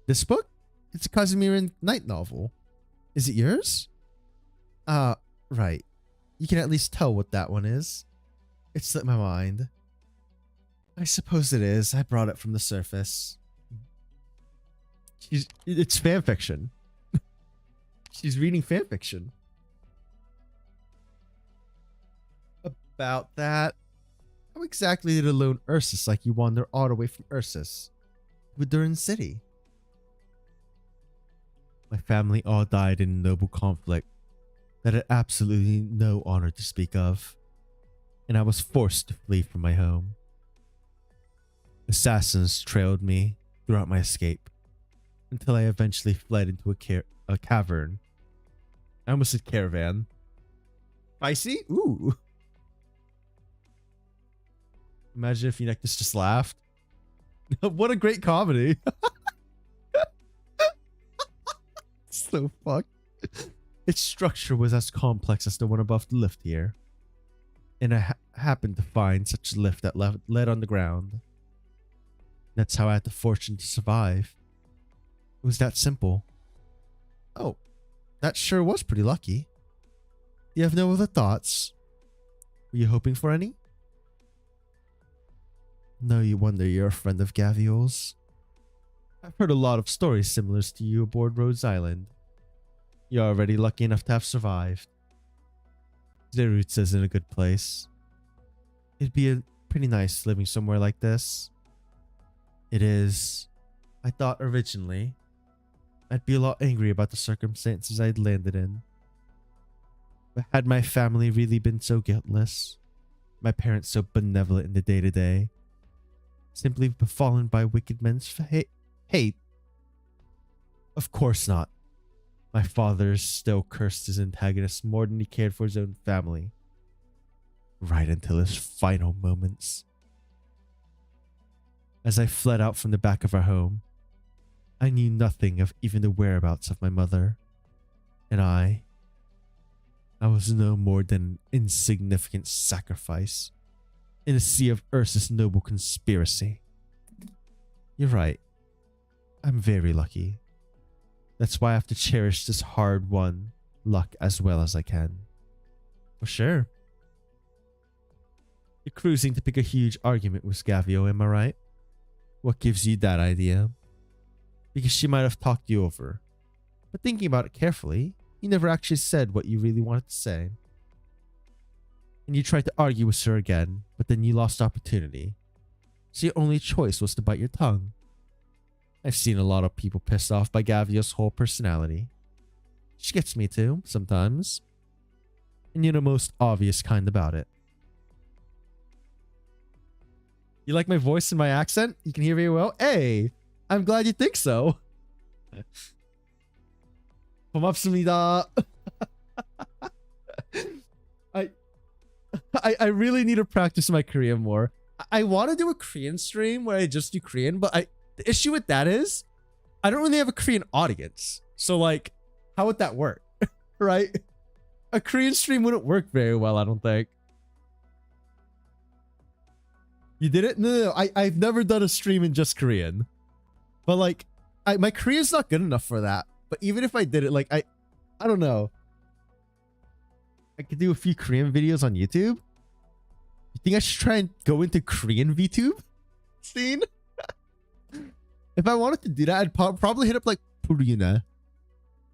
Speaker 1: This book? It's a Kazimiran Night novel. Is it yours? Right. You can at least tell what that one is. It slipped my mind. I suppose it is. I brought it from the surface. It's fan fiction. She's reading fan fiction. About that. How exactly did a lone Ursus like you wander all the way from Ursus to Durin City? My family all died in a noble conflict that had absolutely no honor to speak of, and I was forced to flee from my home. Assassins trailed me throughout my escape until I eventually fled into a cavern. I almost said caravan. Spicy? Ooh. Imagine if Eunectus just laughed. What a great comedy. So fucked. Its structure was as complex as the one above the lift here. And I happened to find such a lift that led on the ground. That's how I had the fortune to survive. It was that simple. Oh, that sure was pretty lucky. You have no other thoughts? Were you hoping for any? No, you wonder you're a friend of Gaviol's. I've heard a lot of stories similar to you aboard Rhodes Island. You're already lucky enough to have survived. Zerutz is in a good place. It'd be pretty nice living somewhere like this. It is. I thought originally I'd be a lot angry about the circumstances I'd landed in. But had my family really been so guiltless, my parents so benevolent in the day-to-day, simply befallen by wicked men's hate? Of course not. My father still cursed his antagonist more than he cared for his own family. Right until his final moments. As I fled out from the back of our home, I knew nothing of even the whereabouts of my mother. And I was no more than an insignificant sacrifice in a sea of Ursus noble conspiracy. You're right. I'm very lucky. That's why I have to cherish this hard-won luck as well as I can. For sure. You're cruising to pick a huge argument with Scavio, am I right? What gives you that idea? Because she might have talked you over. But thinking about it carefully, you never actually said what you really wanted to say. And you tried to argue with her again, but then you lost opportunity. So your only choice was to bite your tongue. I've seen a lot of people pissed off by Gavia's whole personality. She gets me too, sometimes. And you're the most obvious kind about it. You like my voice and my accent? You can hear very well? Hey! I'm glad you think so. 고맙습니다. I really need to practice my Korean more. I want to do a Korean stream where I just do Korean, but the issue with that is I don't really have a Korean audience. So like, how would that work? Right? A Korean stream wouldn't work very well, I don't think. You did it? No. I've never done a stream in just Korean. But like, my Korean's not good enough for that. But even if I did it, like, I don't know. I could do a few Korean videos on YouTube. You think I should try and go into Korean VTube scene? If I wanted to do that, I'd probably hit up like Purina.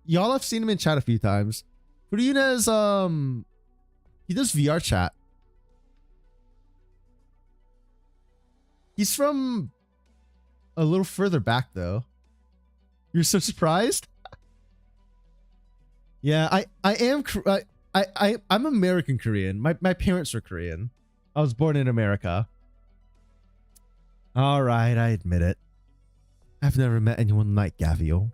Speaker 1: Y'all have seen him in chat a few times. Purina is, he does VR chat. He's from a little further back though. You're so surprised? Yeah, I'm American Korean. My parents are Korean. I was born in America. All right, I admit it. I've never met anyone like Gavial.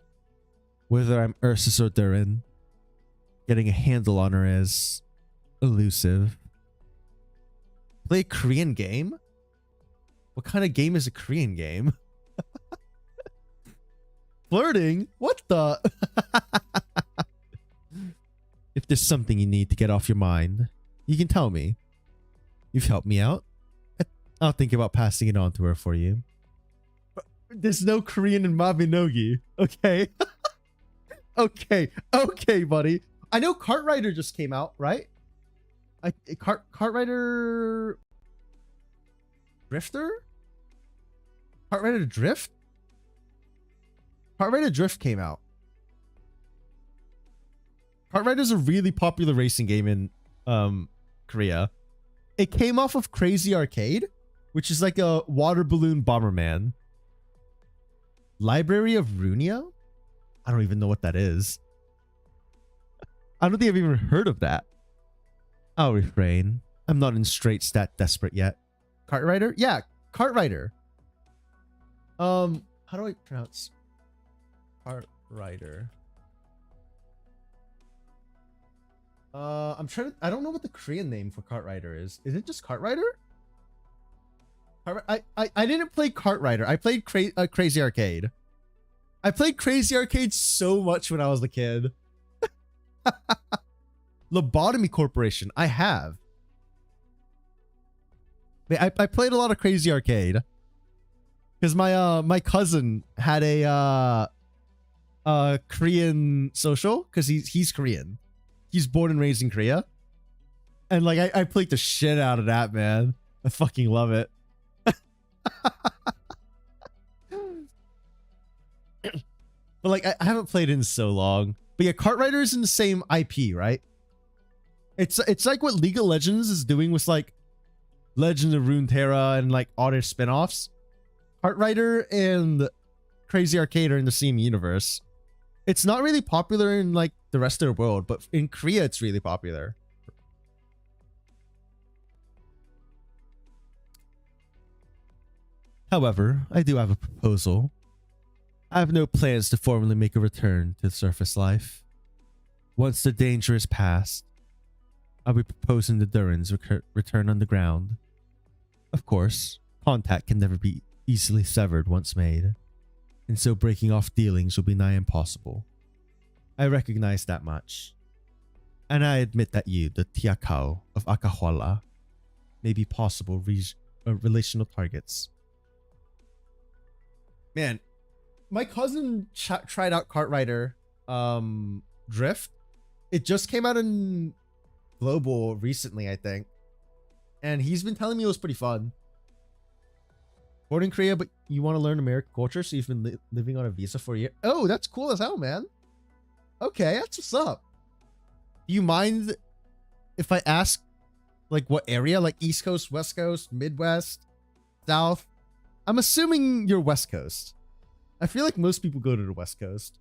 Speaker 1: Whether I'm Ursus or Durin, getting a handle on her is elusive. Play a Korean game? What kind of game is a Korean game? flirting? What the? If there's something you need to get off your mind, you can tell me. You've helped me out. I'll think about passing it on to her for you. There's no Korean in Mabinogi. Okay. Okay, buddy. I know Cartwriter just came out, right? Cartwriter Drifter? Cartwriter Drift? Cartwriter Drift came out. Cartwriter's a really popular racing game in Korea. It came off of Crazy Arcade, which is like a water balloon Bomberman. Library of Runia? I don't even know what that is. I don't think I've even heard of that. I'll refrain. I'm not in straight stat desperate yet. Cartwriter? Yeah, Cartwriter. How do I pronounce Cartwriter? I'm trying to. I don't know what the Korean name for Cartwriter is. Is it just Cartwriter? I didn't play Cartwriter. I played Crazy Arcade. I played Crazy Arcade so much when I was a kid. Lobotomy Corporation. I have. I played a lot of Crazy Arcade because my cousin had a Korean social because he's Korean. He's born and raised in Korea, and like I played the shit out of that, man. I fucking love it. But like I haven't played it in so long. But yeah, Cartwriter is in the same IP, right? It's like what League of Legends is doing with like Legend of Runeterra and like all their spin-offs. Cartwriter and Crazy Arcade are in the same universe. It's not really popular in like the rest of the world, but in Korea it's really popular. However, I do have a proposal. I have no plans to formally make a return to surface life. Once the danger is past, I'll be proposing the Durans return underground. Of course, contact can never be easily severed once made, and so breaking off dealings will be nigh impossible. I recognize that much. And I admit that you, the Tiakao of Akahwala, may be possible relational targets. Man, my cousin tried out Cartwriter Drift. It just came out in Global recently, I think. And he's been telling me it was pretty fun. Born in Korea, but you want to learn American culture, so you've been living on a visa for a year. Oh, that's cool as hell, man. Okay, that's what's up. Do you mind if I ask, like, what area? Like, East Coast, West Coast, Midwest, South? I'm assuming you're West Coast. I feel like most people go to the West Coast.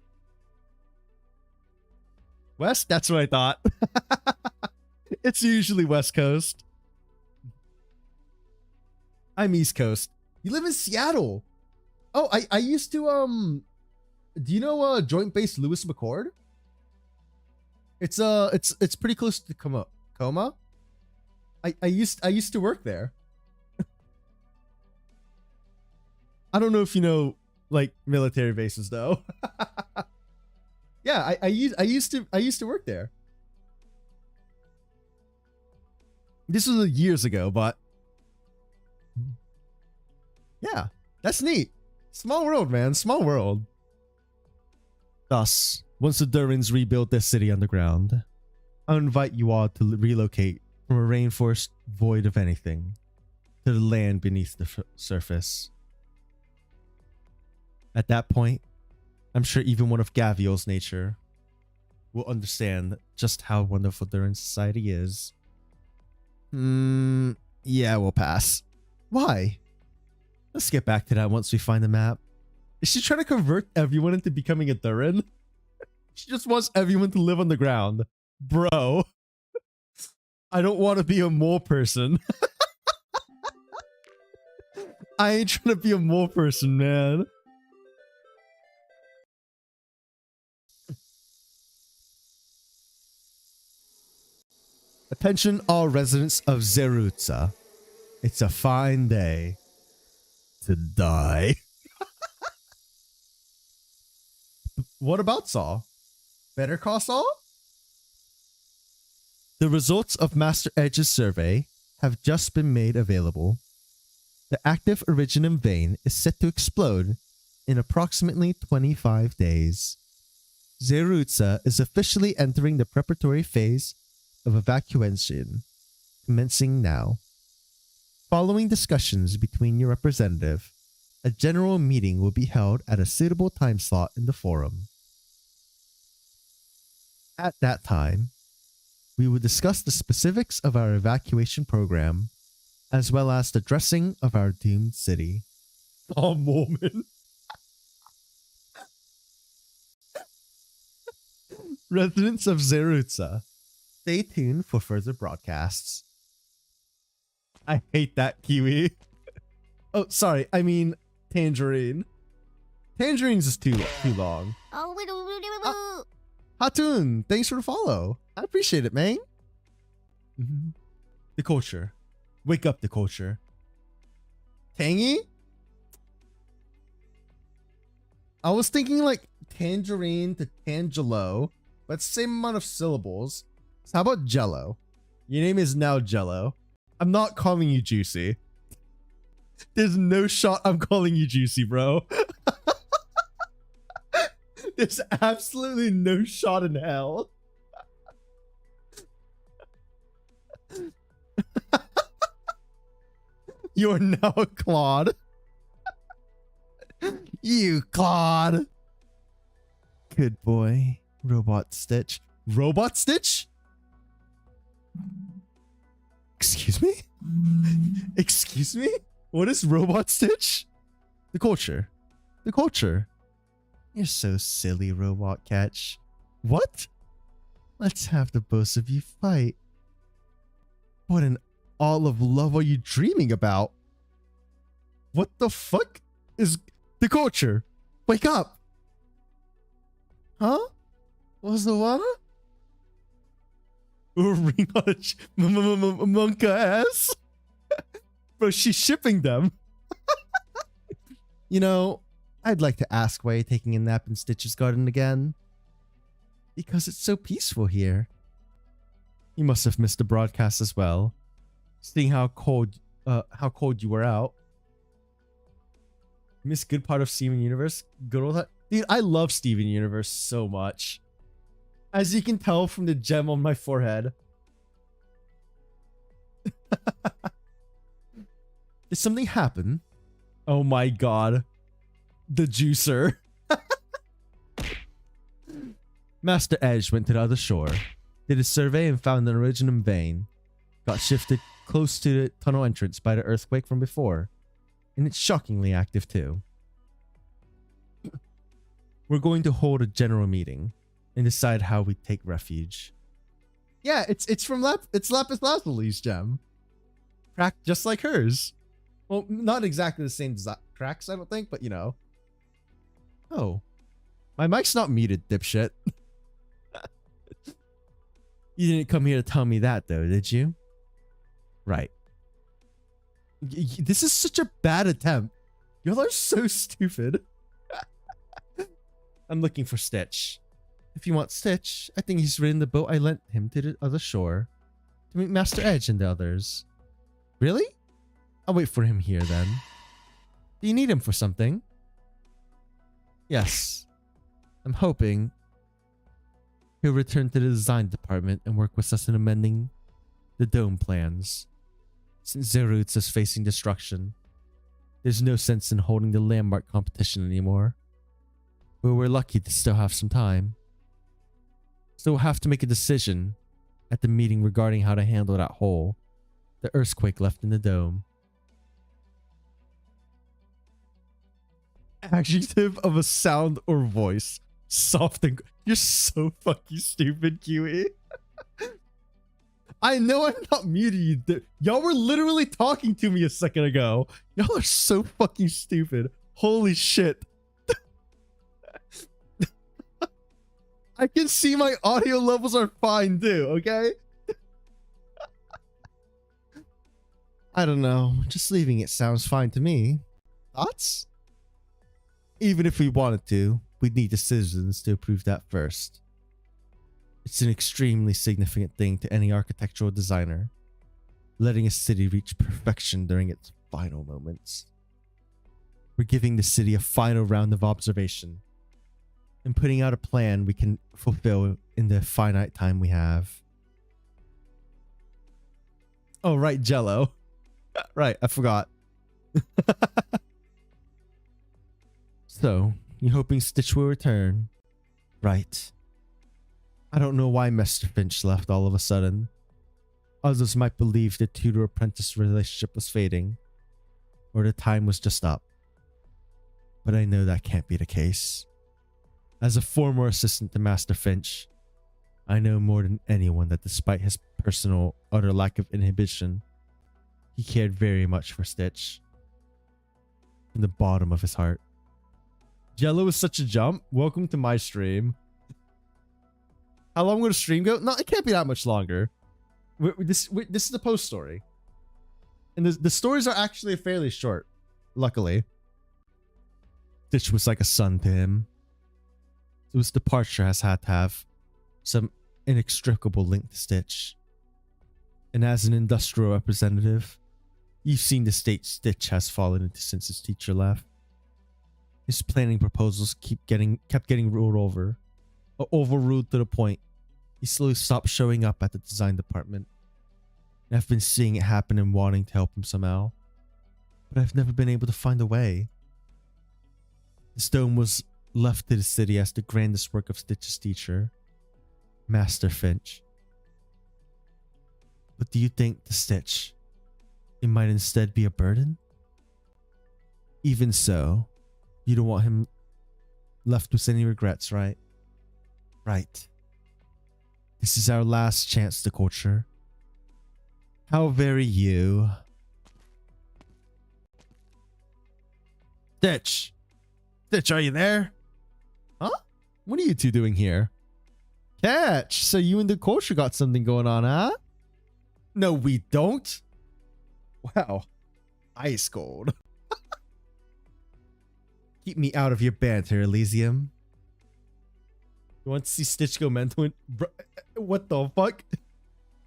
Speaker 1: West? That's what I thought. It's usually West Coast. I'm East Coast. You live in Seattle. Oh, I used to do you know Joint Base Lewis McCord? It's pretty close to Coma. I used to work there. I don't know if you know like military bases though. Yeah, I used to work there. This was years ago, but yeah, that's neat. Small world, man. Small world. Thus, once the Durans rebuild their city underground, I'll invite you all to relocate from a rainforest void of anything to the land beneath the surface. At that point, I'm sure even one of Gaviol's nature will understand just how wonderful Duran society is. Yeah, we'll pass. Why? Let's get back to that once we find the map. Is she trying to convert everyone into becoming a Duran? She just wants everyone to live on the ground. Bro. I don't want to be a mole person. I ain't trying to be a mole person, man. Attention all residents of Zerutza. It's a fine day to die. What about Saul? Better Call Saul? The results of Master Edge's survey have just been made available. The active Originum vein is set to explode in approximately 25 days. Zerutza is officially entering the preparatory phase of evacuation, commencing now. Following discussions between your representative, a general meeting will be held at a suitable time slot in the forum. At that time, we will discuss the specifics of our evacuation program, as well as the dressing of our doomed city. Oh, Mormon. Residents of Zerutza, stay tuned for further broadcasts. I hate that, Kiwi. Oh, sorry. I mean, Tangerine. Tangerine's is too long. Hatun, thanks for the follow. I appreciate it, man. The culture. Wake up, the culture. Tangy? I was thinking like tangerine to tangelo, but same amount of syllables. So how about Jello? Your name is now Jello. I'm not calling you Juicy. There's no shot I'm calling you Juicy, bro. There's absolutely no shot in hell. You're now a Claude. You Claude. Good boy. Robot Stitch. Robot Stitch? Excuse me? Excuse me? What is Robot Stitch? The culture. The culture. You're so silly, Robot Catch. What? Let's have the both of you fight. What in all of love are you dreaming about? What the fuck is the culture? Wake up! Huh? What's the one? Ring on a monka ass? Bro, she's shipping them. You know, I'd like to ask why you're taking a nap in Stitch's garden again. Because it's so peaceful here. You must have missed the broadcast as well. Seeing how cold you were out. Miss good part of Steven Universe. Good old that. Dude, I love Steven Universe so much. As you can tell from the gem on my forehead. Did something happen? Oh my god. The juicer. Master Edge went to the other shore, did a survey and found an Originum vein. Got shifted close to the tunnel entrance by the earthquake from before. And it's shockingly active too. We're going to hold a general meeting and decide how we take refuge. Yeah, it's from Lapis Lazuli's gem. Cracked just like hers. Well, not exactly the same cracks, I don't think, but you know. Oh. My mic's not muted, dipshit. You didn't come here to tell me that, though, did you? Right. This is such a bad attempt. Y'all are so stupid. I'm looking for Stitch. If you want Stitch, I think he's ridden the boat I lent him to the other shore to meet Master Edge and the others. Really? I'll wait for him here then. Do you need him for something? Yes. I'm hoping he'll return to the design department and work with us in amending the dome plans. Since Zerutz is facing destruction, there's no sense in holding the landmark competition anymore. But we're lucky to still have some time. So we'll have to make a decision at the meeting regarding how to handle that hole, the earthquake left in the dome. Adjective of a sound or voice. Soft and... You're so fucking stupid, Kiwi. I know I'm not muted. Y'all were literally talking to me a second ago. Y'all are so fucking stupid. Holy shit. I can see my audio levels are fine too, okay? I don't know. Just leaving it sounds fine to me. Thoughts? Even if we wanted to, we need the citizens to approve that first. It's an extremely significant thing to any architectural designer, letting a city reach perfection during its final moments. We're giving the city a final round of observation and putting out a plan we can fulfill in the finite time we have. Oh, right, Jello. Right, I forgot. So, you're hoping Stitch will return? Right. I don't know why Mr. Finch left all of a sudden. Others might believe the tutor-apprentice relationship was fading, or the time was just up. But I know that can't be the case. As a former assistant to Master Finch, I know more than anyone that despite his personal utter lack of inhibition, he cared very much for Stitch. From the bottom of his heart. Jello is such a jump. Welcome to my stream. How long will the stream go? No, it can't be that much longer. This is the post story. And the stories are actually fairly short, luckily. Stitch was like a son to him. So his departure has had to have some inextricable link to Stitch. And as an industrial representative, you've seen the state Stitch has fallen into since his teacher left. His planning proposals kept getting ruled over. Overruled to the point he slowly stopped showing up at the design department. And I've been seeing it happen and wanting to help him somehow. But I've never been able to find a way. The stone was left to the city as the grandest work of Stitch's teacher, Master Finch. But do you think to Stitch, it might instead be a burden? Even so, you don't want him left with any regrets, right? Right. This is our last chance to culture. How very you. Stitch! Stitch, are you there? Huh? What are you two doing here? Catch! So you and the culture got something going on, huh? No, we don't. Wow. Ice cold. Keep me out of your banter, Elysium. You want to see Stitch go mental? What the fuck?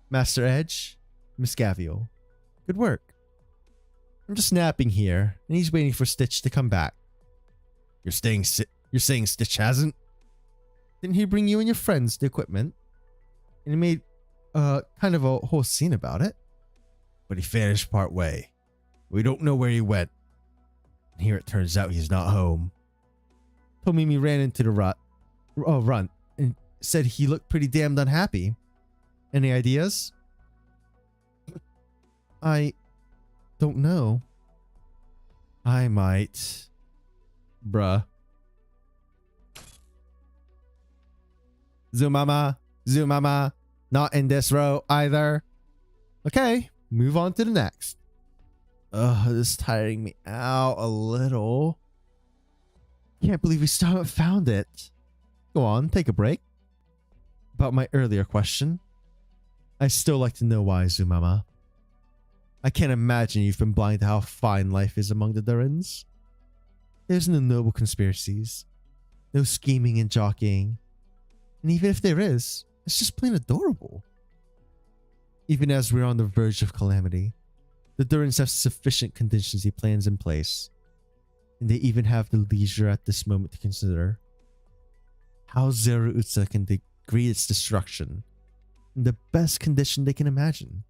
Speaker 1: Master Edge, Miss Gavial. Good work. I'm just napping here, and he's waiting for Stitch to come back. You're saying Stitch hasn't? Didn't he bring you and your friends the equipment? And he made kind of a whole scene about it. But he vanished part way. We don't know where he went. And here it turns out he's not home. Told me he ran into the runt and said he looked pretty damned unhappy. Any ideas? I don't know. I might. Bruh. Zoomama. Not in this row either. Okay, move on to the next. Ugh, this is tiring me out a little. Can't believe we still haven't found it. Go on, take a break. About my earlier question, I still like to know why, Zoomama. I can't imagine you've been blind to how fine life is among the Durans. There's no noble conspiracies, no scheming and jockeying, and even if there is, it's just plain adorable. Even as we're on the verge of calamity, the Durans have sufficient contingency plans in place, and they even have the leisure at this moment to consider how Zero Utsa can greet its destruction in the best condition they can imagine.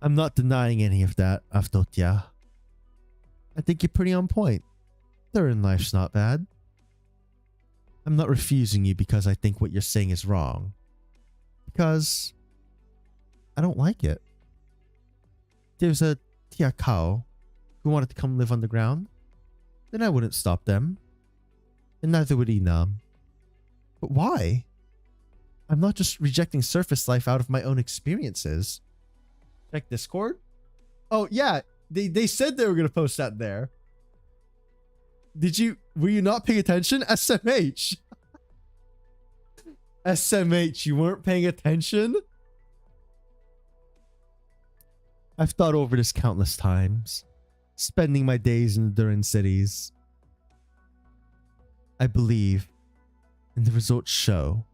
Speaker 1: I'm not denying any of that, Avdotya. I think you're pretty on point. Duran life's not bad. I'm not refusing you because I think what you're saying is wrong. Because I don't like it. There's a Tiakao who wanted to come live underground, then I wouldn't stop them. And neither would Inam. But why? I'm not just rejecting surface life out of my own experiences. Check Discord. Oh yeah, they said they were gonna post that there. Were you not paying attention? SMH. SMH, you weren't paying attention? I've thought over this countless times, spending my days in the Duran cities. I believe, and the results show,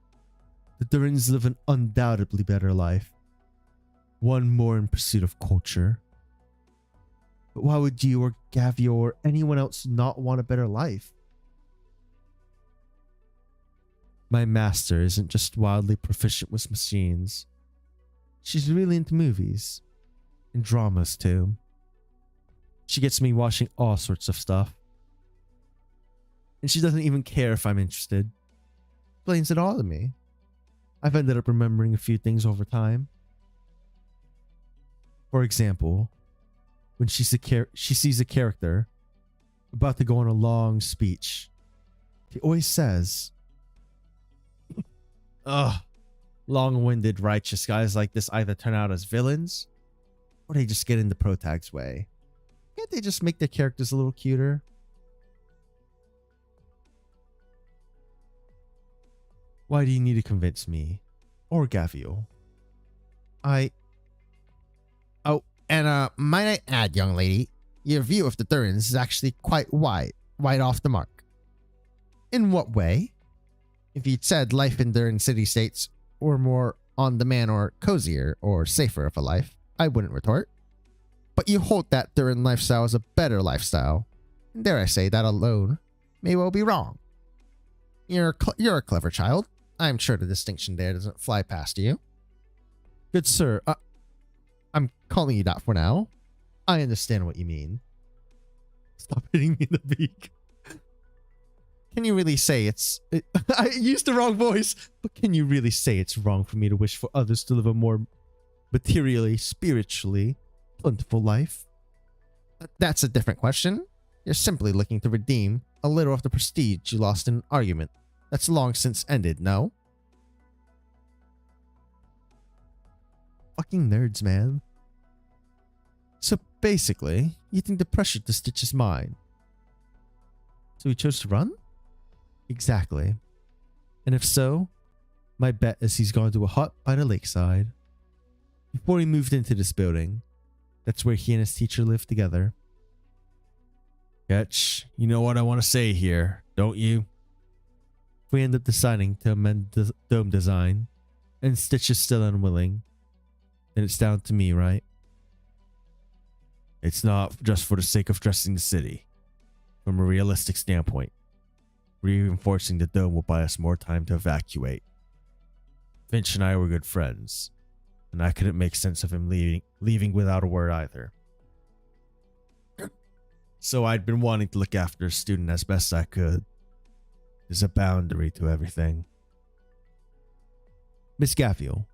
Speaker 1: the Durans live an undoubtedly better life. One more in pursuit of culture. But why would you or Gavio or anyone else not want a better life? My master isn't just wildly proficient with machines. She's really into movies. And dramas too. She gets me watching all sorts of stuff. And she doesn't even care if I'm interested. Explains it all to me. I've ended up remembering a few things over time. For example, when she sees a character about to go on a long speech, she always says, ugh, long-winded righteous guys like this either turn out as villains or they just get in the protag's way. Can't they just make their characters a little cuter? Why do you need to convince me? Or Gavio?
Speaker 4: Oh, and might I add, young lady, your view of the Durans is actually quite wide off the mark. In what way? If you'd said life in Duran city-states were more on the man or cozier or safer of a life, I wouldn't retort. But you hold that Duran lifestyle as a better lifestyle. And dare I say that alone may well be wrong. You're a clever child. I'm sure the distinction there doesn't fly past you.
Speaker 1: Good sir,
Speaker 4: I'm calling you that for now.
Speaker 1: I understand what you mean. Stop hitting me in the beak.
Speaker 4: Can you really say
Speaker 1: I used the wrong voice, but can you really say it's wrong for me to wish for others to live a more materially, spiritually plentiful life?
Speaker 4: That's a different question. You're simply looking to redeem a little of the prestige you lost in an argument that's long since ended, no?
Speaker 1: Fucking nerds, man. So basically, you think the pressure to Stitch is mine. So he chose to run? Exactly. And if so, my bet is he's gone to a hut by the lakeside. Before he moved into this building, that's where he and his teacher lived together. Ketch, you know what I want to say here, don't you? If we end up deciding to amend the dome design, and Stitch is still unwilling, then it's down to me, right? It's not just for the sake of dressing the city. From a realistic standpoint, reinforcing the dome will buy us more time to evacuate. Finch and I were good friends, and I couldn't make sense of him leaving without a word either. So I'd been wanting to look after a student as best I could. There's a boundary to everything. Miss Gavio,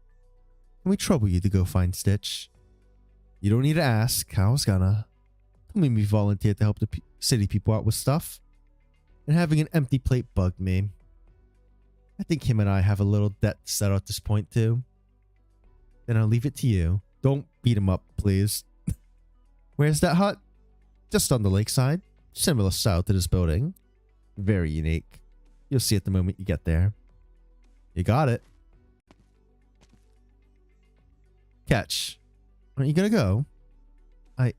Speaker 1: can we trouble you to go find Stitch? You don't need to ask. I was gonna. Don't make me volunteer to help the city people out with stuff. And having an empty plate bugged me. I think him and I have a little debt to settle at this point too. Then I'll leave it to you. Don't beat him up, please. Where's that hut? Just on the lakeside. Similar style to this building. Very unique. You'll see it the moment you get there. You got it. Ketch. Aren't you gonna go? I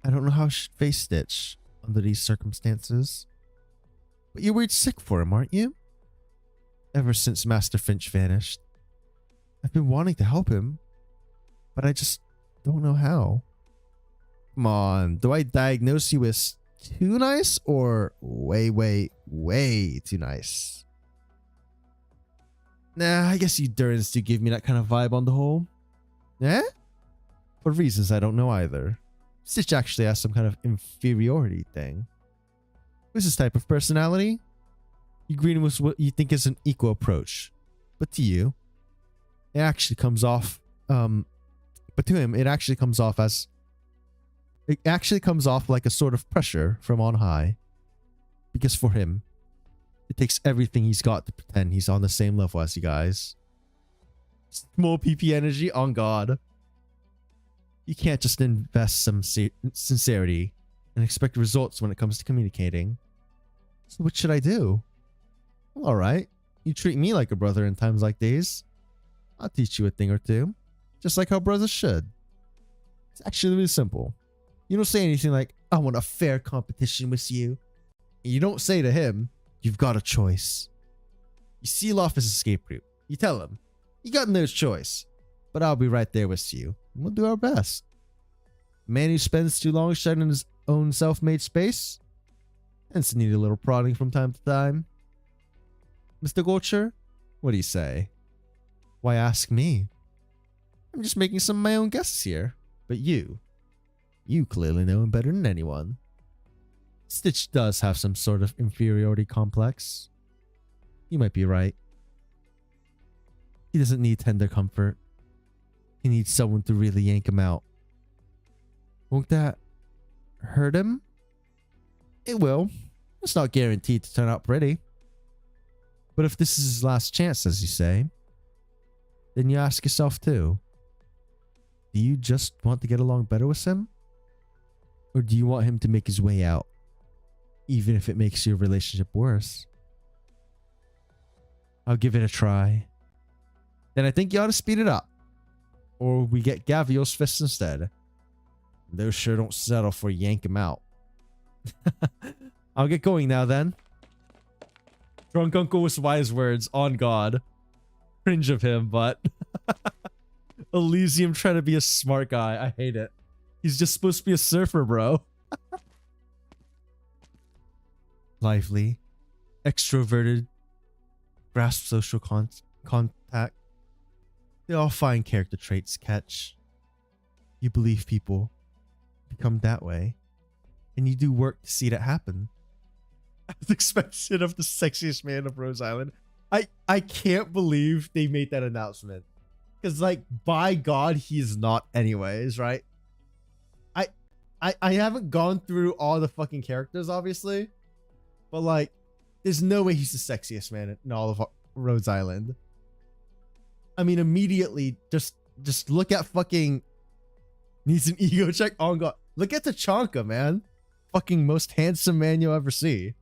Speaker 1: don't know how I should face Stitch under these circumstances. But you're worried sick for him, aren't you? Ever since Master Finch vanished. I've been wanting to help him, but I just don't know how. Come on, do I diagnose you as too nice or way, way, way too nice? Nah, I guess you Durans do give me that kind of vibe on the whole. Eh? For reasons I don't know either. Stitch actually has some kind of inferiority thing. Who's this type of personality? You greet him with what you think is an equal approach. But to you, it actually comes off, but to him, it actually comes off like a sort of pressure from on high. Because for him, it takes everything he's got to pretend he's on the same level as you guys. Small PP energy, on God. You can't just invest some sincerity and expect results when it comes to communicating. So what should I do? Well, alright. You treat me like a brother in times like these. I'll teach you a thing or two. Just like how brothers should. It's actually really simple. You don't say anything like, I want a fair competition with you. And you don't say to him, you've got a choice. You seal off his escape route. You tell him, you got no choice, but I'll be right there with you. We'll do our best. A man who spends too long shedding his own self-made space tends to need a little prodding from time to time. Mr. Gulcher, what do you say? Why ask me? I'm just making some of my own guesses here. But you clearly know him better than anyone. Stitch does have some sort of inferiority complex. You might be right. He doesn't need tender comfort. He needs someone to really yank him out. Won't that hurt him? It will. It's not guaranteed to turn out pretty. But if this is his last chance, as you say, then you ask yourself too, do you just want to get along better with him? Or do you want him to make his way out, even if it makes your relationship worse? I'll give it a try. Then I think you ought to speed it up. Or we get Gavial's fists instead. Those sure don't settle for yank him out. I'll get going now then. Drunk Uncle with wise words, on God. Cringe of him, but... Elysium trying to be a smart guy. I hate it. He's just supposed to be a surfer, bro. Lively. Extroverted. Grasp social contact. They all find character traits, Catch. You believe people become that way. And you do work to see that happen. As expected of the sexiest man of Rose Island. I can't believe they made that announcement. Because, like, by God, he's not anyways, right? I haven't gone through all the fucking characters, obviously. But, like, there's no way he's the sexiest man in all of Rose Island. I mean, immediately, just look at fucking... Needs an ego check? Oh, God. Look at Tachanka, man. Fucking most handsome man you'll ever see.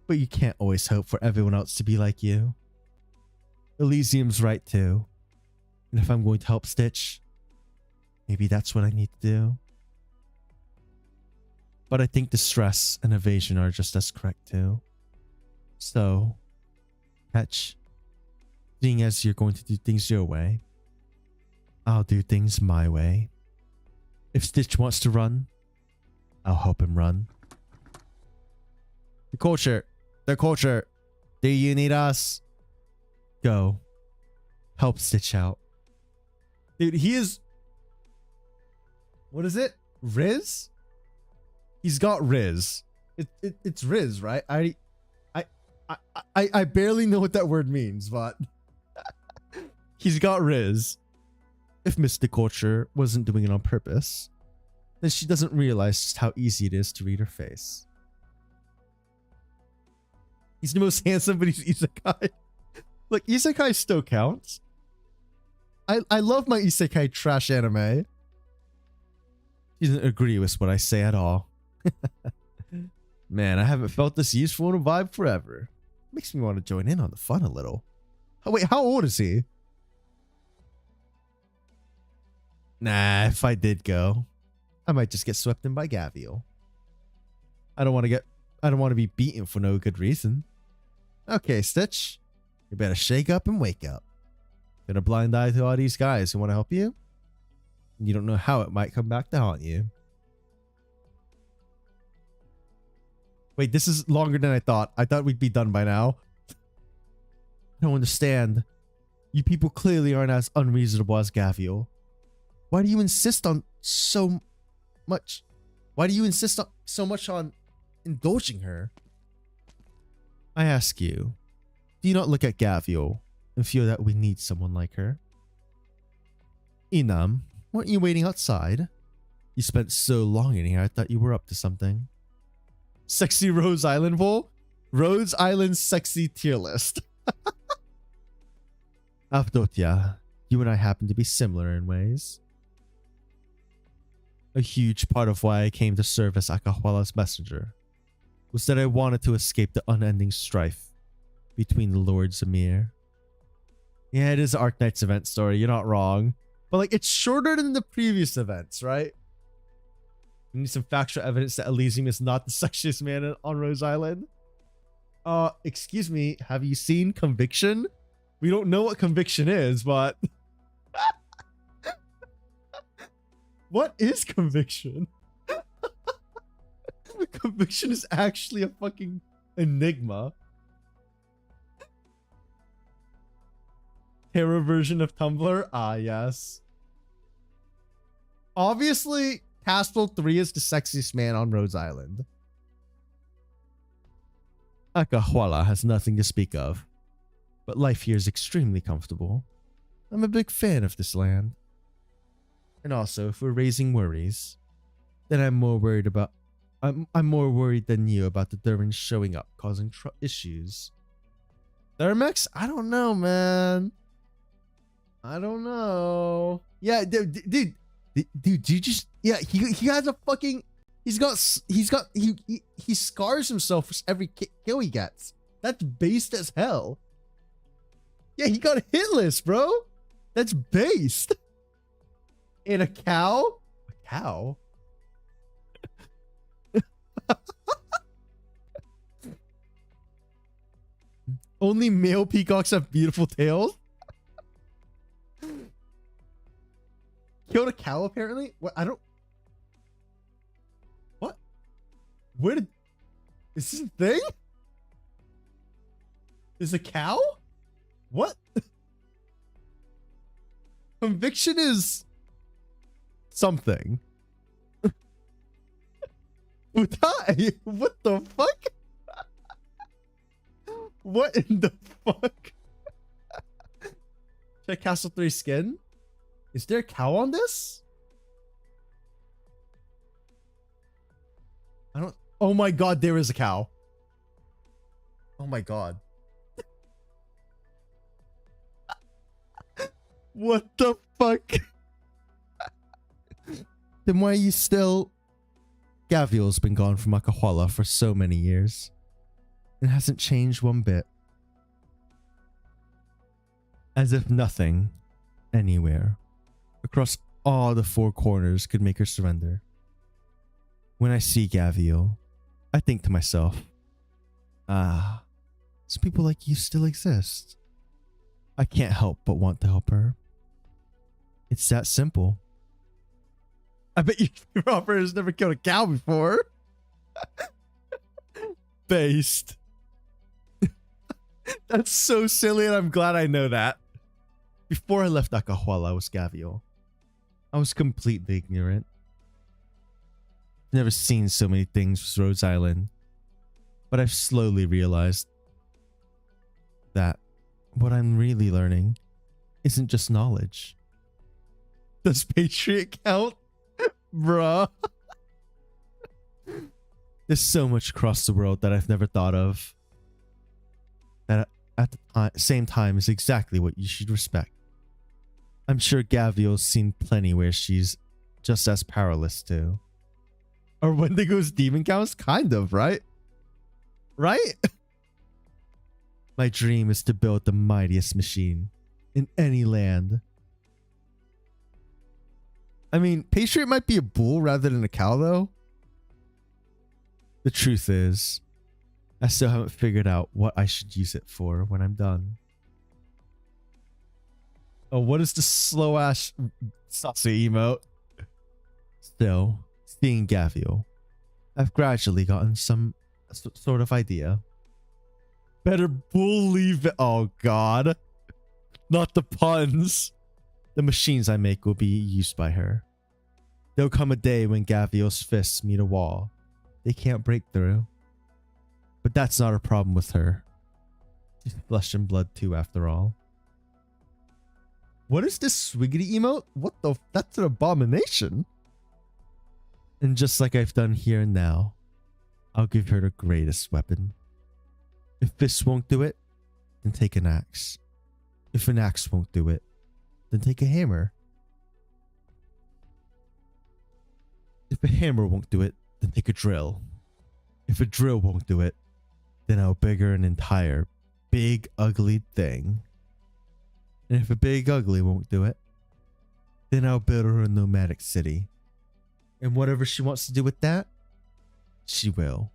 Speaker 1: But you can't always hope for everyone else to be like you. Elysium's right too. And if I'm going to help Stitch, maybe that's what I need to do. But I think distress and evasion are just as correct too. So, Catch, seeing as you're going to do things your way, I'll do things my way. If Stitch wants to run, I'll help him run. The culture. Do you need us? Go. Help Stitch out. Dude, he is... What is it? Riz? He's got Riz. It's Riz, right? I barely know what that word means, but... He's got Riz. If Mr. Culture wasn't doing it on purpose, then she doesn't realize just how easy it is to read her face. He's the most handsome, but he's isekai. Look, isekai still counts. I love my isekai trash anime. He doesn't agree with what I say at all. Man, I haven't felt this useful in a vibe forever. Makes me want to join in on the fun a little. Oh, wait, how old is he? Nah, if I did go, I might just get swept in by Gavial. I don't want to be beaten for no good reason. Okay, Stitch. You better shake up and wake up. Got a blind eye to all these guys who want to help you? You don't know how it might come back to haunt you. Wait, this is longer than I thought. I thought we'd be done by now. I don't understand. You people clearly aren't as unreasonable as Gavial. Why do you insist on so much? Why do you insist on so much on indulging her? I ask you, do you not look at Gavial and feel that we need someone like her? Inam, weren't you waiting outside? You spent so long in here, I thought you were up to something. Sexy Rose Island Bowl? Rose Island sexy tier list. Avdotya, you and I happen to be similar in ways. A huge part of why I came to serve as Akahwala's messenger was that I wanted to escape the unending strife between the Lords Amir. Yeah, it is an Arknights event story, you're not wrong. But like, it's shorter than the previous events, right? We need some factual evidence that Elysium is not the sexiest man on Rose Island. Excuse me, have you seen Conviction? We don't know what Conviction is, but... What is Conviction? Conviction is actually a fucking enigma. Terror version of Tumblr? Ah, yes. Obviously, Castle 3 is the sexiest man on Rose Island. Akahuala has nothing to speak of, but life here is extremely comfortable. I'm a big fan of this land. And also, if we're raising worries, then I'm more worried than you about the Durans showing up, causing issues. Thermex? I don't know, man. I don't know. Yeah, dude, you just, yeah, he has a fucking, he scars himself for every kill he gets. That's based as hell. Yeah, he got hitless, bro. That's based. And a cow? A cow? Only male peacocks have beautiful tails? Killed a cow, apparently? What? I don't... What? Where did... Is this a thing? Is a cow? What? Conviction is... something. Utai? What the fuck? What in the fuck? Check Castle 3 skin. Is there a cow on this? I don't... Oh my god, there is a cow. Oh my god. What the fuck? Then why are you still... Gavial's been gone from Akahuala for so many years. It hasn't changed one bit. As if nothing, anywhere, across all the four corners could make her surrender. When I see Gavial, I think to myself, ah, some people like you still exist. I can't help but want to help her. It's that simple. I bet you Robert has never killed a cow before. Based. That's so silly, and I'm glad I know that. Before I left Akahuala with Gavial, I was completely ignorant. Never seen so many things with Rose Island, but I've slowly realized that what I'm really learning isn't just knowledge. Does Patriot count? Bruh. There's so much across the world that I've never thought of. That at the same time is exactly what you should respect. I'm sure Gavial's seen plenty where she's just as powerless too. Or Wendigo's demon counts? Kind of, right? Right? My dream is to build the mightiest machine in any land. I mean, Patriot might be a bull rather than a cow, though. The truth is, I still haven't figured out what I should use it for when I'm done. Oh, what is the slow ass saucy emote? Still, seeing Gavial, I've gradually gotten some sort of idea. Better believe it. Oh, God. Not the puns. The machines I make will be used by her. There'll come a day when Gavial's fists meet a wall they can't break through. But that's not a problem with her. She's flesh and blood too, after all. What is this swiggity emote? What the... That's an abomination. And just like I've done here and now, I'll give her the greatest weapon. If fists won't do it, then take an axe. If an axe won't do it, then take a hammer. If a hammer won't do it, then take a drill. If a drill won't do it, then I'll build her an entire big ugly thing. And if a big ugly won't do it, then I'll build her a nomadic city. And whatever she wants to do with that, she will.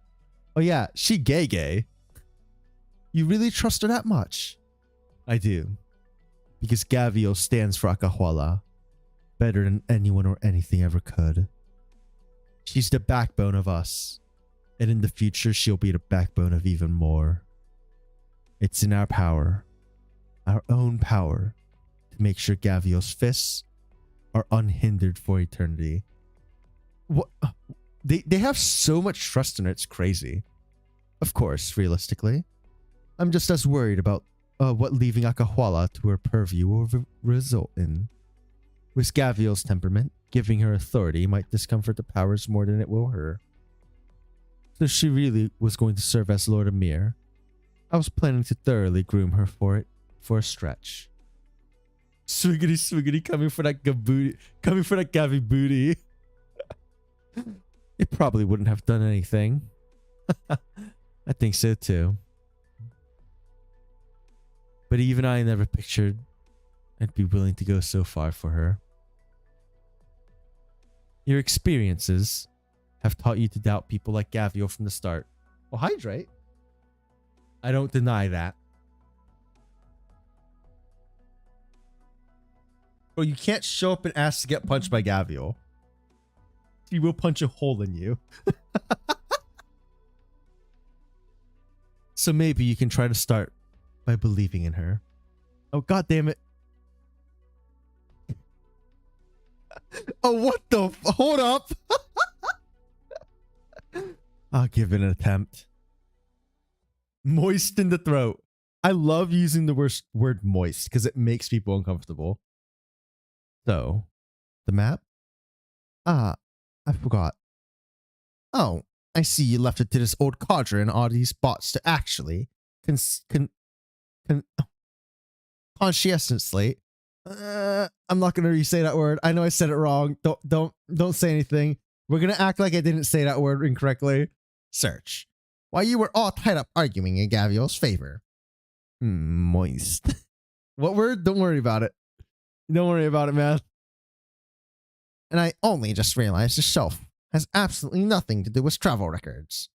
Speaker 1: Oh yeah, she gay. You really trust her that much? I do. Because Gavio stands for Akahuala better than anyone or anything ever could. She's the backbone of us. And in the future, she'll be the backbone of even more. It's in our power, our own power, to make sure Gavio's fists are unhindered for eternity. What? They have so much trust in her, it's crazy. Of course, realistically. I'm just as worried about what leaving Akahuala to her purview will result in. With Gavio's temperament, giving her authority might discomfort the powers more than it will her. So if she really was going to serve as Lord Amir, I was planning to thoroughly groom her for it for a stretch. Swiggity swiggity coming for that booty, coming for that Gavi booty. It probably wouldn't have done anything. I think so too. But even I never pictured I'd be willing to go so far for her. Your experiences have taught you to doubt people like Gavio from the start. Well, hydrate. I don't deny that. Bro, you can't show up and ask to get punched by Gavio. He will punch a hole in you. So maybe you can try to start by believing in her. Oh, god damn it. Oh, what the hold up. I'll give it an attempt. Moist in the throat. I love using the word moist because it makes people uncomfortable. So, the map? Ah, I forgot. Oh, I see you left it to this old codger and all these bots to actually conscientiously. I'm not gonna re-say that word. I know I said it wrong. Don't say anything. We're gonna act like I didn't say that word incorrectly. Search. While you were all tied up arguing in Gavio's favor. Moist. What word? Don't worry about it. Don't worry about it, man. And I only just realized the shelf has absolutely nothing to do with travel records.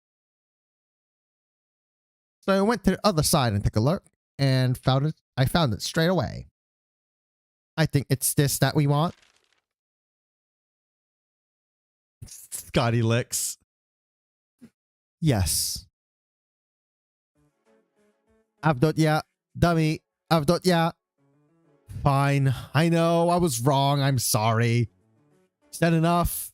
Speaker 1: So I went to the other side and took a look and found it. I found it straight away. I think it's this that we want. Scotty licks. Yes. Avdotya, dummy. Avdotya. Fine. I know I was wrong. I'm sorry. Is that enough?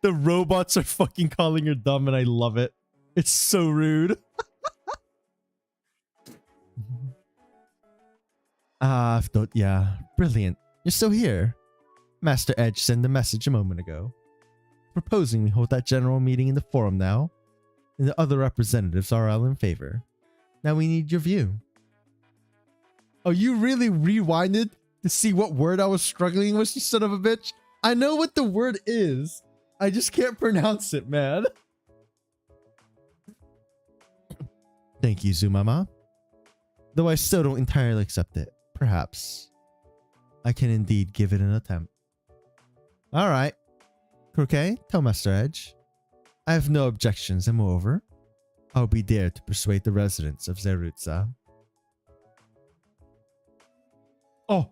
Speaker 1: The robots are fucking calling her dumb and I love it. It's so rude. Yeah, brilliant. You're still here. Master Edge sent a message a moment ago, proposing we hold that general meeting in the forum now, and the other representatives are all in favor. Now we need your view. Oh, you really rewinded to see what word I was struggling with, you son of a bitch? I know what the word is. I just can't pronounce it, man. Thank you, Zumama. Though I still don't entirely accept it. Perhaps I can indeed give it an attempt. Alright. Croquet, tell Master Edge. I have no objections, and moreover, I'll be there to persuade the residents of Zerutza. Oh,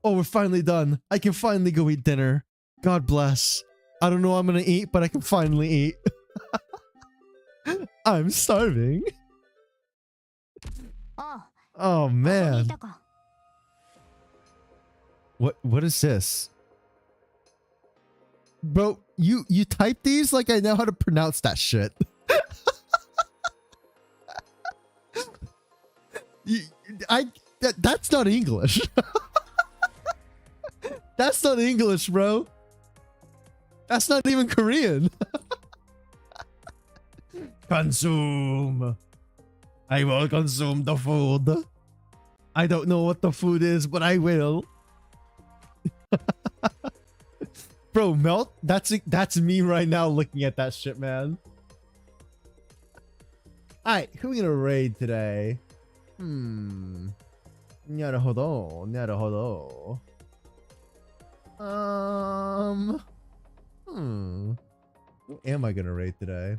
Speaker 1: we're finally done. I can finally go eat dinner. God bless. I don't know what I'm gonna eat, but I can finally eat. I'm starving. Oh man. What is this? Bro, you type these like I know how to pronounce that shit. That's not English. That's not English, bro. That's not even Korean. Consume. I will consume the food. I don't know what the food is, but I will. Bro, Melt, that's me right now looking at that shit, man. Alright, who are we gonna raid today? Naruhodo. Who am I gonna raid today?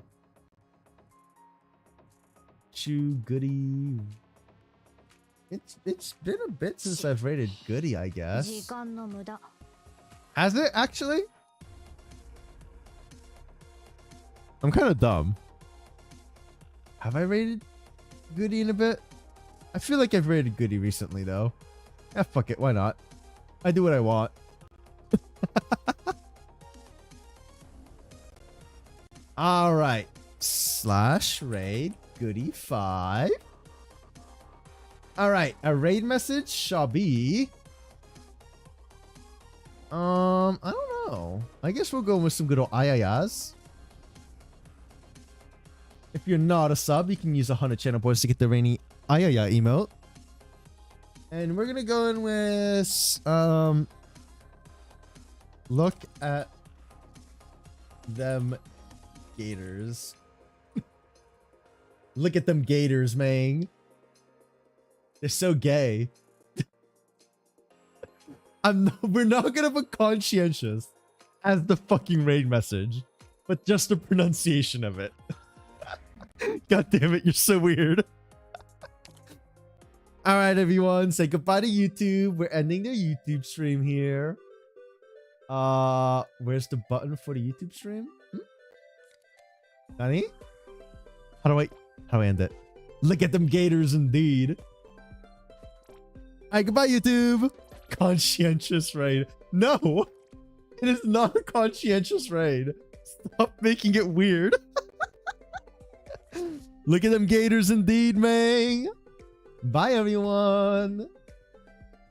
Speaker 1: Chew Goody. It's been a bit since I've raided Goody, I guess. Has it actually? I'm kind of dumb. Have I raided Goody in a bit? I feel like I've raided Goody recently though. Yeah, fuck it, why not? I do what I want. All right. / raid Goody 5. All right, a raid message shall be. I don't know. I guess we'll go with some good old ayayas. If you're not a sub, you can use 100 channel points to get the rainy ayaya emote. And we're gonna go in with look at them gators. Look at them gators, man. They're so gay. We're not gonna put conscientious as the fucking raid message, but just the pronunciation of it. God damn it, you're so weird. All right, everyone, say goodbye to YouTube. We're ending the YouTube stream here. Where's the button for the YouTube stream? Honey? How do I end it? Look at them gators indeed. All right, goodbye, YouTube. Conscientious raid. No, it is not a conscientious raid. Stop making it weird. Look at them gators indeed, man. Bye, everyone.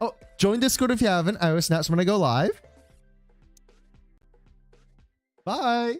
Speaker 1: Oh, join Discord if you haven't. I always snaps when I go live. Bye.